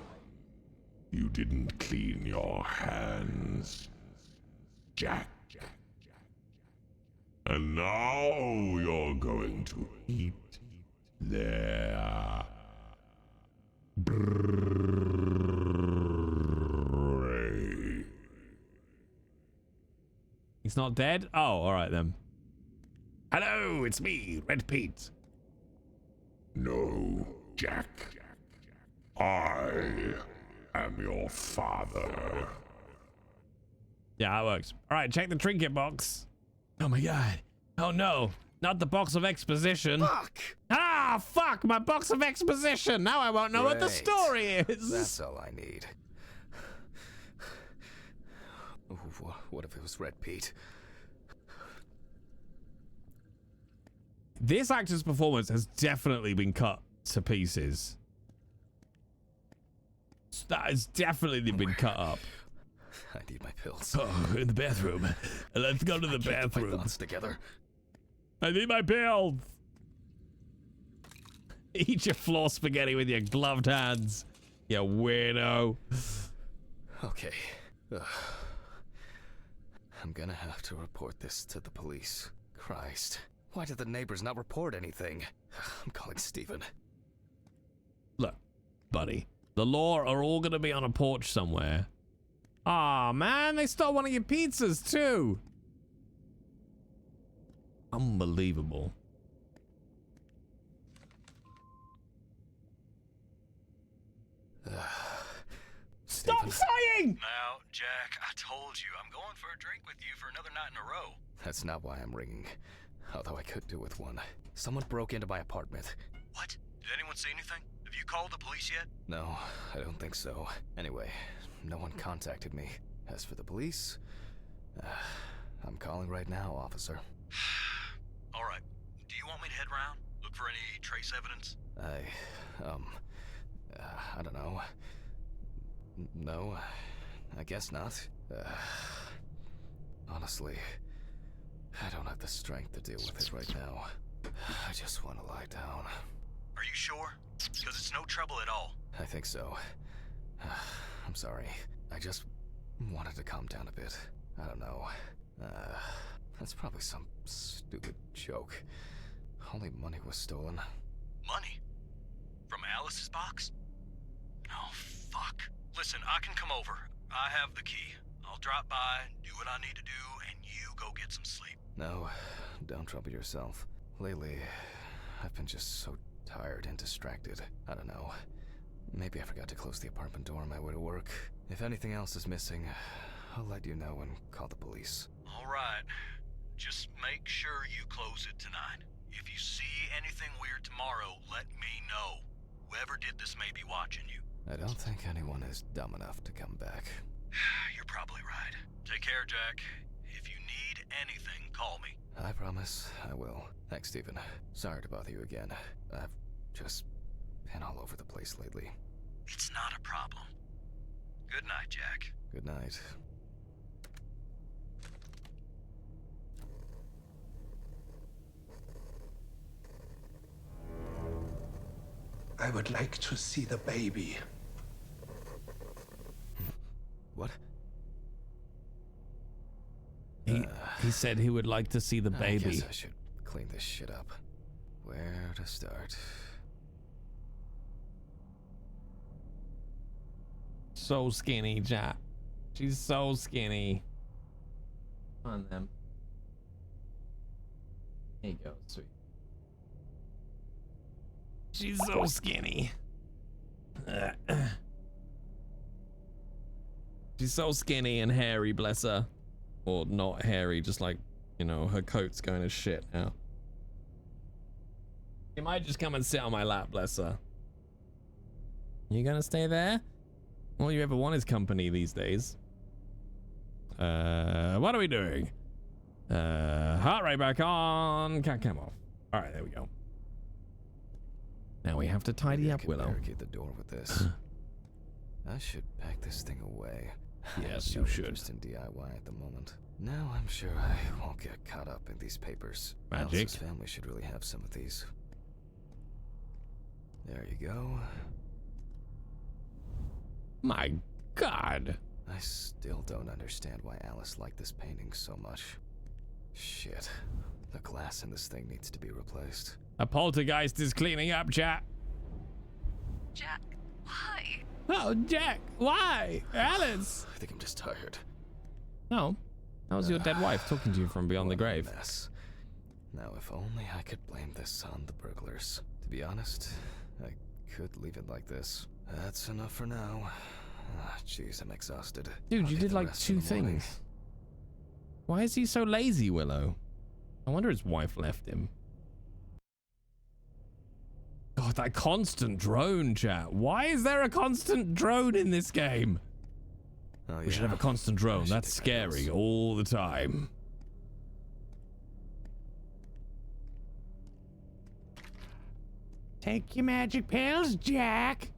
You didn't clean your hands, Jack. And now you're going to eat their brain. He's not dead? Oh, alright then. Hello, it's me, Red Pete. No, Jack. I am your father. Yeah, that works. Alright, check the trinket box. Oh my god. Oh no. Not the box of exposition. Fuck! Ah, fuck! My box of exposition! Now I won't know what the Great. story is! That's all I need. Ooh, what if it was Red Pete? This actor's performance has definitely been cut to pieces. That has definitely been cut up. I need my pills. Oh, in the bathroom. Let's go to the Keep my bathroom. thoughts together. I need my pills. Eat your floor spaghetti with your gloved hands, you weirdo. Okay. I'm gonna have to report this to the police. Christ. Why did the neighbors not report anything? I'm calling Steven. Look, buddy. The law are all gonna be on a porch somewhere. Aw, man, they stole one of your pizzas, too. Unbelievable. Stop sighing! Now, Jack, I told you, I'm going for a drink with you for another night in a row. That's not why I'm ringing. Although I could do with one. Someone broke into my apartment. What? Did anyone see anything? Have you called the police yet? No, I don't think so. Anyway, no one contacted me. As for the police, I'm calling right now, officer. All right. Do you want me to head around? Look for any trace evidence? I don't know. No, I guess not. Honestly, I don't have the strength to deal with it right now. I just want to lie down. Are you sure? Because it's no trouble at all. I think so. I'm sorry. I just wanted to calm down a bit. I don't know. That's probably some stupid joke. Only money was stolen. Money? From Alice's box? Oh, fuck. Listen, I can come over. I have the key. I'll drop by, do what I need to do, and you go get some sleep. No, don't trouble yourself. Lately, I've been just so tired and distracted. I don't know. Maybe I forgot to close the apartment door on my way to work. If anything else is missing, I'll let you know and call the police. All right. Just make sure you close it tonight. If you see anything weird tomorrow, let me know. Whoever did this may be watching you. I don't think anyone is dumb enough to come back. You're probably right. Take care, Jack. If you need anything, call me. I promise I will. Thanks, Steven. Sorry to bother you again. I've just been all over the place lately. It's not a problem. Good night, Jack. Good night. I would like to see the baby. What? He said he would like to see the baby. I guess I should clean this shit up. Where to start? So skinny, Jack. She's so skinny. Come on, them. There you go, sweet. She's so skinny. She's so skinny and hairy, bless her. Or not hairy, just like, you know, her coat's going to shit now. She might just come and sit on my lap, bless her. You gonna stay there? All you ever want is company these days. What are we doing? Heart rate back on. Can't come off. All right, there we go. Now we have to tidy up, Willow. Barricade the door with this. I should pack this thing away. Yes, I you have no should. interest in DIY at the moment. Now I'm sure I won't get caught up in these papers. Magic. Alice's family should really have some of these. There you go. My God. I still don't understand why Alice liked this painting so much. Shit. The glass in this thing needs to be replaced. A poltergeist is cleaning up, chat. Jack, why? Oh, Jack, why? Alice. I think I'm just tired. No, that was your dead wife talking to you from beyond the grave. Mess. Now, if only I could blame this on the burglars. To be honest, I could leave it like this. That's enough for now. Jeez, I'm exhausted. Dude, I'll you get did the like rest in 2 the morning. things. Why is he so lazy, Willow? I wonder his wife left him. God, that constant drone, chat. Why is there a constant drone in this game? Oh, We should have a constant drone. That's scary all the time. Take your magic pills, Jack.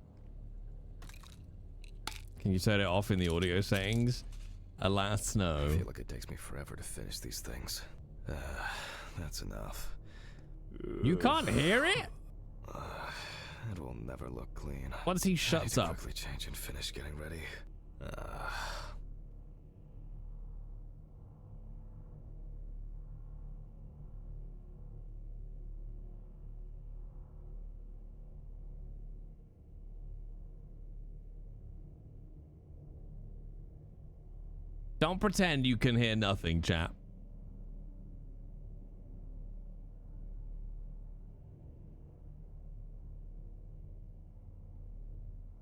Can you turn it off in the audio settings? Alas, no. I feel like it takes me forever to finish these things. That's enough. You can't hear it? It will never look clean. Once he shuts I need up. to quickly change and finish getting ready. Don't pretend you can hear nothing, chat.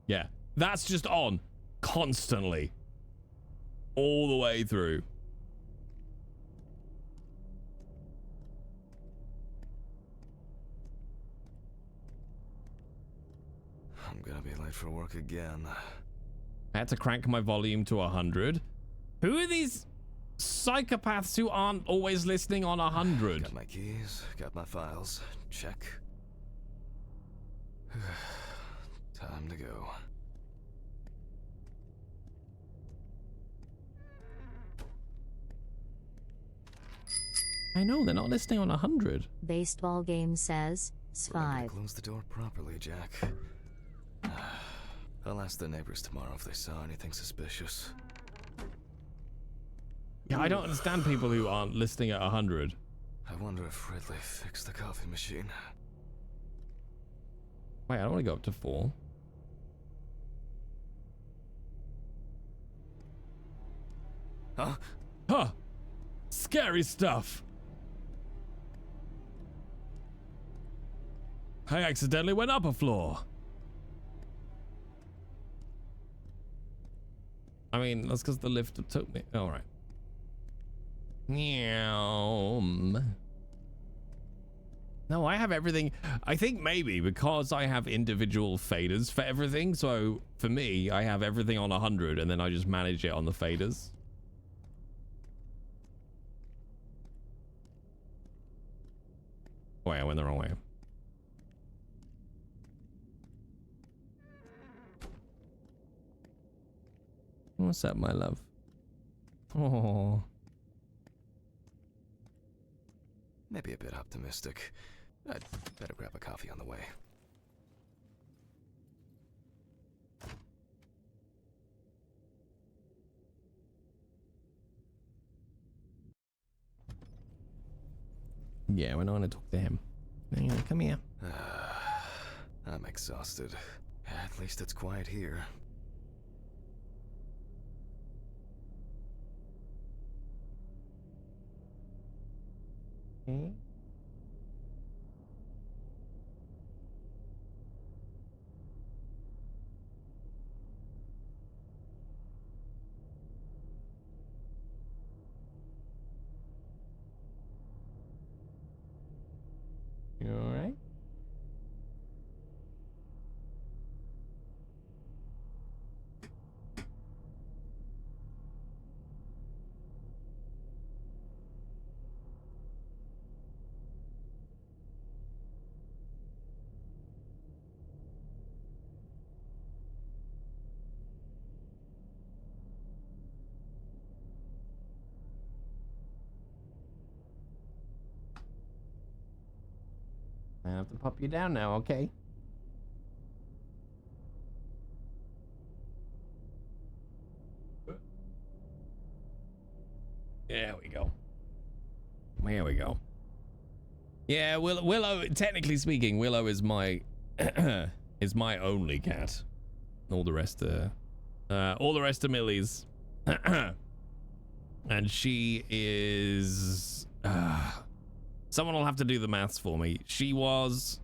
Yeah, that's just on constantly. All the way through. I'm gonna be late for work again. I had to crank my volume to 100. Who are these psychopaths who aren't always listening on 100? Got my keys, got my files. Check. Time to go. I know, they're not listening on 100. Baseball game says, Remember to S5. close the door properly, Jack. I'll ask the neighbors tomorrow if they saw anything suspicious. Yeah, I don't understand people who aren't listening at 100. I wonder if Ridley fixed the coffee machine. Wait, I don't want to go up to 4. Huh? Huh. Scary stuff. I accidentally went up a floor. I mean, that's because the lift took me. All right. Meow. No, I have everything. I think maybe because I have individual faders for everything. So for me, I have everything on 100 and then I just manage it on the faders. Wait, I went the wrong way. What's up, my love? Oh. Maybe a bit optimistic. I'd better grab a coffee on the way. Yeah, we're not gonna talk to him. Hang on, come here. I'm exhausted. At least it's quiet here. Okay. You all right? I have to pop you down now, okay? There we go. There we go. Yeah, Willow, technically speaking, Willow is my is my only cat. All the rest are Millie's. And she is someone will have to do the maths for me. She was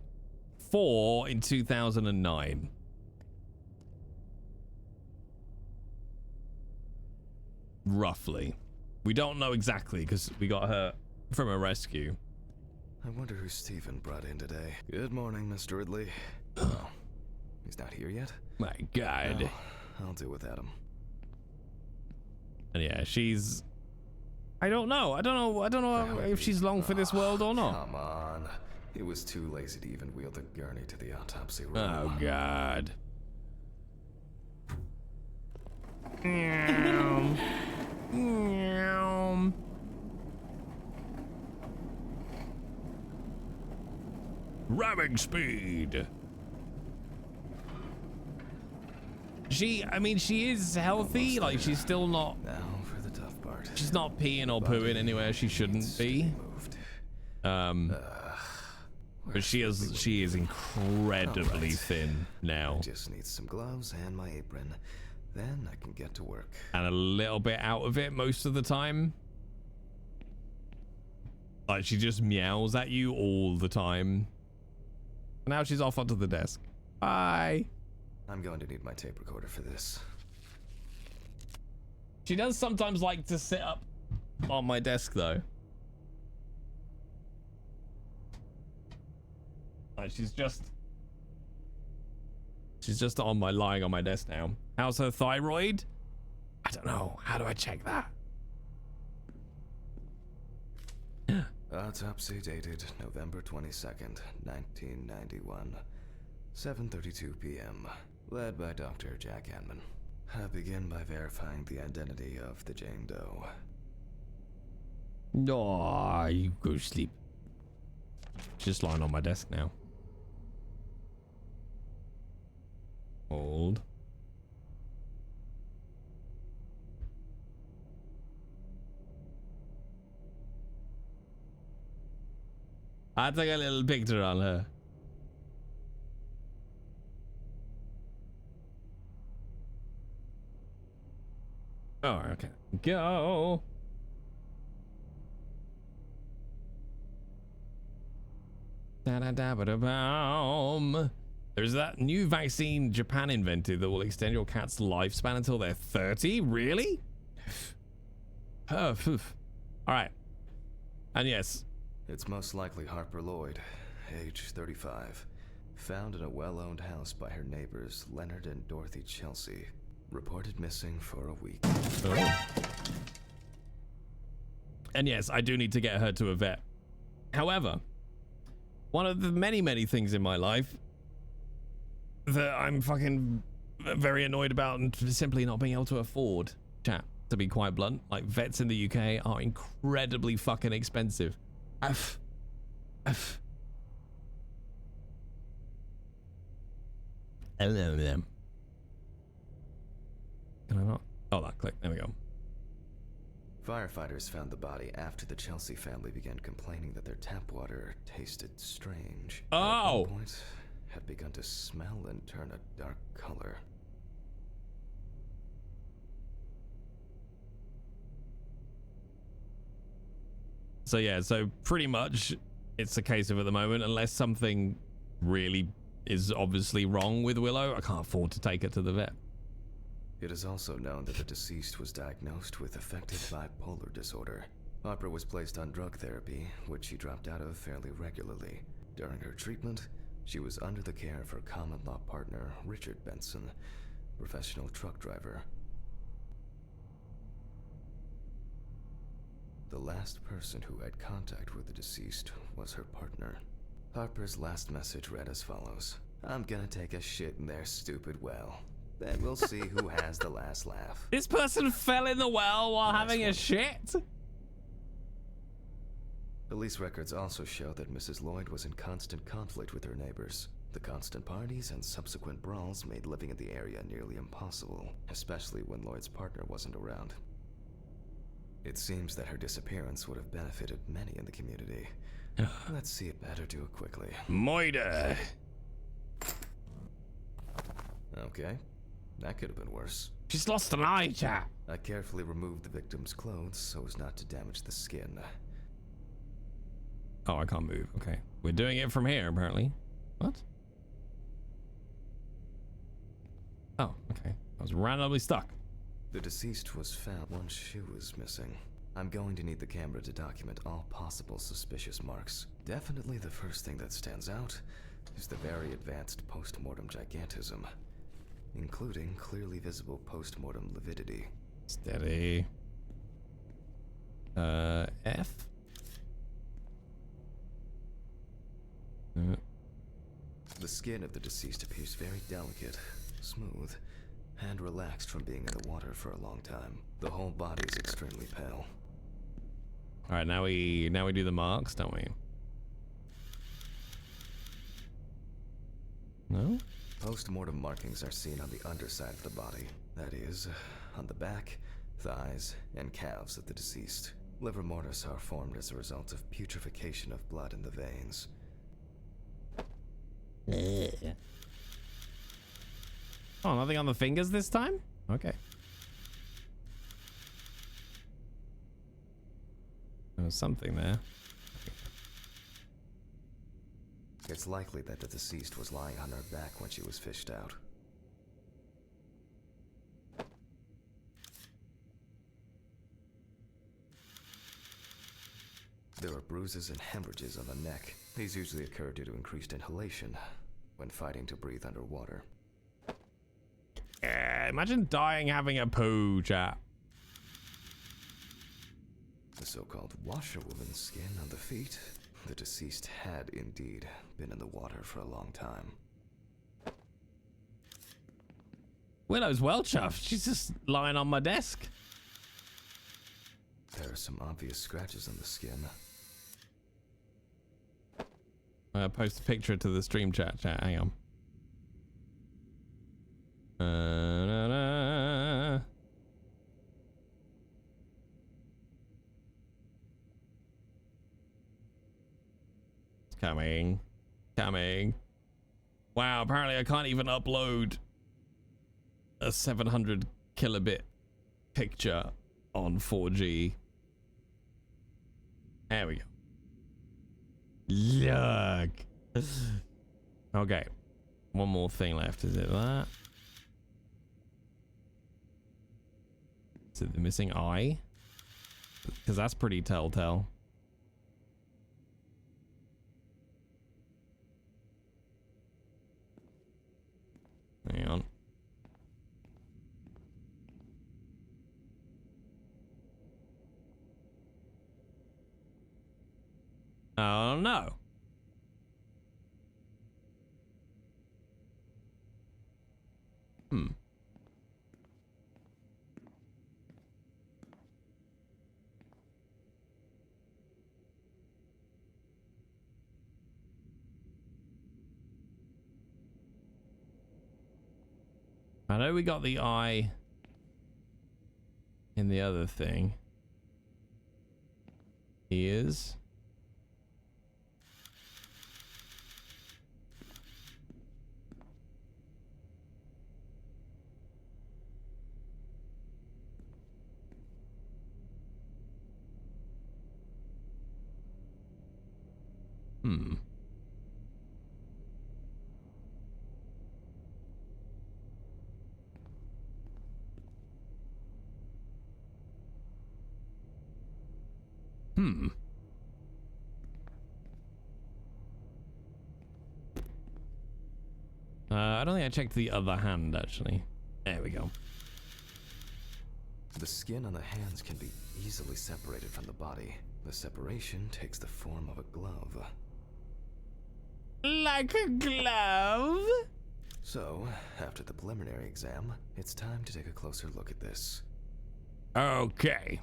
4 in 2009. Roughly. We don't know exactly because we got her from a rescue. I wonder who Steven brought in today. Good morning, Mr. Ridley. Oh, he's not here yet? My God. No, I'll do without him. And yeah, she's... I don't know if she's long for this world or not. Come on. He was too lazy to even wheel the gurney to the autopsy room. Oh, God. Ramming speed. I mean, she is healthy. Like, she's still not. Now for the tough part. She's not peeing or pooing anywhere she shouldn't be. But she is incredibly thin now. I just need some gloves and my apron. Then I can get to work. And a little bit out of it most of the time. Like, she just meows at you all the time. Now she's off onto the desk. Bye. I'm going to need my tape recorder for this. She does sometimes like to sit up on my desk, though. Like, she's just lying on my desk now. How's her thyroid? I don't know. How do I check that? Autopsy dated November 22nd, 1991. 7:32 p.m. Led by Dr. Jack Hanman. I begin by verifying the identity of the Jane Doe. No, you go sleep. She's just lying on my desk now. Hold. I'll take a little picture on her. Oh, okay. Go. Da-da-da-ba-da-boom. There's that new vaccine Japan invented that will extend your cat's lifespan until they're 30. Really? All right. And yes. It's most likely Harper Lloyd, age 35. Found in a well-owned house by her neighbors Leonard and Dorothy Chelsea. Reported missing for a week. Oh. And yes, I do need to get her to a vet. However, one of the many things in my life that I'm fucking very annoyed about and simply not being able to afford, chat, to be quite blunt, like vets in the UK are incredibly fucking expensive. Can I not? Oh, that click. There we go. Firefighters found the body after the Chelsea family began complaining that their tap water tasted strange. Oh! At one point, had begun to smell and turn a dark color. So yeah, so pretty much it's a case of at the moment, unless something really is obviously wrong with Willow, I can't afford to take her to the vet. It is also known that the deceased was diagnosed with affective bipolar disorder. Harper was placed on drug therapy, which she dropped out of fairly regularly. During her treatment, she was under the care of her common-law partner, Richard Benson, professional truck driver. The last person who had contact with the deceased was her partner. Harper's last message read as follows. I'm gonna take a shit in their stupid well. Then we'll see who has the last laugh. This person fell in the well while having a shit? Police records also show that Mrs. Lloyd was in constant conflict with her neighbors. The constant parties and subsequent brawls made living in the area nearly impossible, especially when Lloyd's partner wasn't around. It seems that her disappearance would have benefited many in the community. Let's see it better do it quickly. Moida. Okay, that could have been worse. She's lost an eye, chat. I carefully removed the victim's clothes so as not to damage the skin. Oh, I can't move. Okay. We're doing it from here, apparently. What? Oh, okay. I was randomly stuck. The deceased was found. One shoe was missing. I'm going to need the camera to document all possible suspicious marks. Definitely the first thing that stands out is the very advanced post-mortem gigantism, including clearly visible post-mortem lividity. Steady. F? The skin of the deceased appears very delicate, smooth, and relaxed from being in the water for a long time. The whole body is extremely pale. All right, now we do the marks, don't we? No? Post-mortem markings are seen on the underside of the body. That is, on the back, thighs, and calves of the deceased. Liver mortis are formed as a result of putrefaction of blood in the veins. Oh, nothing on the fingers this time? Okay. There was something there. It's likely that the deceased was lying on her back when she was fished out. There are bruises and hemorrhages on the neck. These usually occur due to increased inhalation when fighting to breathe underwater. Imagine dying having a poo, chat. The so-called washerwoman's skin on the feet. The deceased had indeed been in the water for a long time. Willow's well chuffed. She's just lying on my desk. There are some obvious scratches on the skin. I'll post a picture to the stream chat. Hang on. It's coming. Coming. Wow, apparently I can't even upload a 700 kilobit picture on 4G. There we go. Look. Okay. One more thing left. Is it that? Is it the missing eye? Because that's pretty telltale. Hang on. Oh no. I know we got the eye in the other thing. Ears. I don't think I checked the other hand, actually. There we go. The skin on the hands can be easily separated from the body. The separation takes the form of a glove. Like a glove? So, after the preliminary exam, it's time to take a closer look at this. Okay.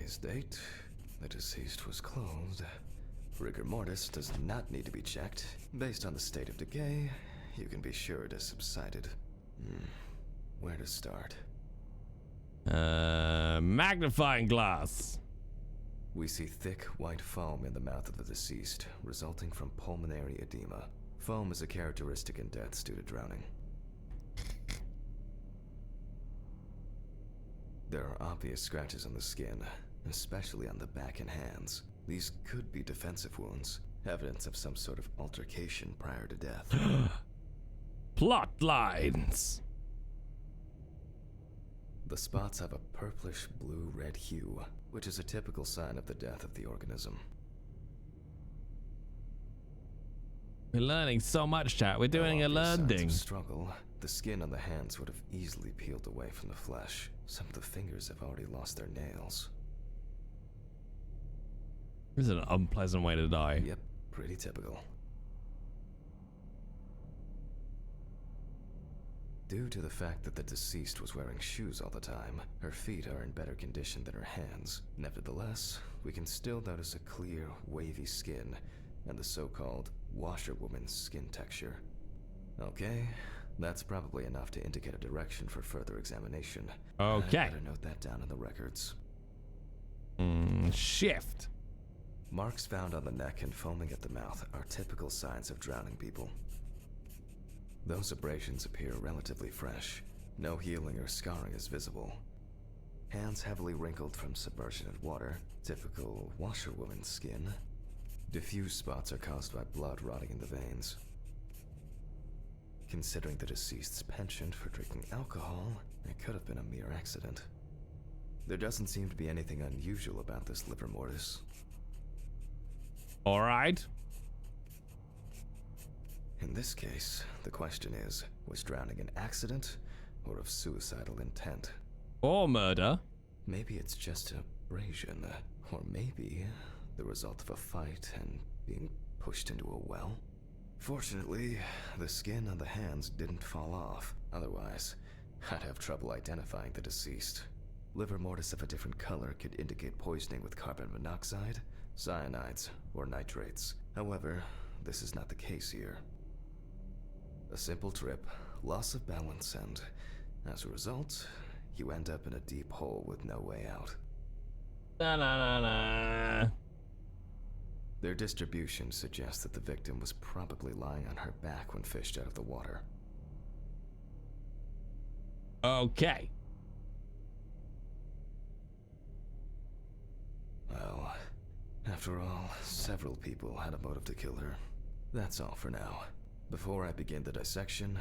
Today's date. The deceased was clothed. Rigor mortis does not need to be checked. Based on the state of decay, you can be sure it has subsided. Where to start? Magnifying glass. We see thick white foam in the mouth of the deceased, resulting from pulmonary edema. Foam is a characteristic in deaths due to drowning. There are obvious scratches on the skin, especially on the back and hands. These could be defensive wounds, evidence of some sort of altercation prior to death. Plot lines. The spots have a purplish blue-red hue, which is a typical sign of the death of the organism. We're learning so much, chat. We're doing a learning. Struggle. The skin on the hands would have easily peeled away from the flesh. Some of the fingers have already lost their nails. This is an unpleasant way to die. Yep, pretty typical. Due to the fact that the deceased was wearing shoes all the time, her feet are in better condition than her hands. Nevertheless, we can still notice a clear, wavy skin and the so-called washerwoman's skin texture. Okay, that's probably enough to indicate a direction for further examination. Okay. I better note that down in the records. Shift. Marks found on the neck and foaming at the mouth are typical signs of drowning people. Those abrasions appear relatively fresh. No healing or scarring is visible. Hands heavily wrinkled from submersion in water, typical washerwoman's skin. Diffuse spots are caused by blood rotting in the veins. Considering the deceased's penchant for drinking alcohol, it could have been a mere accident. There doesn't seem to be anything unusual about this liver mortis. All right. In this case, the question is, was drowning an accident or of suicidal intent? Or murder. Maybe it's just abrasion, or maybe the result of a fight and being pushed into a well. Fortunately, the skin on the hands didn't fall off. Otherwise, I'd have trouble identifying the deceased. Liver mortis of a different color could indicate poisoning with carbon monoxide, cyanides, or nitrates. However, this is not the case here. A simple trip, loss of balance, and as a result, you end up in a deep hole with no way out. Their distribution suggests that the victim was probably lying on her back when fished out of the water. Okay. Well, after all, several people had a motive to kill her. That's all for now. Before I begin the dissection,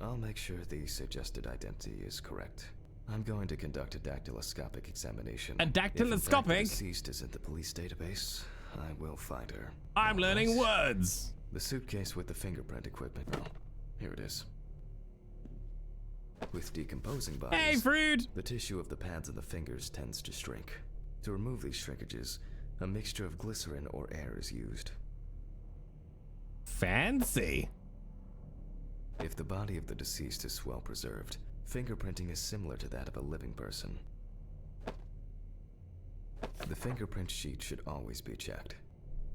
I'll make sure the suggested identity is correct. I'm going to conduct a dactyloscopic examination. A dactyloscopic? If the deceased is in the police database, I will find her. I'm learning words. The suitcase with the fingerprint equipment. Oh, here it is. With decomposing bodies, hey, fruit! The tissue of the pads of the fingers tends to shrink. To remove these shrinkages, a mixture of glycerin or air is used. Fancy. If the body of the deceased is well preserved, fingerprinting is similar to that of a living person. The fingerprint sheet should always be checked.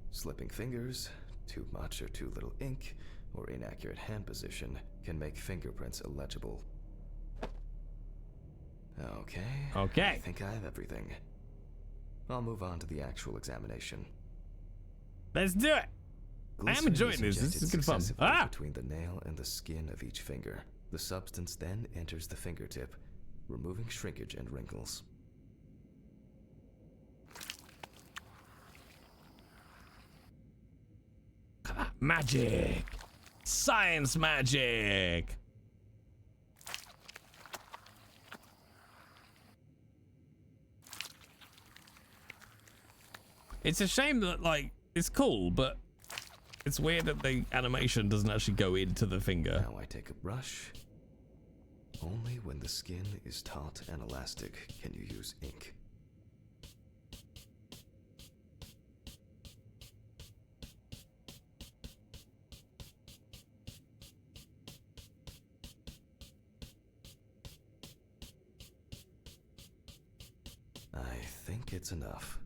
Slipping fingers, too much or too little ink, or inaccurate hand position can make fingerprints illegible. Okay. I think I have everything. I'll move on to the actual examination. Let's do it. I am enjoying this. This is good fun. Between the nail and the skin of each finger. The substance then enters the fingertip, removing shrinkage and wrinkles. Magic. Science magic. It's a shame that, like, it's cool, but it's weird that the animation doesn't actually go into the finger. Now I take a brush. Only when the skin is taut and elastic can you use ink. I think it's enough.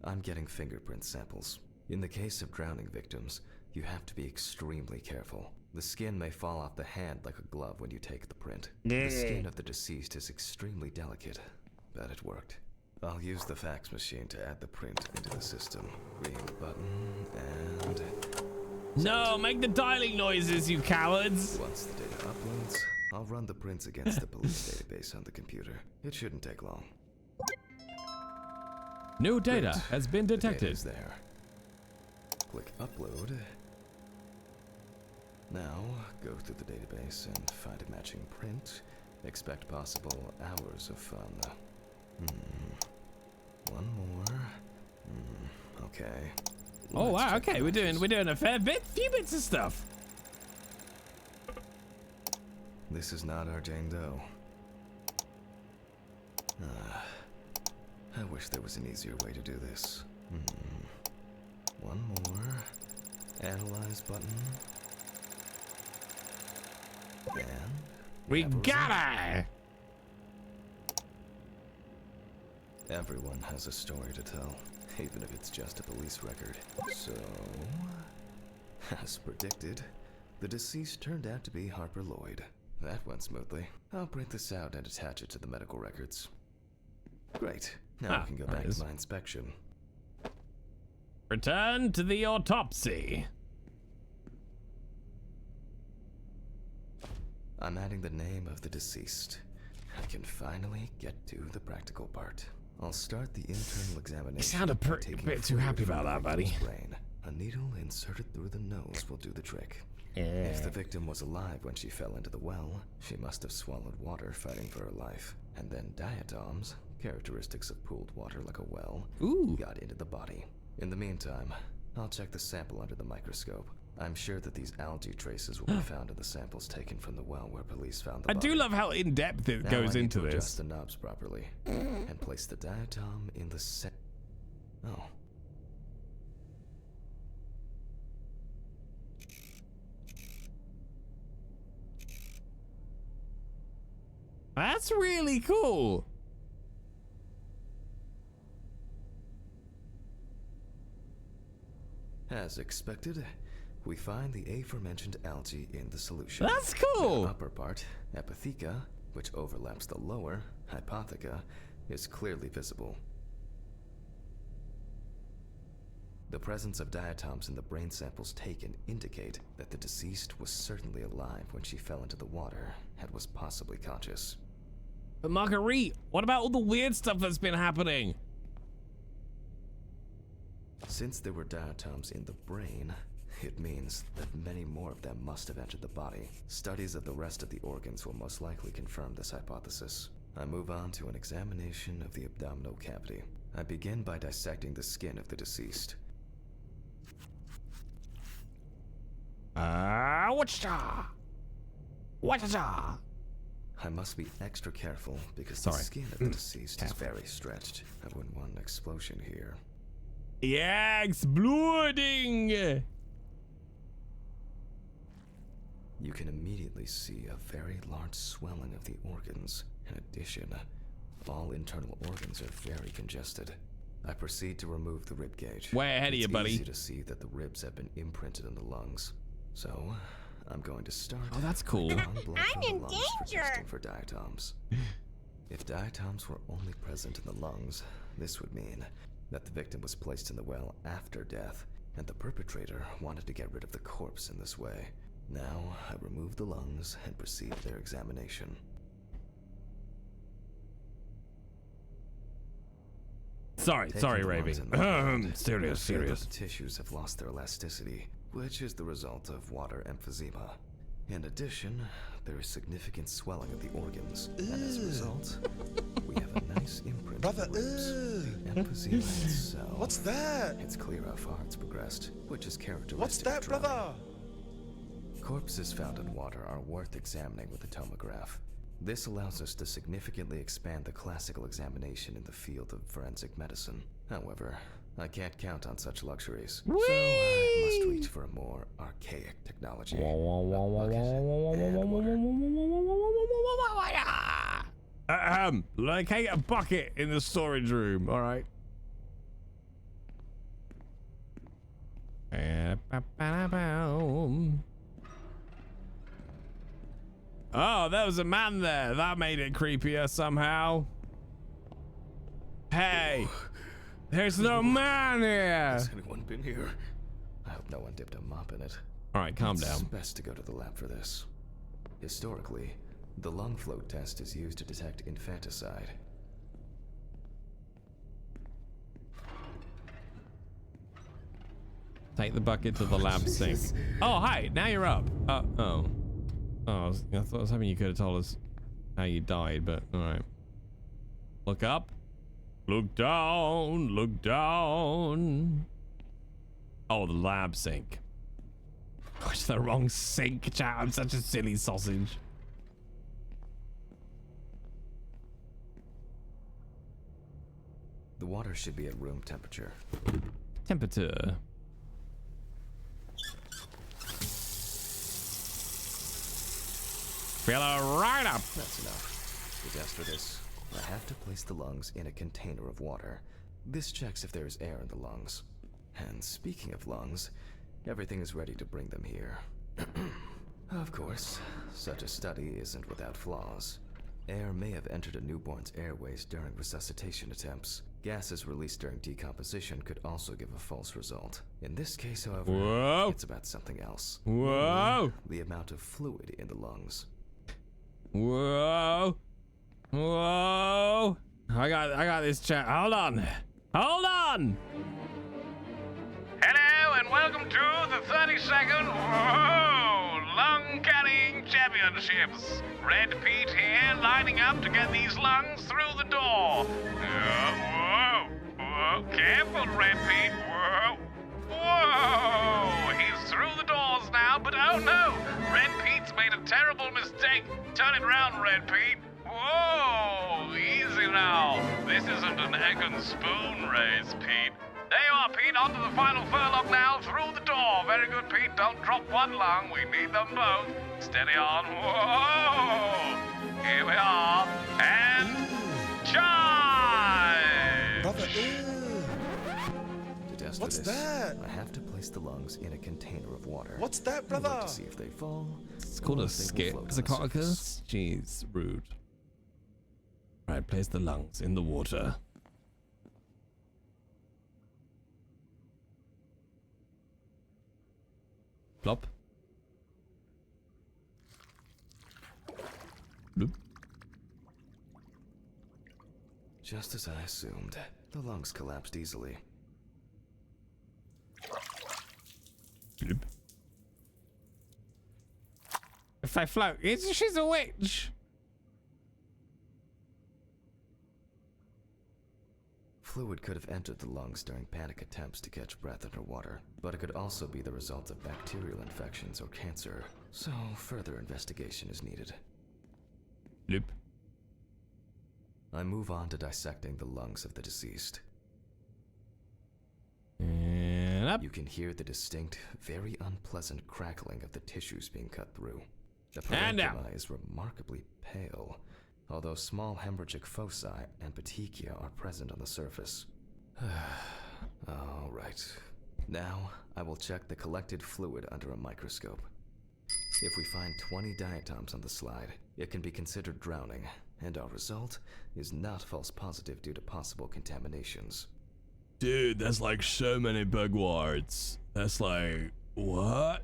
I'm getting fingerprint samples. In the case of drowning victims, you have to be extremely careful. The skin may fall off the hand like a glove when you take the print. The skin of the deceased is extremely delicate, but it worked. I'll use the fax machine to add the print into the system. Green button, and... No, make the dialing noises, you cowards! Once the data uploads, I'll run the prints against the police database on the computer. It shouldn't take long. New data has been The detected. data's there. Click upload. Now, go through the database and find a matching print. Expect possible hours of fun. One more. Okay. Oh wow, okay, we're doing a fair few bits of stuff. This is not our Jane Doe. I wish there was an easier way to do this. One more. Analyze button. And we got her! Everyone has a story to tell, even if it's just a police record. So, as predicted, the deceased turned out to be Harper Lloyd. That went smoothly. I'll print this out and attach it to the medical records. Great. Now we can go back to my inspection. Return to the autopsy. I'm adding the name of the deceased. I can finally get to the practical part. I'll start the internal examination. You sound a bit too happy about that, buddy. Brain. A needle inserted through the nose will do the trick. If the victim was alive when she fell into the well, she must have swallowed water fighting for her life. And then diatoms, characteristics of pooled water like a well, got into the body. In the meantime, I'll check the sample under the microscope. I'm sure that these algae traces will be found in the samples taken from the well where police found the body. I do love how in-depth it goes into this. Adjust the knobs properly and place the diatom in the Oh. That's really cool. As expected, we find the aforementioned algae in the solution. That's cool! The upper part, Epitheca, which overlaps the lower, Hypotheca, is clearly visible. The presence of diatoms in the brain samples taken indicate that the deceased was certainly alive when she fell into the water and was possibly conscious. But Marguerite, what about all the weird stuff that's been happening? Since there were diatoms in the brain, it means that many more of them must have entered the body. Studies of the rest of the organs will most likely confirm this hypothesis. I move on to an examination of the abdominal cavity. I begin by dissecting the skin of the deceased. I must be extra careful because the skin of the deceased is very stretched. I wouldn't want an explosion here. Yeah, exploding! You can immediately see a very large swelling of the organs. In addition, all internal organs are very congested. I proceed to remove the rib cage. Way ahead of you, buddy. It's easy to see that the ribs have been imprinted in the lungs. So, I'm going to start. Oh, that's cool. I'm in danger! For diatoms. If diatoms were only present in the lungs, this would mean that the victim was placed in the well after death, and the perpetrator wanted to get rid of the corpse in this way. Now, I remove the lungs and proceed with their examination. Sorry, Ravy. Serious. The tissues have lost their elasticity, which is the result of water emphysema. In addition, there is significant swelling of the organs, and as a result, we have a nice imprint Brother, of the ribs. The emphysema itself. What's that? It's clear how far it's progressed, which is characteristic What's that, of drowning. brother? Corpses found in water are worth examining with a tomograph. This allows us to significantly expand the classical examination in the field of forensic medicine. However, I can't count on such luxuries, so I must reach for a more archaic technology. Locate a bucket in the storage room. All right. Oh, there was a man there. That made it creepier somehow. Hey, there's no man here. Has anyone been here? I hope no one dipped a mop in it. All right, calm down. It's best to go to the lab for this. Historically, the lung float test is used to detect infanticide. Take the bucket to the lab sink. Oh, hi. Now you're up. Oh, I thought I was hoping you could have told us how you died, but all right. Look up. Look down. Look down. Oh, the lab sink. Gosh, the wrong sink, chat. I'm such a silly sausage. The water should be at room temperature. Temperature. Fill her right up. That's enough. To test for this, I have to place the lungs in a container of water. This checks if there is air in the lungs. And speaking of lungs, everything is ready to bring them here. Of course, such a study isn't without flaws. Air may have entered a newborn's airways during resuscitation attempts. Gases released during decomposition could also give a false result. In this case, however, it's about something else. Whoa! The amount of fluid in the lungs. Whoa! Whoa! I got this chat. Hold on. Hold on! Hello and welcome to the 32nd Lung Carrying Championships. Red Pete here, lining up to get these lungs through the door. Whoa! Careful, Red Pete. Whoa! He's through the doors now, but oh no! Red Pete's made a terrible mistake. Turn it round, Red Pete. Whoa! Easy now. This isn't an egg and spoon race, Pete. There you are, Pete. Onto the final furlong now, through the door. Very good, Pete. Don't drop one lung. We need them both. Steady on. Whoa! Here we are. And charge! Brother, To test What's for this, that? I have to place the lungs in a container of water. What's that, I'd like brother? to see if they fall. It's called or a if they will skit. float It's on a the surface. carcass. Jeez, rude. Right, place the lungs in the water. Plop. Bloop. Just as I assumed, the lungs collapsed easily. Bloop. If I float, she's a witch. Fluid could have entered the lungs during panic attempts to catch breath underwater, but it could also be the result of bacterial infections or cancer, so further investigation is needed. Bloop. I move on to dissecting the lungs of the deceased. And up. You can hear the distinct, very unpleasant crackling of the tissues being cut through. The And out. parenchyma is remarkably pale, although small hemorrhagic foci and petechia are present on the surface. All right. Now, I will check the collected fluid under a microscope. If we find 20 diatoms on the slide, it can be considered drowning, and our result is not false positive due to possible contaminations. Dude, that's like so many bug warts. That's like, what?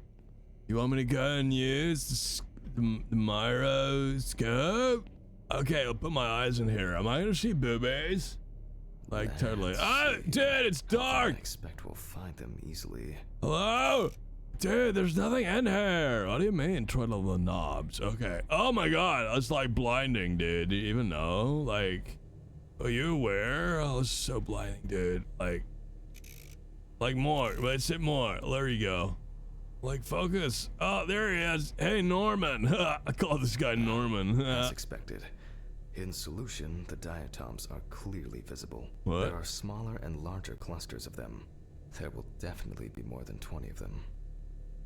You want me to go and use the microscope? Okay, I'll put my eyes in here. Am I gonna see boobies? Like, totally. Oh, dude, it's dark! I expect we'll find them easily. Hello? Dude, there's nothing in here. What do you mean, twiddle the knobs? Okay. Oh my god, that's like blinding, dude. Do you even know? Like, are you aware? Oh, it's so blinding, dude. Like more. Let's hit more. There you go. Like, focus. Oh, there he is. Hey, Norman. I call this guy Norman. As expected. In solution, the diatoms are clearly visible. What? There are smaller and larger clusters of them. There will definitely be more than 20 of them.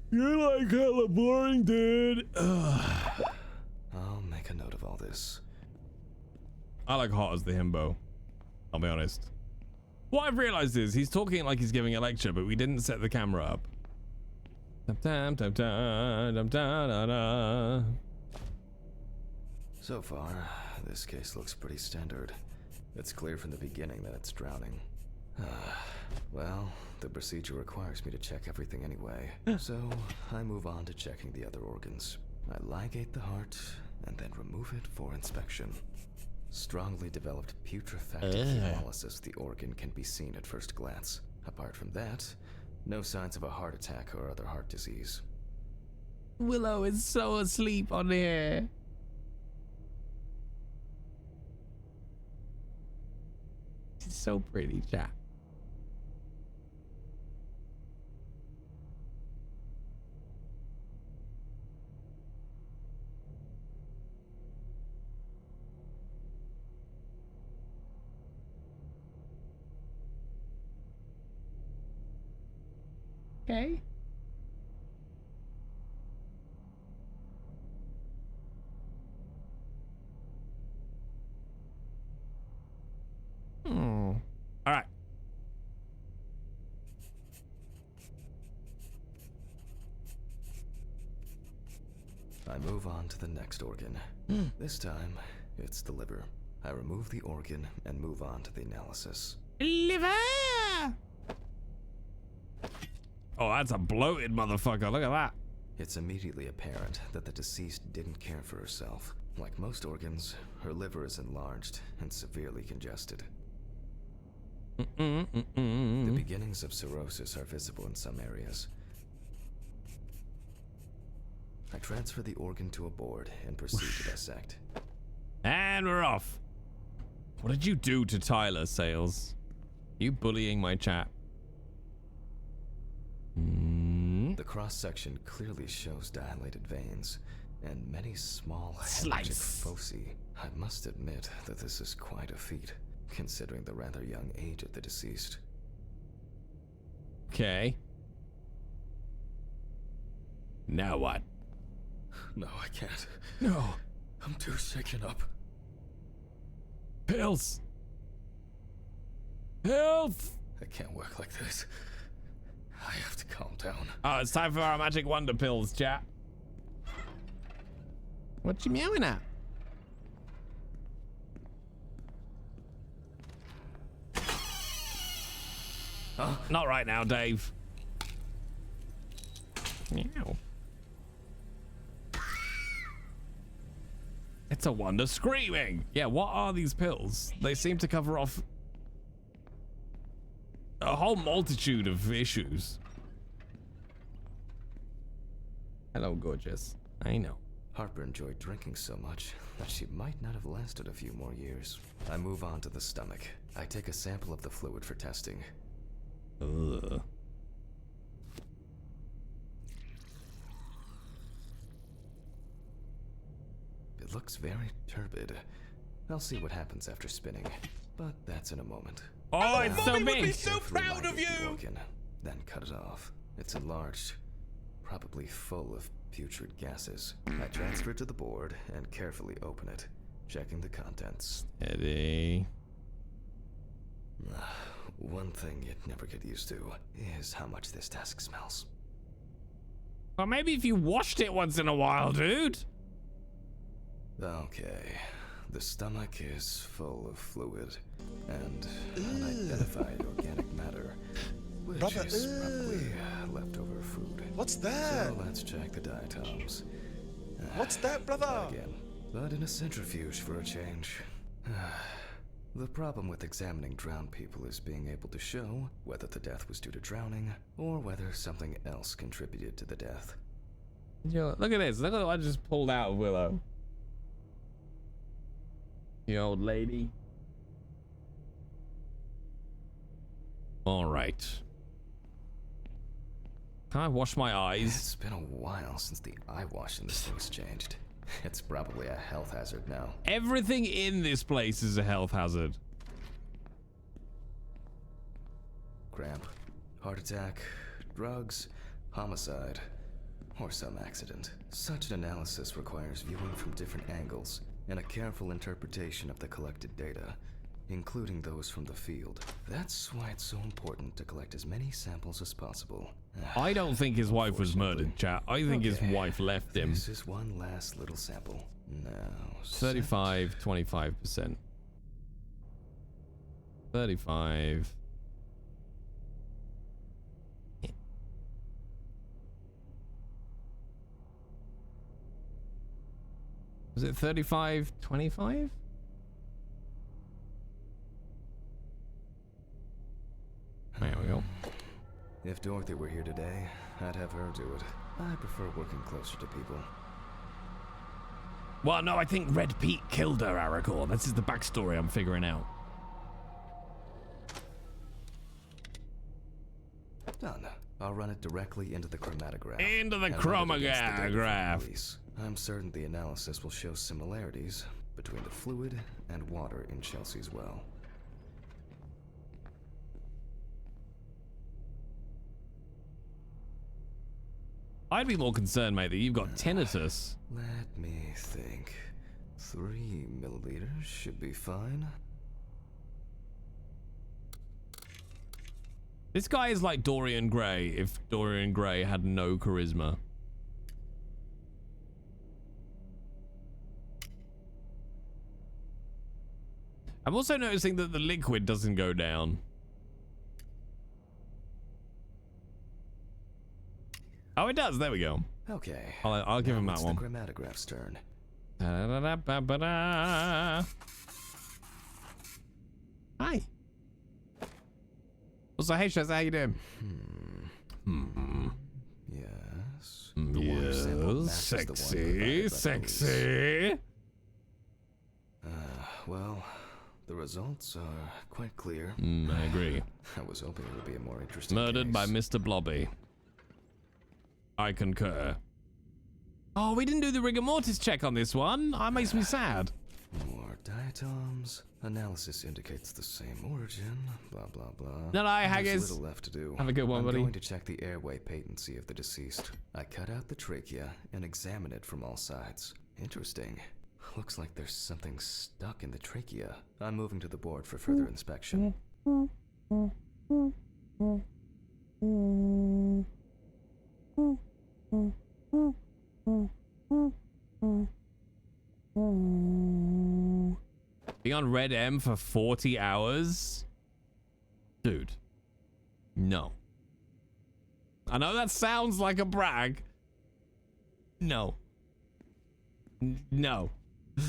You're like hella boring, dude. I'll make a note of all this. I like hot as the himbo. I'll be honest. What I've realized is he's talking like he's giving a lecture, but we didn't set the camera up. So far, this case looks pretty standard. It's clear from the beginning that it's drowning. Well, the procedure requires me to check everything anyway, so I move on to checking the other organs. I ligate the heart and then remove it for inspection. Strongly developed putrefactive hemolysis, the organ can be seen at first glance. Apart from that, no signs of a heart attack or other heart disease. Willow is so asleep on here. She's so pretty, chat. Okay. All right. I move on to the next organ. This time, it's the liver. I remove the organ and move on to the analysis. Liver! Oh, that's a bloated motherfucker. Look at that. It's immediately apparent that the deceased didn't care for herself. Like most organs, her liver is enlarged and severely congested. The beginnings of cirrhosis are visible in some areas. I transfer the organ to a board and proceed to dissect. And we're off. What did you do to Tyler, Sales? You bullying my chat? The cross-section clearly shows dilated veins and many small hemorrhagic foci. I must admit that this is quite a feat, considering the rather young age of the deceased. Okay. Now what? No, I can't. No. I'm too shaken up. Pills. Health. I can't work like this. I have to calm down. Oh, it's time for our magic wonder pills, chat. What you meowing at? Huh? Not right now, Dave. Meow. It's a wonder screaming. Yeah, what are these pills? They seem to cover off a whole multitude of issues. Hello, gorgeous. I know. Harper enjoyed drinking so much that she might not have lasted a few more years. I move on to the stomach. I take a sample of the fluid for testing. Ugh. It looks very turbid. I'll see what happens after spinning, but that's in a moment. Oh, it's so big! Would be so proud of you! Organ, then cut it off. It's enlarged, probably full of putrid gases. I transfer it to the board and carefully open it, checking the contents. Eddie. One thing you'd never get used to is how much this desk smells. Well, maybe if you washed it once in a while, dude. Okay. The stomach is full of fluid and unidentified organic matter, which is probably leftover food. What's that? So let's check the diatoms. What's that, brother? Again, but in a centrifuge for a change. The problem with examining drowned people is being able to show whether the death was due to drowning or whether something else contributed to the death. Yo, look at this. Look at what I just pulled out of Willow. You old lady. All right. Can I wash my eyes? It's been a while since the eye wash in this thing's changed. It's probably a health hazard now. Everything in this place is a health hazard. Cramp, heart attack, drugs, homicide, or some accident. Such an analysis requires viewing from different angles, and a careful interpretation of the collected data, including those from the field. That's why it's so important to collect as many samples as possible. I don't think his wife was murdered, chat. I think his wife left him. This is one last little sample. Now, 35, 25%. 35. Was it 35, 25? There we go. If Dorothy were here today, I'd have her do it. I prefer working closer to people. Well, no, I think Red Pete killed her, Aragorn. This is the backstory I'm figuring out. Done. I'll run it directly into the chromatograph. Into the and run it against the data from the chromatograph. police. I'm certain the analysis will show similarities between the fluid and water in Chelsea's well. I'd be more concerned, mate, that you've got tinnitus. Let me think. 3 milliliters should be fine. This guy is like Dorian Gray if Dorian Gray had no charisma. I'm also noticing that the liquid doesn't go down. Oh, it does. There we go. Okay. I'll give him that it's one. the chromatograph's turn. Da-da-da-da-ba-ba-da. Hi. Also, hey, Shaz, how you doing? Yes. Yes. Sexy. Sexy. Well, the results are quite clear. I agree. I was hoping it would be a more interesting Murdered case. by Mr. Blobby. I concur. Oh, we didn't do the rigor mortis check on this one. That makes me sad. More diatoms. Analysis indicates the same origin. Blah blah blah. No, Haggis. There's little left to do. Have a good one, buddy. I'm going to check the airway patency of the deceased. I cut out the trachea and examine it from all sides. Interesting. Looks like there's something stuck in the trachea. I'm moving to the board for further inspection. Being on Red M for 40 hours? Dude. No. I know that sounds like a brag. No. No. All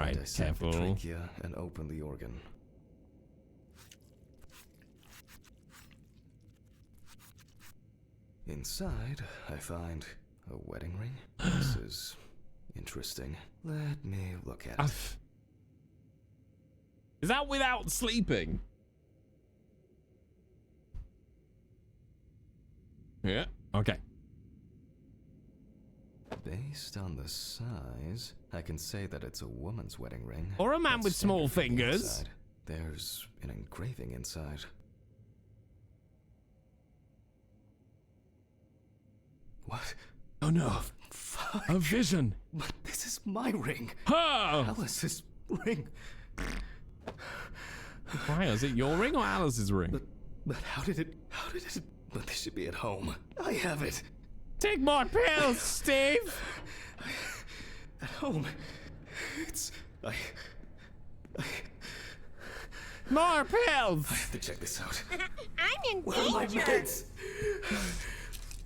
right, Dissect the careful. trachea and open the organ. Inside, I find a wedding ring. This is interesting. Let me look at it. Is that without sleeping? Yeah. Okay. Based on the size, I can say that it's a woman's wedding ring. Or a man That's with small standard from the fingers. inside. There's an engraving inside. What? Oh no. Fuck. A vision. But this is my ring. Oh. Alice's ring. Why, is it your ring or Alice's ring? But how did it? But this should be at home. I have it. Take more pills, Steve. At home. It's more pills. I have to check this out. I'm in Where are my danger. meds?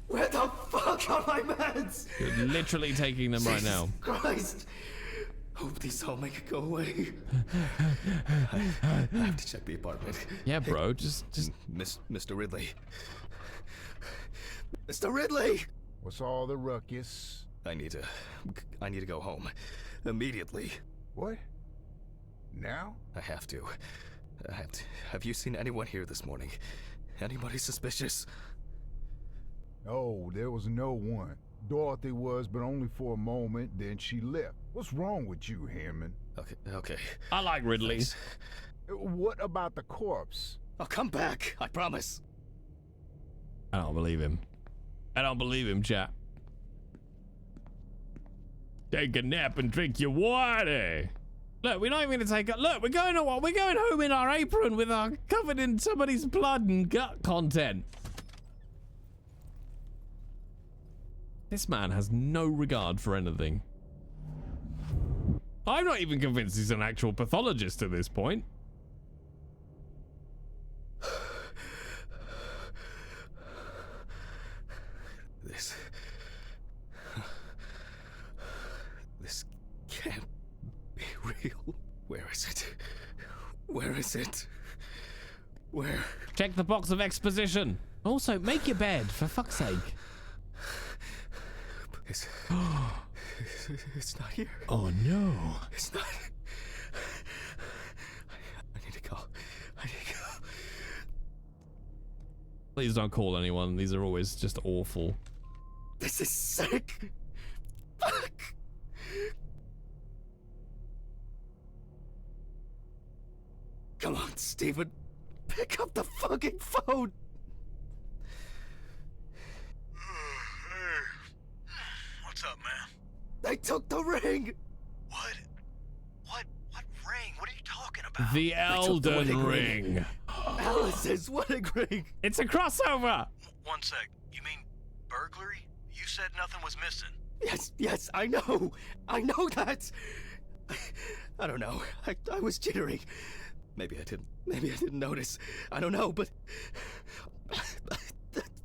Where the fuck are my meds? You're literally taking them right now. Christ. Hope these all make it go away. I have to check the apartment. Yeah, bro, just Mr. Ridley. Mr. Ridley! What's all the ruckus? I need to go home. Immediately. What? Now? I have to. Have you seen anyone here this morning? Anybody suspicious? No, there was no one. Dorothy was, but only for a moment, then she left. What's wrong with you, Hammond? Okay. I like Ridley. Thanks. What about the corpse? I'll come back, I promise. I don't believe him. I don't believe him, chat. Take a nap and drink your water. Look, we're not even gonna take a look. We're going to what? We're going home in our apron with our covered in somebody's blood and gut content. This man has no regard for anything. I'm not even convinced he's an actual pathologist at this point. This can't be real. Where is it? Where is it? Where? Check the box of exposition. Also, make your bed, for fuck's sake. It's not here. Oh no. It's not. I need to go. I need to go. Please don't call anyone. These are always just awful. This is sick. Fuck. Come on, Steven. Pick up the fucking phone. What's up, man? They took the ring. What? What ring? What are you talking about? The Elden Ring. Alice's wedding ring. It's a crossover. One sec. You mean burglary? You said nothing was missing. Yes, I know that. I don't know. I was jittery. Maybe I didn't notice. I don't know, but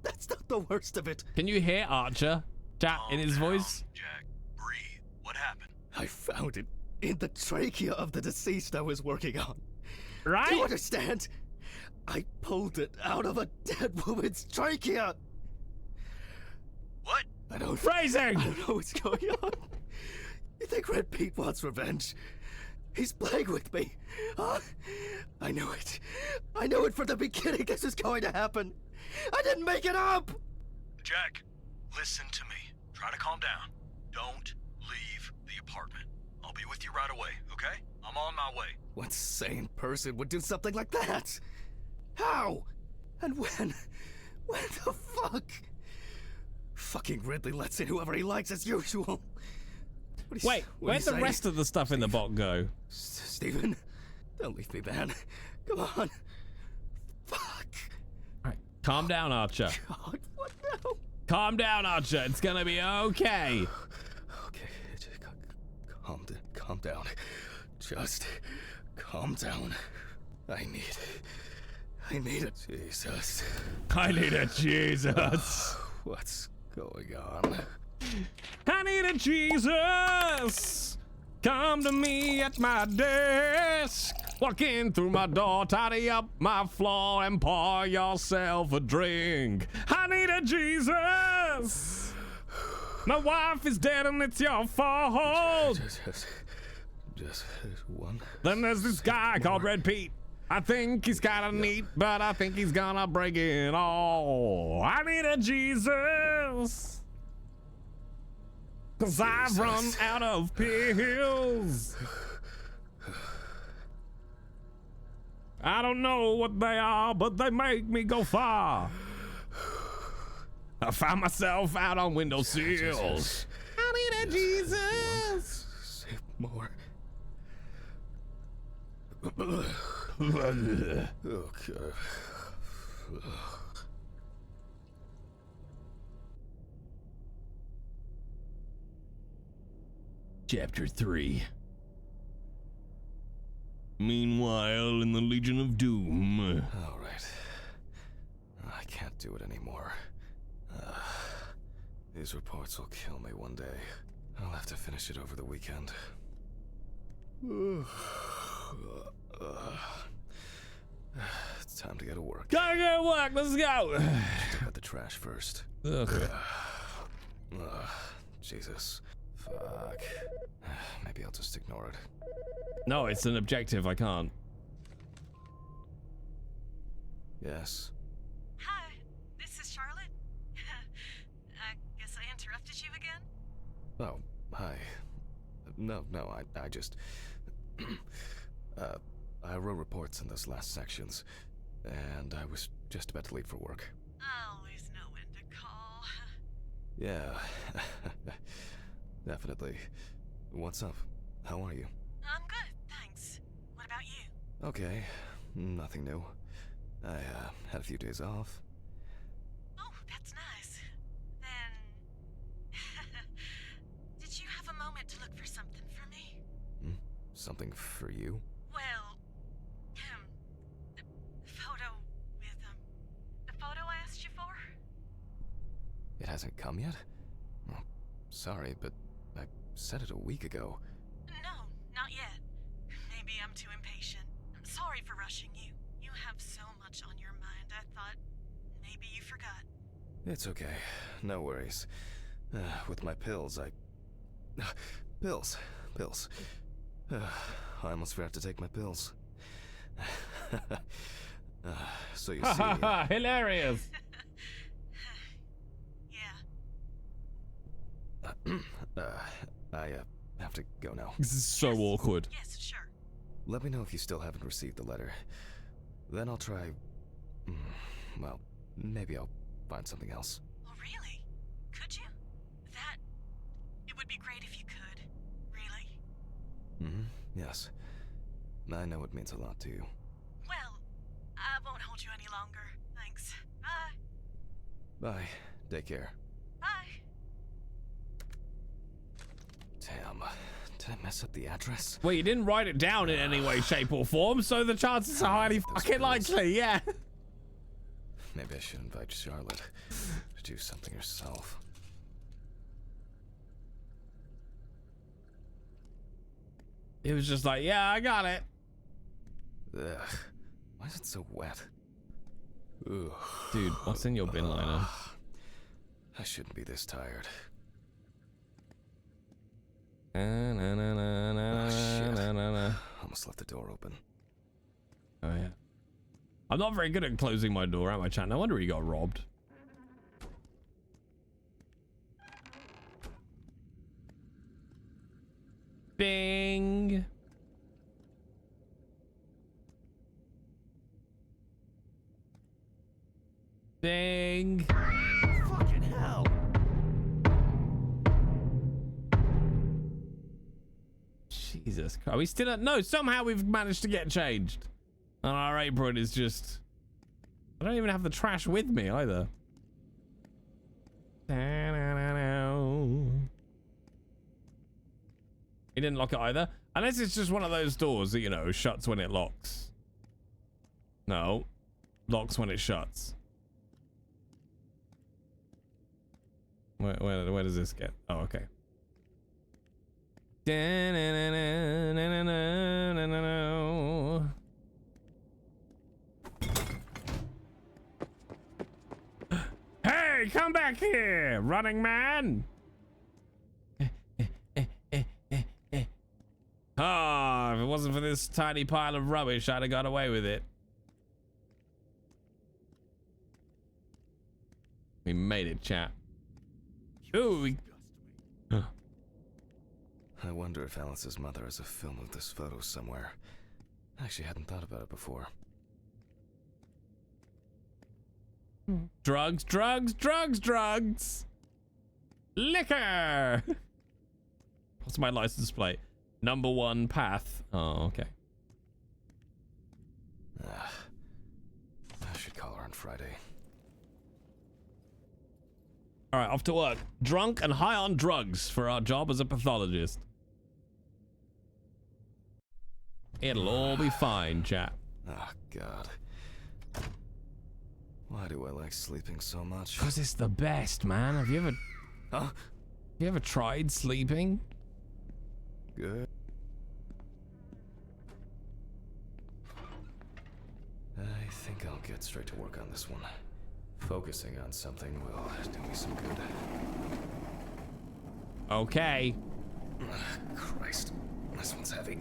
that's not the worst of it. Can you hear Archer? Chat in his voice? Jack, breathe. What happened? I found it in the trachea of the deceased I was working on. Right? Do you understand? I pulled it out of a dead woman's trachea. What? Phrasing! I don't know what's going on. You think Red Pete wants revenge? He's playing with me. Huh? I knew it. I knew it from the beginning this was going to happen. I didn't make it up! Jack, listen to me. Try to calm down. Don't leave the apartment. I'll be with you right away, okay? I'm on my way. What sane person would do something like that? How? And when? When the fuck? Fucking Ridley lets in whoever he likes as usual. Wait, where'd the rest of the stuff in the box go? Steven, don't leave me, man. Come on. Fuck. Alright, calm down, Archer. God, what now? Calm down, Archer. It's gonna be okay. Okay, calm down. Just calm down. I need a Jesus. I need a Jesus. What's going on? I need a Jesus. Come to me at my desk. Walk in through my door, tidy up my floor, and pour yourself a drink. I need a Jesus. My wife is dead and it's your fault. Just one. Then there's this guy called Red Pete. I think he's kinda neat, but I think he's gonna break it all. I need a Jesus. 'Cause I've run out of pills. I don't know what they are, but they make me go far. I found myself out on windowsills. I need a Jesus. Say more. Okay. Chapter 3. Meanwhile, in the Legion of Doom. All right. I can't do it anymore. These reports will kill me one day. I'll have to finish it over the weekend. It's time to go to work. Gotta go to work, let's go! Check out the trash first. Ugh. Jesus. Fuck. Maybe I'll just ignore it. No, it's an objective, I can't. Yes. Hi, this is Charlotte. I guess I interrupted you again? Oh, hi. No, I just... I wrote reports in those last sections, and I was just about to leave for work. I always know when to call. Yeah. Definitely. What's up? How are you? I'm good, thanks. What about you? Okay, nothing new. I had a few days off. Oh, that's nice. Then... Did you have a moment to look for something for me? Something for you? Well, the photo with, the photo I asked you for? It hasn't come yet? Oh, sorry, but I said it a week ago. No, not yet. Maybe I'm too impatient. I'm sorry for rushing you. You have so much on your mind, I thought maybe you forgot. It's okay. No worries. With my pills, Pills. I almost forgot to take my pills. So you see... Hilarious! I have to go now. This is so awkward. Yes, sure. Let me know if you still haven't received the letter. Then I'll try... well, maybe I'll find something else. Oh, really? Could you? It would be great if you could. Really? Yes. I know it means a lot to you. Well, I won't hold you any longer. Thanks. Bye. Bye. Take care. Bye. Damn. Did I mess up the address? Well, you didn't write it down in any way, shape, or form, so the chances are highly fucking likely, yeah. Maybe I should invite Charlotte to do something herself. It was just like, yeah, I got it. Ugh. Why is it so wet? Ugh. Dude, what's in your bin liner? I shouldn't be this tired. Almost left the door open. Oh yeah. I'm not very good at closing my door at my chat. No wonder he got robbed. Bing. Bing. Fucking hell. Jesus Christ. Are we still at... No, somehow we've managed to get changed. And our apron is just... I don't even have the trash with me either. He didn't lock it either. Unless it's just one of those doors that, you know, shuts when it locks. No. Locks when it shuts. Where does this get? Oh, okay. Hey, come back here, running man! Ah, if it wasn't for this tiny pile of rubbish, I'd have got away with it. We made it, chat. Ooh, I wonder if Alice's mother has a film of this photo somewhere. I actually hadn't thought about it before. Drugs, drugs, drugs, drugs. Liquor. What's my license plate? Number 1 path. Oh, okay. I should call her on Friday. All right, off to work. Drunk and high on drugs for our job as a pathologist. It'll all be fine, chat. Oh, God. Why do I like sleeping so much? Because it's the best, man. Have you ever... Huh? Have you ever tried sleeping? Good. I think I'll get straight to work on this one. Focusing on something will do me some good. Okay. Christ, this one's heavy.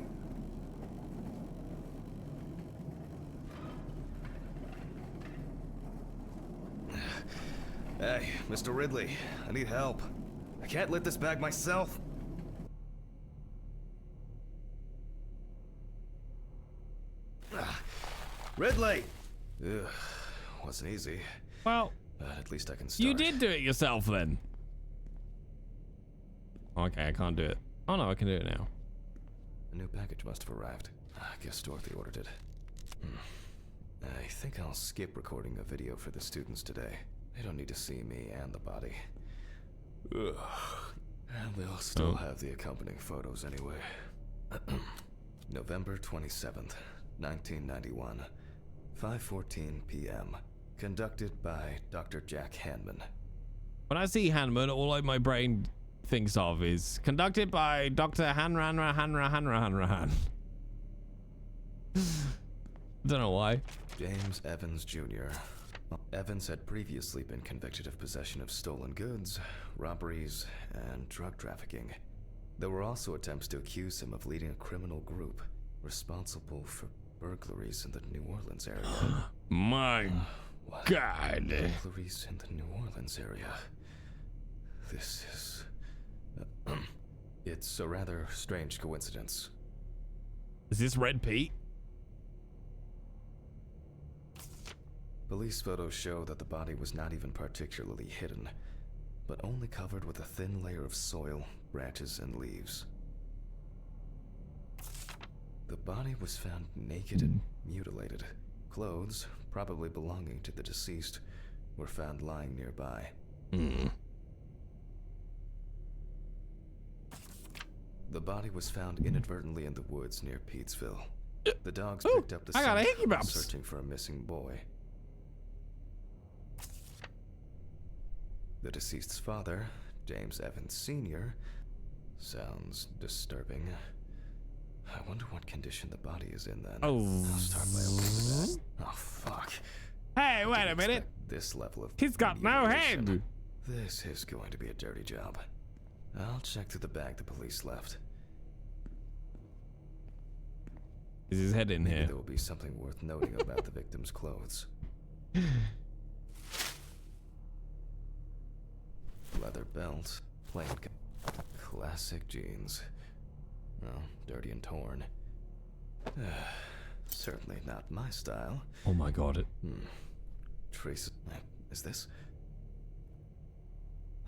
Hey, Mr. Ridley, I need help. I can't lift this bag myself. Ridley! Ugh, wasn't easy. Well, at least I can start. You did do it yourself then. Okay, I can't do it. Oh no, I can do it now. A new package must have arrived. I guess Dorothy ordered it. I think I'll skip recording a video for the students today. They don't need to see me and the body. Ugh. And they'll still have the accompanying photos anyway. November 27th, 1991, 5:14 p.m. Conducted by Dr. Jack Hanman. When I see Hanman, all my brain thinks of is conducted by Dr. Han. Don't know why. James Evans Jr. Evans had previously been convicted of possession of stolen goods, robberies, and drug trafficking. There were also attempts to accuse him of leading a criminal group responsible for burglaries in the New Orleans area. My God. Burglaries in the New Orleans area. This is... it's a rather strange coincidence. Is this Red Pete? Police photos show that the body was not even particularly hidden, but only covered with a thin layer of soil, branches, and leaves. The body was found naked and mutilated. Clothes, probably belonging to the deceased, were found lying nearby. The body was found inadvertently in the woods near Peetsville. The dogs picked up the scent, searching for a missing boy. The deceased's father, James Evans Sr., sounds disturbing. I wonder what condition the body is in then. Oh. I'll start by opening the bed. Oh, fuck. Hey, wait a minute. This level of He's got no head. This is going to be a dirty job. I'll check through the bag the police left. Is his head in Maybe here? There will be something worth noting about the victim's clothes. Leather belt, plain classic jeans. Well, dirty and torn. Certainly not my style. Oh my God. Trace. Is this?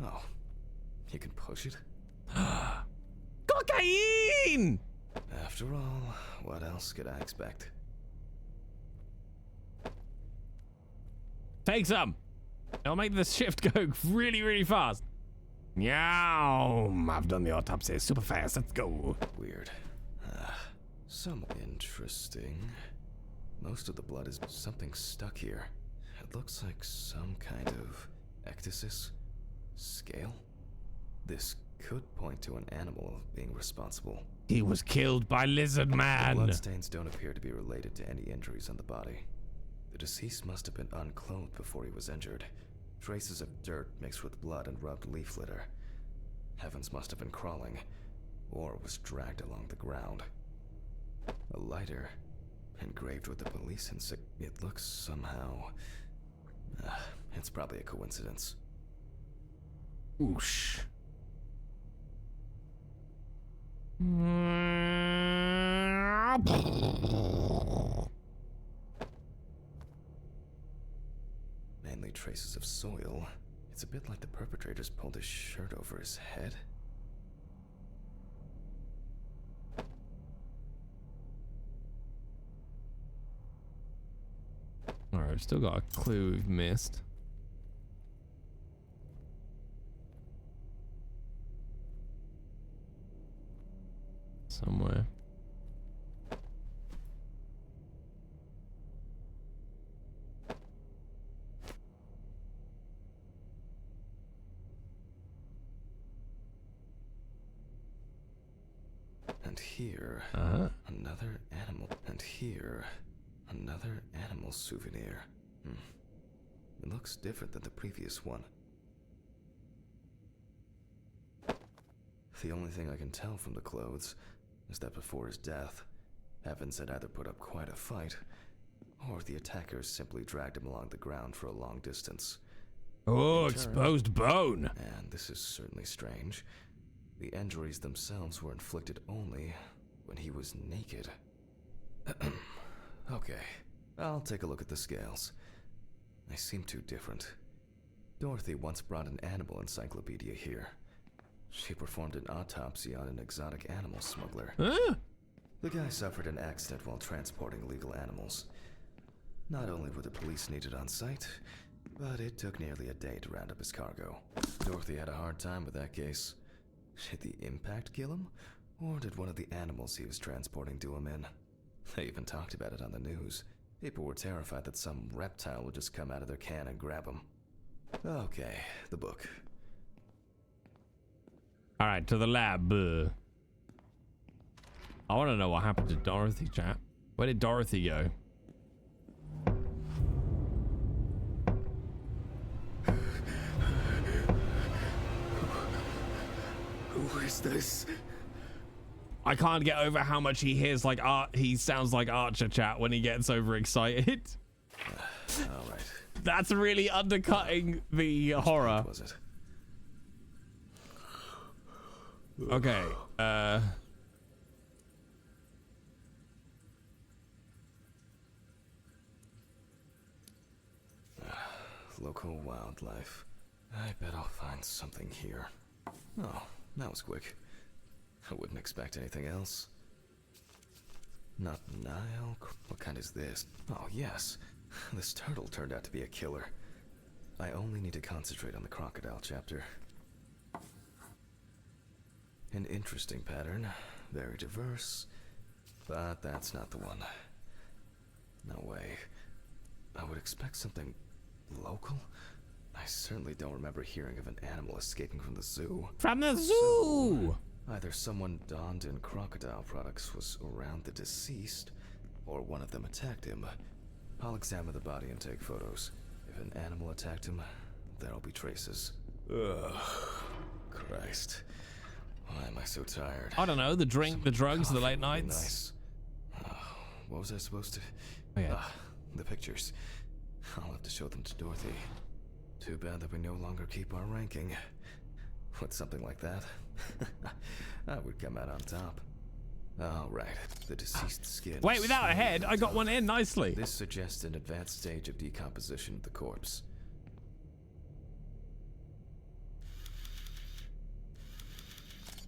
Oh, you can push it? Cocaine! After all, what else could I expect? Take some. It'll make the shift go really, really fast. Meow. I've done the autopsy super fast. Let's go. Weird. Some interesting. Most of the blood is something stuck here. It looks like some kind of ectasis. Scale? This could point to an animal being responsible. He was killed by Lizard Man. The bloodstains don't appear to be related to any injuries on the body. The deceased must have been unclothed before he was injured. Traces of dirt mixed with blood and rubbed leaf litter. Evans must have been crawling, or was dragged along the ground. A lighter, engraved with the police insignia. It looks somehow... it's probably a coincidence. Oosh. Mainly traces of soil. It's a bit like the perpetrator's pulled his shirt over his head. Alright, I've still got a clue we've missed. Somewhere. And here, another animal. And here, another animal souvenir. It looks different than the previous one. The only thing I can tell from the clothes is that before his death, Evans had either put up quite a fight, or the attackers simply dragged him along the ground for a long distance. Oh, exposed bone! And this is certainly strange. The injuries themselves were inflicted only when he was naked. Okay, I'll take a look at the scales. They seem too different. Dorothy once brought an animal encyclopedia here. She performed an autopsy on an exotic animal smuggler. Huh? The guy suffered an accident while transporting illegal animals. Not only were the police needed on site, but it took nearly a day to round up his cargo. Dorothy had a hard time with that case. Did the impact kill him? Or did one of the animals he was transporting do him in? They even talked about it on the news. People were terrified that some reptile would just come out of their can and grab him. Okay, the book. Alright, to the lab. I want to know what happened to Dorothy, chat. Where did Dorothy go? Who is this? I can't get over how much he hears like he sounds like Archer, chat, when he gets overexcited. All right. That's really undercutting the horror. Was it? Okay. Local wildlife. I bet I'll find something here. Oh, that was quick. I wouldn't expect anything else. Not Nile? What kind is this? Oh, yes. This turtle turned out to be a killer. I only need to concentrate on the crocodile chapter. An interesting pattern. Very diverse. But that's not the one. No way. I would expect something local? I certainly don't remember hearing of an animal escaping from the zoo. From the zoo! So, either someone donned in crocodile products was around the deceased, or one of them attacked him. I'll examine the body and take photos. If an animal attacked him, there'll be traces. Ugh. Christ. Why am I so tired? I don't know, the drink, the drugs, the late nights. Nice. What was I supposed to... Oh, yeah. The pictures. I'll have to show them to Dorothy. Too bad that we no longer keep our ranking. With something like that, I would come out on top. All right, the deceased skin. Wait, without a head, I got one in nicely. This suggests an advanced stage of decomposition of the corpse.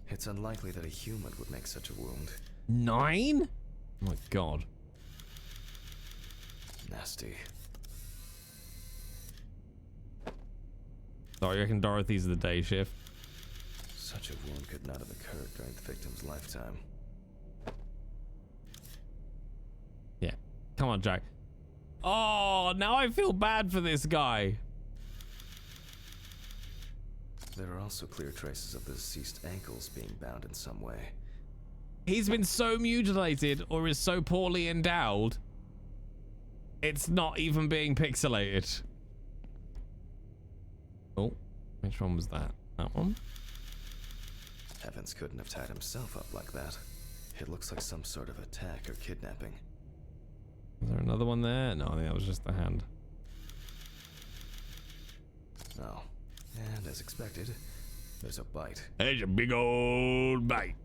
It's unlikely that a human would make such a wound. 9? Oh my god. Nasty. So I reckon Dorothy's the day shift. Such a wound could not have occurred during the victim's lifetime. Yeah. Come on, Jack. Oh, now I feel bad for this guy. There are also clear traces of the deceased ankles being bound in some way. He's been so mutilated or is so poorly endowed, it's not even being pixelated. Oh, which one was that? That one? Evans couldn't have tied himself up like that. It looks like some sort of attack or kidnapping. Is there another one there? No, I think that was just the hand. Oh, and as expected, there's a bite. There's a big old bite.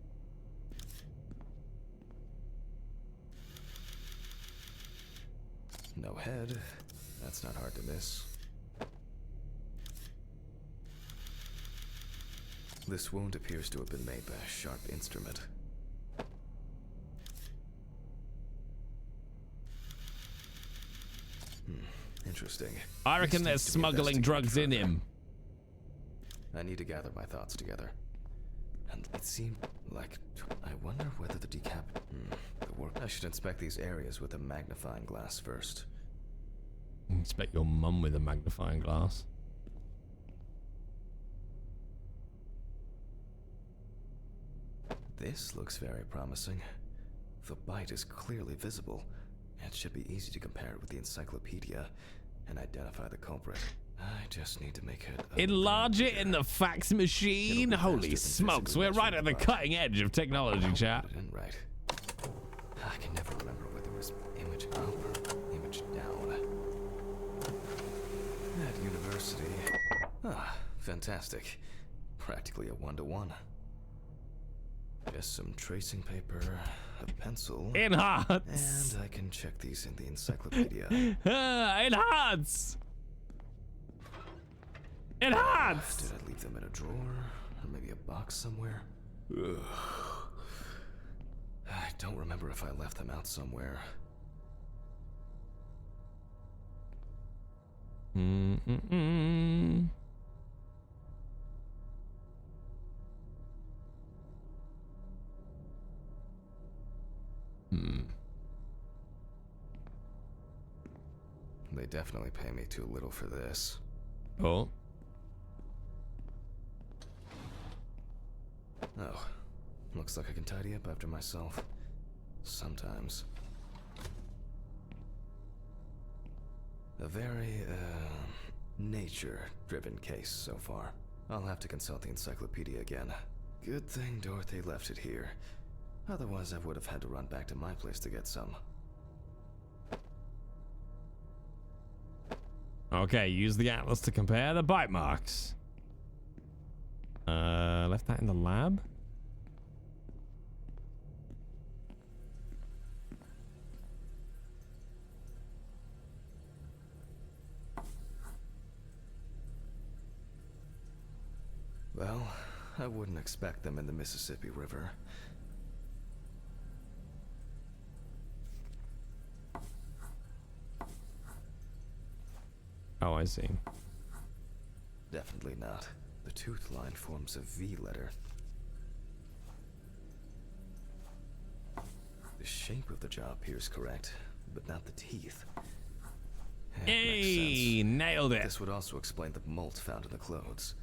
No head. That's not hard to miss. This wound appears to have been made by a sharp instrument. Interesting. I reckon they're smuggling drugs in him. I need to gather my thoughts together. And it seemed like... I wonder whether the I should inspect these areas with a magnifying glass first. Inspect your mum with a magnifying glass. This looks very promising. The bite is clearly visible. It should be easy to compare it with the encyclopedia and identify the culprit. I just need to make it... Enlarge it in the fax machine? Holy smokes, we're right at the cutting edge of technology, chat. Right. I can never remember whether it was image up or image down. At university... Ah, fantastic. Practically a one-to-one. Just some tracing paper, a pencil... Enhance! And I can check these in the encyclopedia. Enhance! Enhance! Did I leave them in a drawer? Or maybe a box somewhere? Ugh. I don't remember if I left them out somewhere. They definitely pay me too little for this. Oh. Oh. Looks like I can tidy up after myself. Sometimes. A very, nature-driven case so far. I'll have to consult the encyclopedia again. Good thing Dorothy left it here. Otherwise, I would have had to run back to my place to get some. Okay, use the atlas to compare the bite marks. Left that in the lab? Well, I wouldn't expect them in the Mississippi River. Oh, I see. Definitely not. The tooth line forms a V letter. The shape of the jaw appears correct, but not the teeth. Hey, nailed it. This would also explain the molt found in the clothes.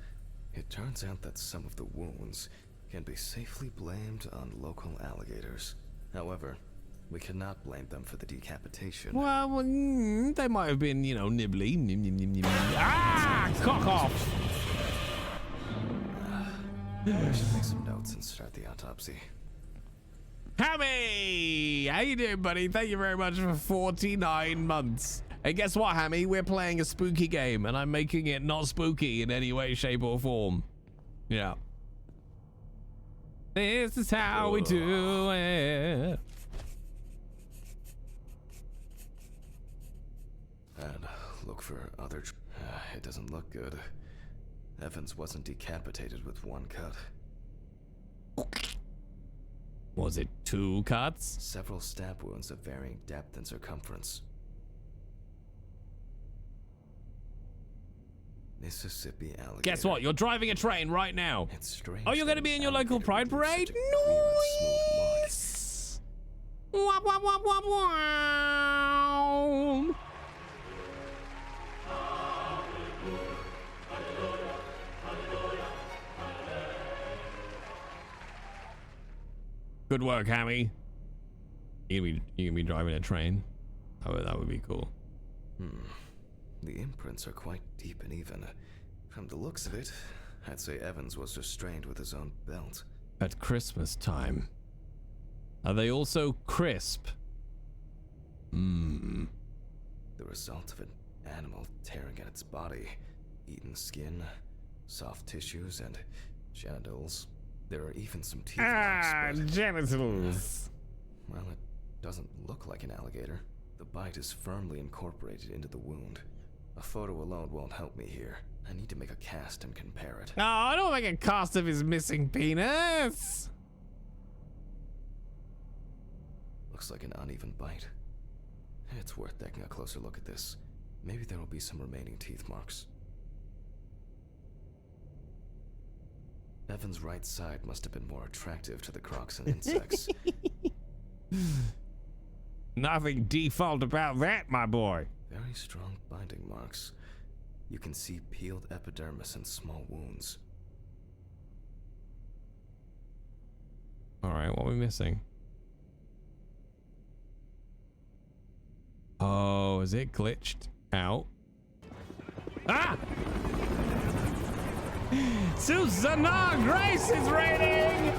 It turns out that some of the wounds can be safely blamed on local alligators. However, we cannot blame them for the decapitation. Well, they might have been, you know, nibbly. Ah, cock off. I should make some notes and start the autopsy. Hammy! How you doing, buddy? Thank you very much for 49 months. Hey, guess what, Hammy? We're playing a spooky game, and I'm making it not spooky in any way, shape, or form. Yeah. This is how we do it. And look for other... it doesn't look good. Evans wasn't decapitated with one cut. Was it 2 cuts? Several stab wounds of varying depth and circumference. Mississippi alligator. Guess what? You're driving a train right now. It's strange. Oh, you're going to be in your local pride parade? Nice! Wop, wop, wop, wop, wow! Good work, Hammy. You can be driving a train. That would be cool. The imprints are quite deep and even. From the looks of it, I'd say Evans was restrained with his own belt. At Christmas time. Are they also crisp? The result of an animal tearing at its body. Eaten skin, soft tissues, and genitals. There are even some teeth marks, but... genitals. Well, it doesn't look like an alligator. The bite is firmly incorporated into the wound. A photo alone won't help me here. I need to make a cast and compare it. Oh, I don't make a cast of his missing penis. Looks like an uneven bite. It's worth taking a closer look at this. Maybe there will be some remaining teeth marks. Evan's right side must have been more attractive to the crocs and insects. Nothing default about that, my boy. Very strong binding marks. You can see peeled epidermis and small wounds. Alright, what are we missing? Oh, is it glitched out? Ah! Susanna Grace is raiding!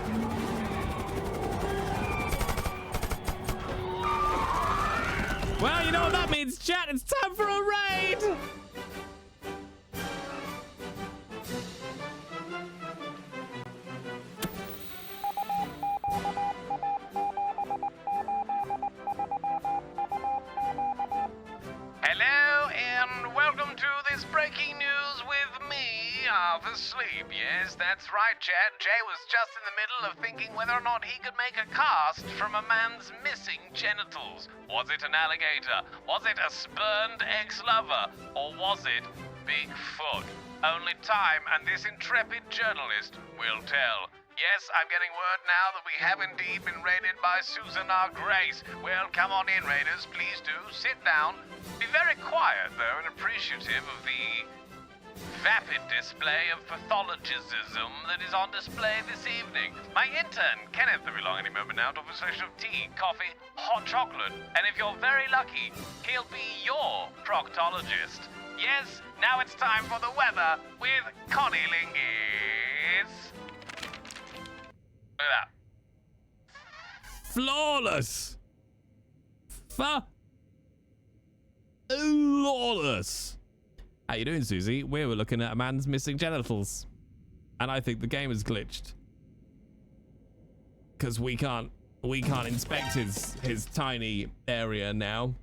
Well, you know what that means, chat. It's time for a raid! Hello and welcome to this breaking news with me, half asleep. Yes, that's right, Chad. Jay was just in the middle of thinking whether or not he could make a cast from a man's missing genitals. Was it an alligator? Was it a spurned ex-lover? Or was it Bigfoot? Only time and this intrepid journalist will tell. Yes, I'm getting word now that we have indeed been raided by Susan R. Grace. Well, come on in, raiders. Please do. Sit down. Be very quiet, though, and appreciative of the vapid display of pathologism that is on display this evening. My intern, Kenneth, will be along any moment now to offer a session of tea, coffee, hot chocolate, and if you're very lucky, he'll be your proctologist. Yes, now it's time for the weather with Connie Lingis. Look at that. Flawless. Flawless. How you doing, Susie? We were looking at a man's missing genitals, and I think the game is glitched because we can't inspect his tiny area now.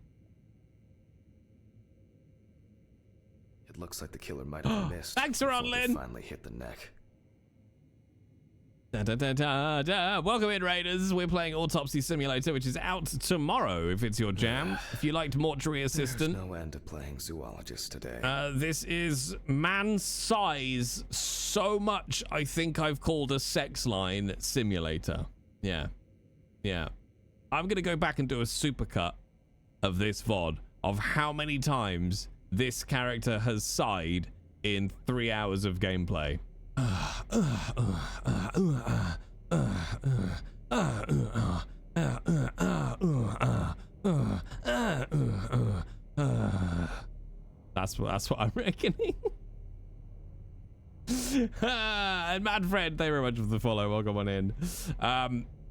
It looks like the killer might have missed. Thanks, Lynn. Finally hit the neck. Da, da, da, da, da. Welcome in, Raiders. We're playing Autopsy Simulator, which is out tomorrow if it's your jam. If you liked Mortuary Assistant. There's no end to playing zoologist today. This is man size so much I think I've called a sex line simulator. Yeah. Yeah. I'm going to go back and do a supercut of this VOD of how many times this character has sighed in 3 hours of gameplay. That's what I'm reckoning. And Mad Fred, thank you very much for the follow. Welcome on in.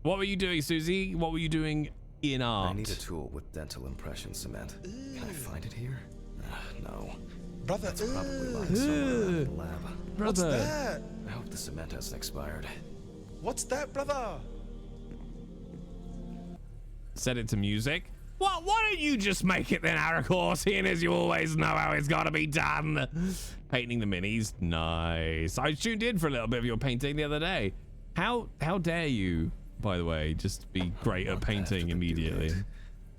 What were you doing, Susie? What were you doing in art? I need a tool with dental impression cement. Can I find it here? No. Brother, that's probably lying somewhere in the lab. What's that? I hope the cement hasn't expired. What's that, brother? Set it to music. What? Why don't you just make it then, Aracor, seeing as you always know how it's got to be done? Painting the minis. Nice. I tuned in for a little bit of your painting the other day. How dare you, by the way, just be great at painting immediately.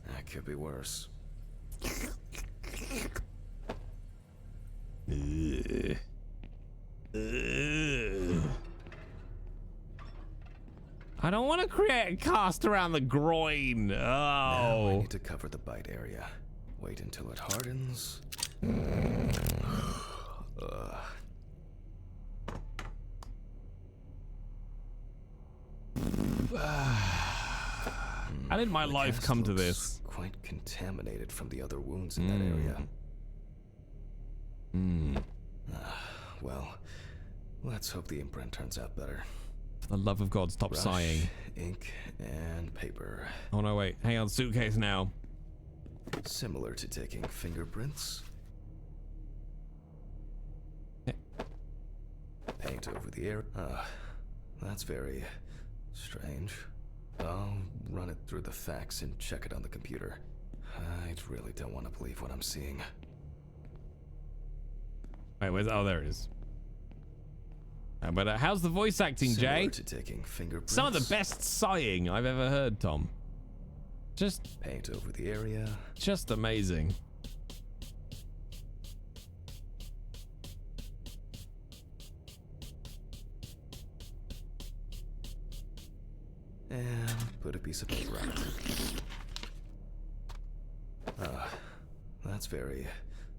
That could be worse. I don't want to create a cast around the groin. Now I need to cover the bite area. Wait until it hardens. How did my life come to this? Quite contaminated from the other wounds in that area. Well, let's hope the imprint turns out better. For the love of God, stop sighing. Ink, and paper. Oh no, wait. Hang on, suitcase now. Similar to taking fingerprints. Paint over the air. That's very strange. I'll run it through the fax and check it on the computer. I really don't want to believe what I'm seeing. Wait, where's... Oh, there it is. But how's the voice acting, Similar Jay? to taking fingerprints. Some of the best sighing I've ever heard, Tom. Just... Paint over the area. Just amazing. And put a piece of paper on it. That's very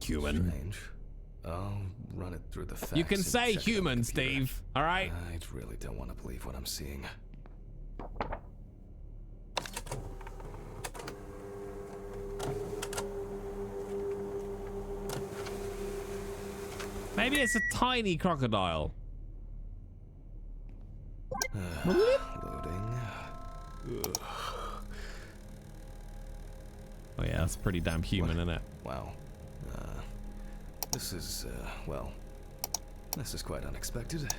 human. Strange. I'll run it through the fax. You can say human, Steve. All right. I really don't want to believe what I'm seeing. Maybe it's a tiny crocodile. Loading. Oh yeah, that's pretty damn human, isn't it? Wow. This is, well, this is quite unexpected.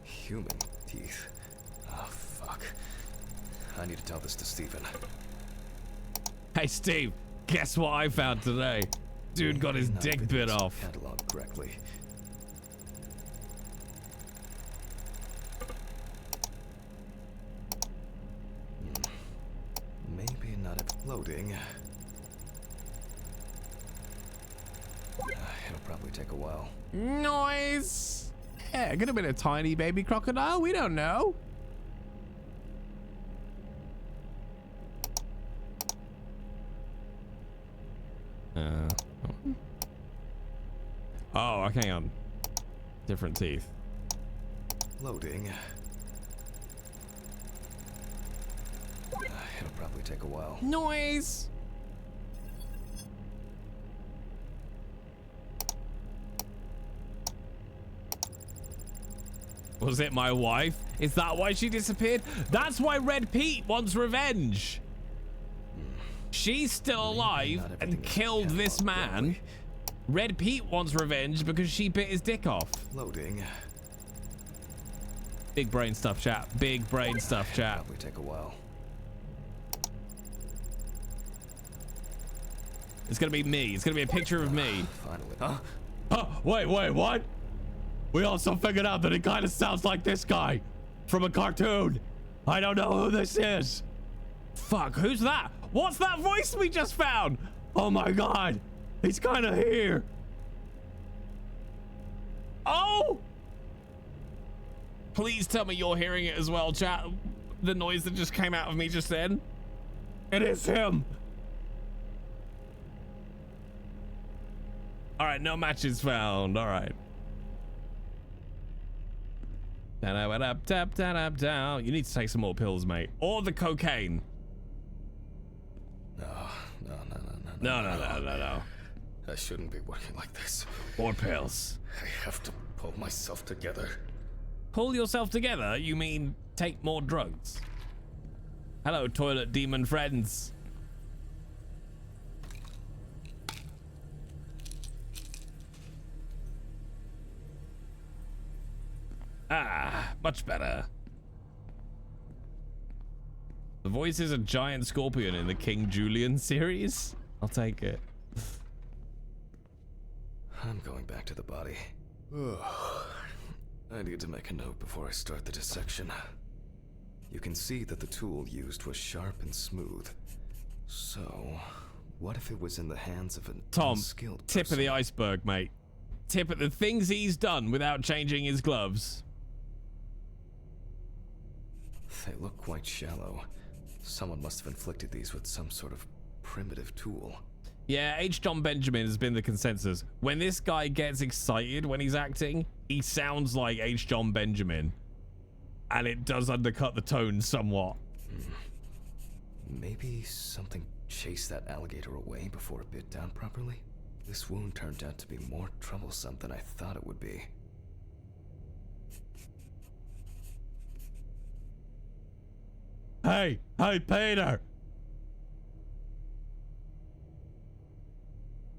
Human teeth. Oh, fuck. I need to tell this to Steven. Hey, Steve, guess what I found today? Dude got his dick bit off. Catalog correctly. Loading. It'll probably take a while. Noise. Yeah, could have been a tiny baby crocodile. We don't know. Oh, okay, on. Different teeth. Loading. It'll probably take a while. Noise. Was it my wife? Is that why she disappeared? That's why Red Pete wants revenge. She's still alive and killed this man. Red Pete wants revenge because she bit his dick off. Loading. Big brain stuff, chat. Big brain stuff, chat. Probably take a while. It's gonna be me. It's gonna be a picture of me. Finally. Huh? Oh, wait, what? We also figured out that it kind of sounds like this guy from a cartoon. I don't know who this is. Fuck, who's that? What's that voice we just found? Oh my God, he's kind of here. Oh! Please tell me you're hearing it as well, chat. The noise that just came out of me just then. It is him. All right, no matches found. All right. Down. You need to take some more pills, mate, or the cocaine. No. I shouldn't be working like this. More pills. I have to pull myself together. Pull yourself together? You mean take more drugs? Hello, toilet demon friends. Ah, much better. The voice is a giant scorpion in the King Julian series. I'll take it. I'm going back to the body. I need to make a note before I start the dissection. You can see that the tool used was sharp and smooth. So, what if it was in the hands of an unskilled person? Tip of the iceberg, mate. Tip of the things he's done without changing his gloves. They look quite shallow. Someone must have inflicted these with some sort of primitive tool. Yeah, H. John Benjamin has been the consensus. When this guy gets excited when he's acting, he sounds like H. John Benjamin. And it does undercut the tone somewhat. Maybe something chased that alligator away before it bit down properly? This wound turned out to be more troublesome than I thought it would be. Hey, Peter!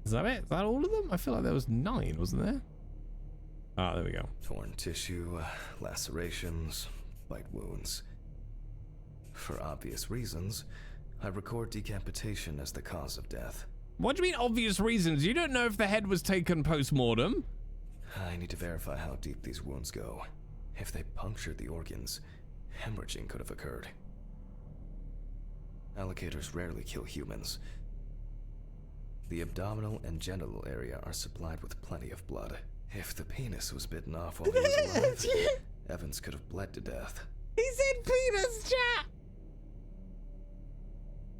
Is that it? Is that all of them? I feel like there was 9, wasn't there? Ah, there we go. Torn tissue, lacerations, bite wounds. For obvious reasons, I record decapitation as the cause of death. What do you mean obvious reasons? You don't know if the head was taken post-mortem. I need to verify how deep these wounds go. If they punctured the organs, hemorrhaging could have occurred. Alligators rarely kill humans. The abdominal and genital area are supplied with plenty of blood. If the penis was bitten off while he was alive, Evans could have bled to death. He said penis, chat!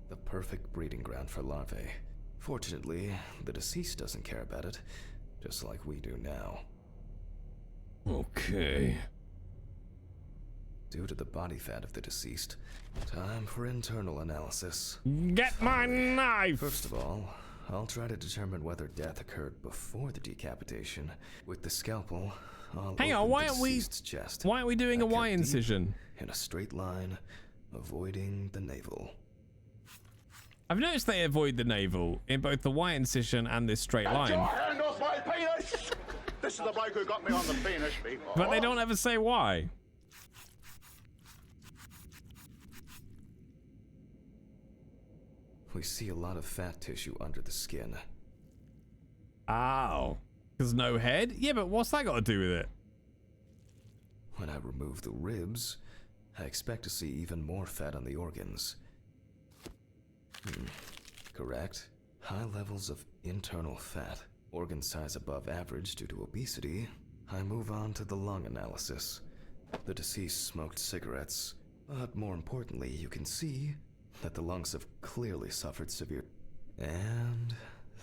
The perfect breeding ground for larvae. Fortunately, the deceased doesn't care about it, just like we do now. Okay. Due to the body fat of the deceased, time for internal analysis. Get my knife! First of all, I'll try to determine whether death occurred before the decapitation. With the scalpel, I'll Hang on, open why the aren't we deceased's chest. Why aren't we doing a I cut Y deep incision? In a straight line, avoiding the navel. I've noticed they avoid the navel in both the Y incision and this straight line. Get your hand off my penis! This is the bloke who got me on the penis before. But they don't ever say why. We see a lot of fat tissue under the skin. Ow. There's no head? Yeah, but what's that got to do with it? When I remove the ribs, I expect to see even more fat on the organs. Correct. High levels of internal fat, organ size above average due to obesity. I move on to the lung analysis. The deceased smoked cigarettes, but more importantly, you can see that the lungs have clearly suffered severe. And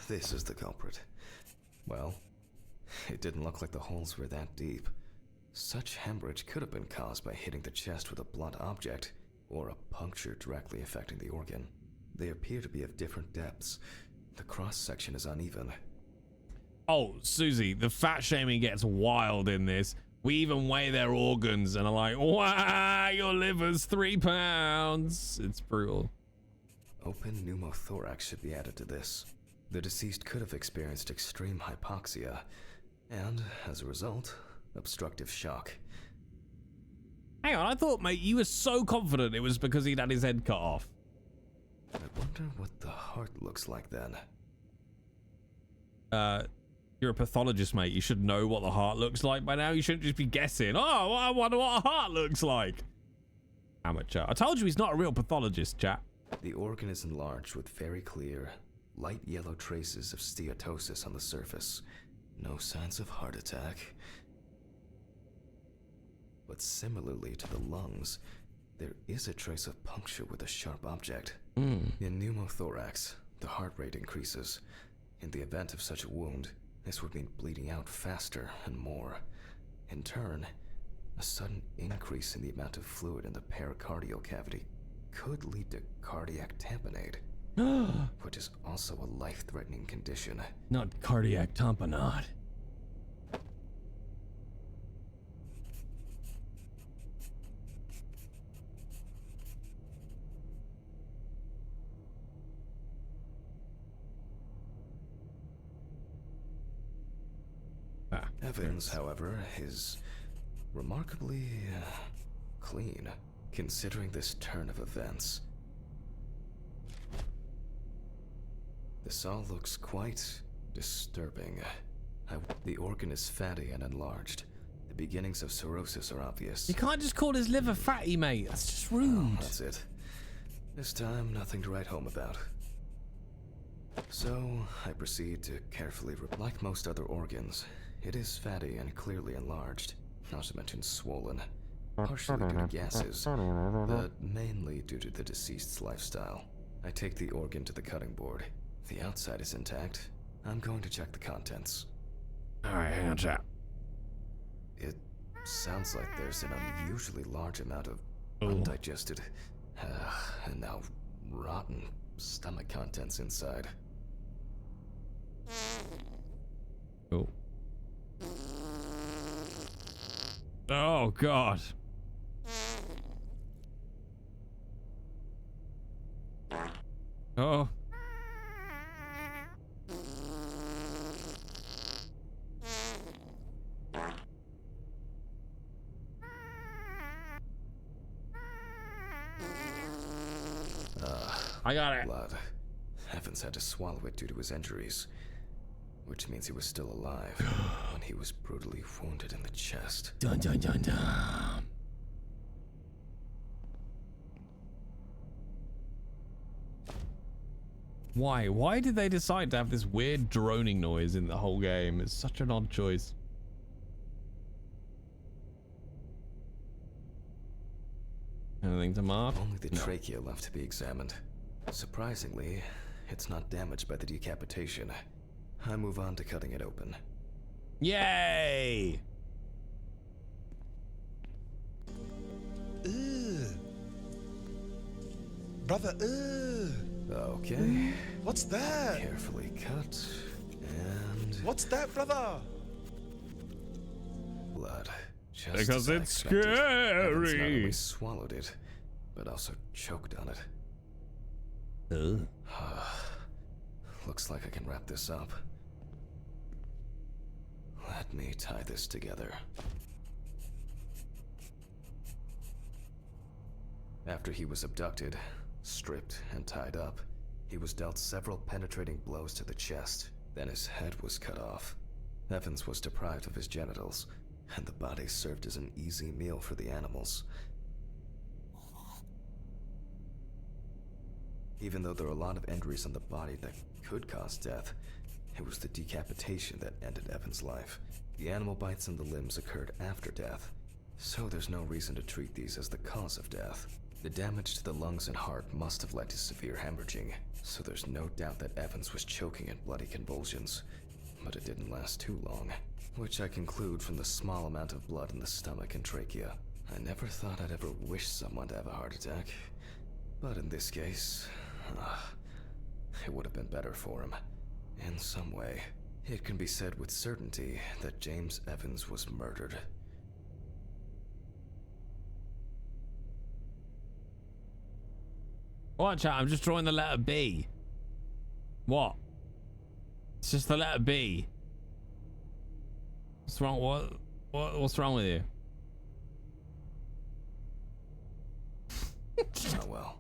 this is the culprit. Well, it didn't look like the holes were that deep. Such hemorrhage could have been caused by hitting the chest with a blunt object, or a puncture directly affecting the organ. They appear to be of different depths. The cross-section is uneven. Oh, Susie, the fat shaming gets wild in this. We even weigh their organs and are like, wow, your liver's 3 pounds. It's brutal. Open pneumothorax should be added to this. The deceased could have experienced extreme hypoxia, and, as a result, obstructive shock. Hang on, I thought, mate, you were so confident it was because he'd had his head cut off. I wonder what the heart looks like then. You're a pathologist, mate. You should know what the heart looks like by now. You shouldn't just be guessing. Oh, I wonder what a heart looks like. Amateur. I told you he's not a real pathologist, chat. The organ is enlarged with very clear, light yellow traces of steatosis on the surface. No signs of heart attack. But similarly to the lungs, there is a trace of puncture with a sharp object. In pneumothorax, the heart rate increases. In the event of such a wound, this would mean bleeding out faster and more. In turn, a sudden increase in the amount of fluid in the pericardial cavity could lead to cardiac tamponade, which is also a life-threatening condition. Not cardiac tamponade. Evans, however, is remarkably clean, considering this turn of events. This all looks quite disturbing. The organ is fatty and enlarged. The beginnings of cirrhosis are obvious. You can't just call his liver fatty, mate. That's just rude. Oh, that's it. This time, nothing to write home about. So, I proceed to carefully, like most other organs, it is fatty and clearly enlarged, not to mention swollen, partially due to gases, but mainly due to the deceased's lifestyle. I take the organ to the cutting board. The outside is intact. I'm going to check the contents. Alright, hang on, chat. It sounds like there's an unusually large amount of undigested, and now rotten stomach contents inside. Oh. Oh, God. Oh. I got it. Blood. Evans had to swallow it due to his injuries, which means he was still alive when he was brutally wounded in the chest. Dun dun dun dun. Why? Why did they decide to have this weird droning noise in the whole game? It's such an odd choice. Anything to mark? Only the trachea left to be examined. Surprisingly, it's not damaged by the decapitation. I move on to cutting it open. Yay! Ugh. Brother, ugh. Okay. What's that? Carefully cut, and... What's that, brother? Blood. Just Because as I it's expected. Evans not scary. only swallowed it, but also choked on it. Looks like I can wrap this up. Let me tie this together. After he was abducted, stripped, and tied up, he was dealt several penetrating blows to the chest. Then his head was cut off. Evans was deprived of his genitals, and the body served as an easy meal for the animals. Even though there are a lot of injuries on the body that could cause death, it was the decapitation that ended Evan's life. The animal bites in the limbs occurred after death, so there's no reason to treat these as the cause of death. The damage to the lungs and heart must have led to severe hemorrhaging, so there's no doubt that Evans was choking in bloody convulsions. But it didn't last too long, which I conclude from the small amount of blood in the stomach and trachea. I never thought I'd ever wish someone to have a heart attack, but in this case, it would have been better for him. In some way, it can be said with certainty that James Evans was murdered. What, chat? I'm just drawing the letter B. What? It's just the letter B. What's wrong? What's wrong with you? Oh well.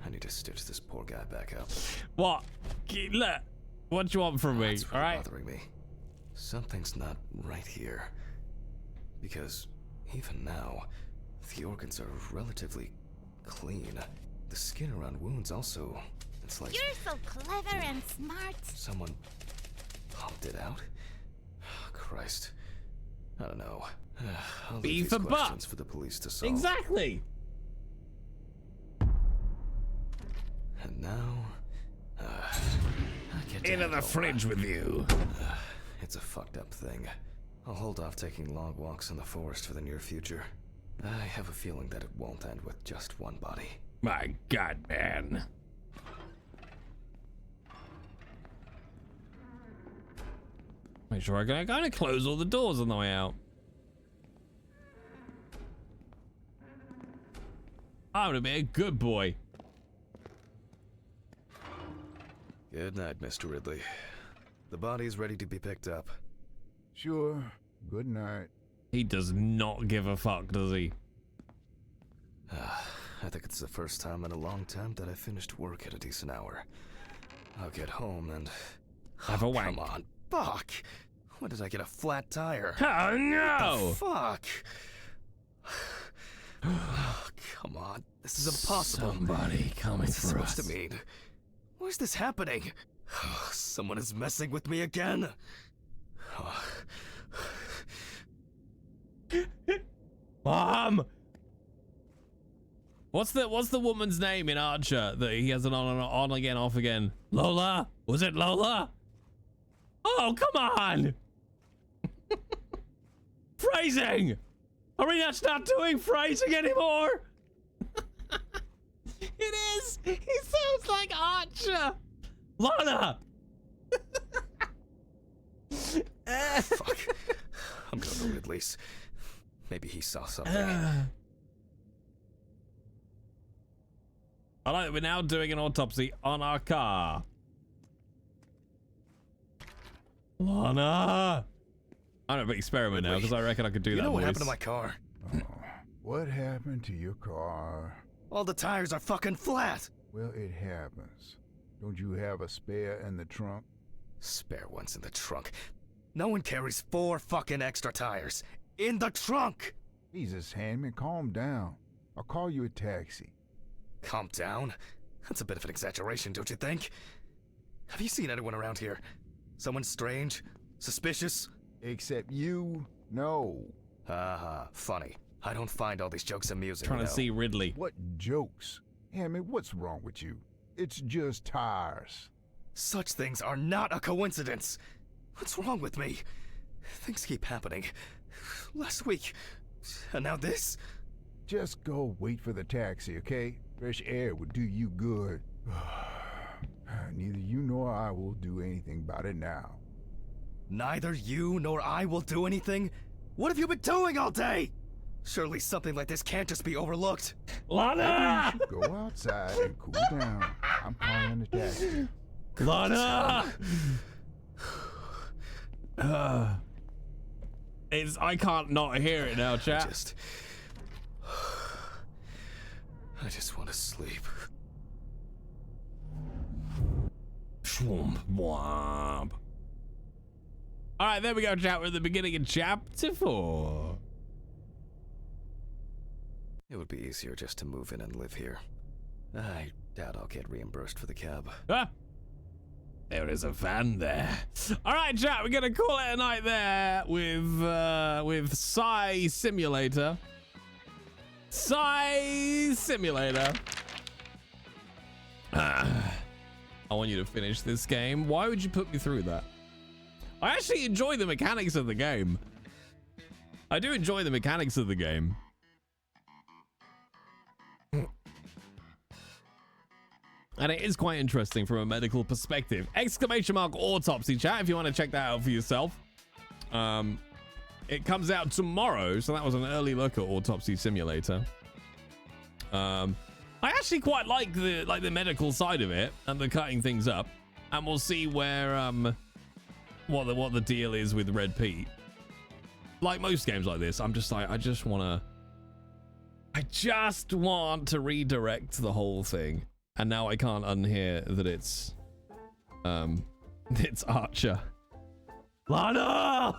I need to stitch this poor guy back up. What? Look. What do you want from me? That's really all right. bothering me. Something's not right here. Because even now, the organs are relatively clean. The skin around wounds also. It's like You're so clever and smart. someone pumped it out. Christ. I don't know. I'll B leave for these butt. questions for the police to solve. Exactly. And now, I get to Into head the home. fridge with you. It's a fucked up thing. I'll hold off taking long walks in the forest for the near future. I have a feeling that it won't end with just one body. My God, man. Make sure I gotta close all the doors on the way out. I'm gonna be a good boy. Good night, Mr. Ridley. The body's ready to be picked up. Sure. Good night. He does not give a fuck, does he? I think it's the first time in a long time that I finished work at a decent hour. I'll get home and... Have a wank. Come on, fuck! When did I get a flat tire? Oh no! What the fuck? Oh, come on, this is impossible. Somebody coming What's this for supposed us. to mean? Why is this happening? Someone is messing with me again. Mom! What's the woman's name in Archer that he has an on again, off again? Lola? Was it Lola? Oh, come on! Phrasing! Are we not doing phrasing anymore? It is! He sounds like Archer! Lana! Fuck. I'm going to Ridley's. Maybe he saw something. I like that we're now doing an autopsy on our car. Lana! I'm gonna experiment now because I reckon I could do that. You know what voice. happened to my car? Oh, what happened to your car? All the tires are fucking flat. Well, it happens. Don't you have a spare in the trunk? Spare ones in the trunk. No one carries 4 fucking extra tires in the trunk. Jesus, Handman, calm down. I'll call you a taxi. Calm down? That's a bit of an exaggeration, don't you think? Have you seen anyone around here? Someone strange? Suspicious? Except you? No. Haha, funny. I don't find all these jokes amusing. Trying to though. see Ridley. What jokes? Handman, what's wrong with you? It's just tires. Such things are not a coincidence. What's wrong with me? Things keep happening. Last week, and now this? Just go wait for the taxi, okay? Fresh air would do you good. Neither you nor I will do anything about it now. Neither you nor I will do anything? What have you been doing all day? Surely something like this can't just be overlooked. Lana! Maybe you should go outside and cool down. I'm calling the taxi. Lana! I can't not hear it now, chat. I just want to sleep. Swamp womp. Alright, there we go, chat. We're at the beginning of chapter 4. It would be easier just to move in and live here. I doubt I'll get reimbursed for the cab. Ah! There is a van there. All right, chat, we're gonna call it a night there with Psy Simulator. Psy Simulator. I want you to finish this game. Why would you put me through that? I actually enjoy the mechanics of the game. I do enjoy the mechanics of the game. And it is quite interesting from a medical perspective. Exclamation mark Autopsy, chat, if you want to check that out for yourself. It comes out tomorrow, so that was an early look at Autopsy Simulator. I actually quite like the medical side of it and the cutting things up, and we'll see where what the deal is with Red Pete. Like most games like this, I'm just like I just want to redirect the whole thing, and now I can't unhear that it's Archer. Lana.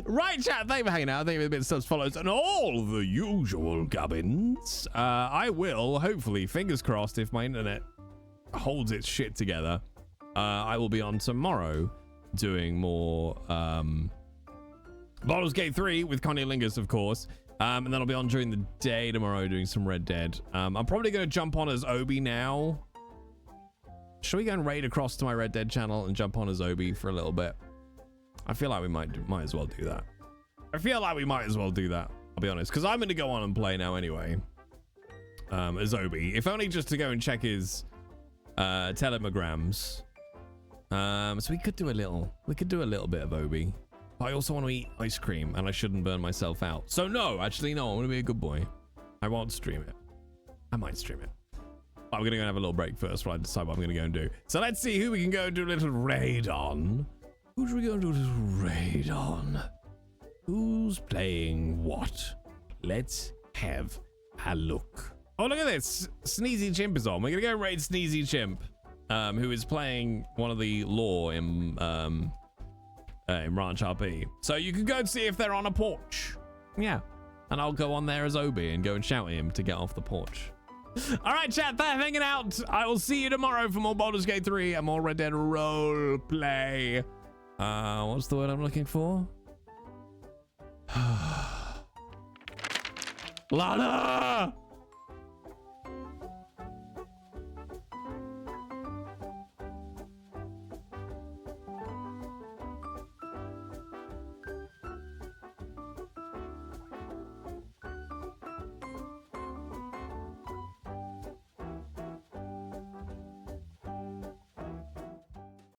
Right, chat, thank you for hanging out. Thank you for the bit of subs, follows, and all the usual gubbins. I will, hopefully, fingers crossed, if my internet holds its shit together, I will be on tomorrow doing more Baldur's Gate 3 with Connie Lingus, of course. And then I'll be on during the day tomorrow doing some Red Dead. I'm probably going to jump on as Obi now. Should we go and raid across to my Red Dead channel and jump on as Obi for a little bit? I feel like we might as well do that. I'll be honest, because I'm going to go on and play now anyway. As Obi, if only just to go and check his telemograms. So we could do a little bit of Obi. But I also want to eat ice cream, and I shouldn't burn myself out. So no, actually no, I'm going to be a good boy. I won't stream it. I might stream it. But I'm going to go and have a little break first while I decide what I'm going to go and do. So let's see who we can go and do a little raid on. Who should we go and do a little raid on? Who's playing what? Let's have a look. Oh, look at this. Sneezy Chimp is on. We're going to go and raid Sneezy Chimp, who is playing one of the lore in Ranch RP. So you can go and see if they're on a porch. Yeah. And I'll go on there as Obi and go and shout at him to get off the porch. All right, chat, thanks for hanging out. I will see you tomorrow for more Baldur's Gate 3 and more Red Dead role play. What's the word I'm looking for? Lana!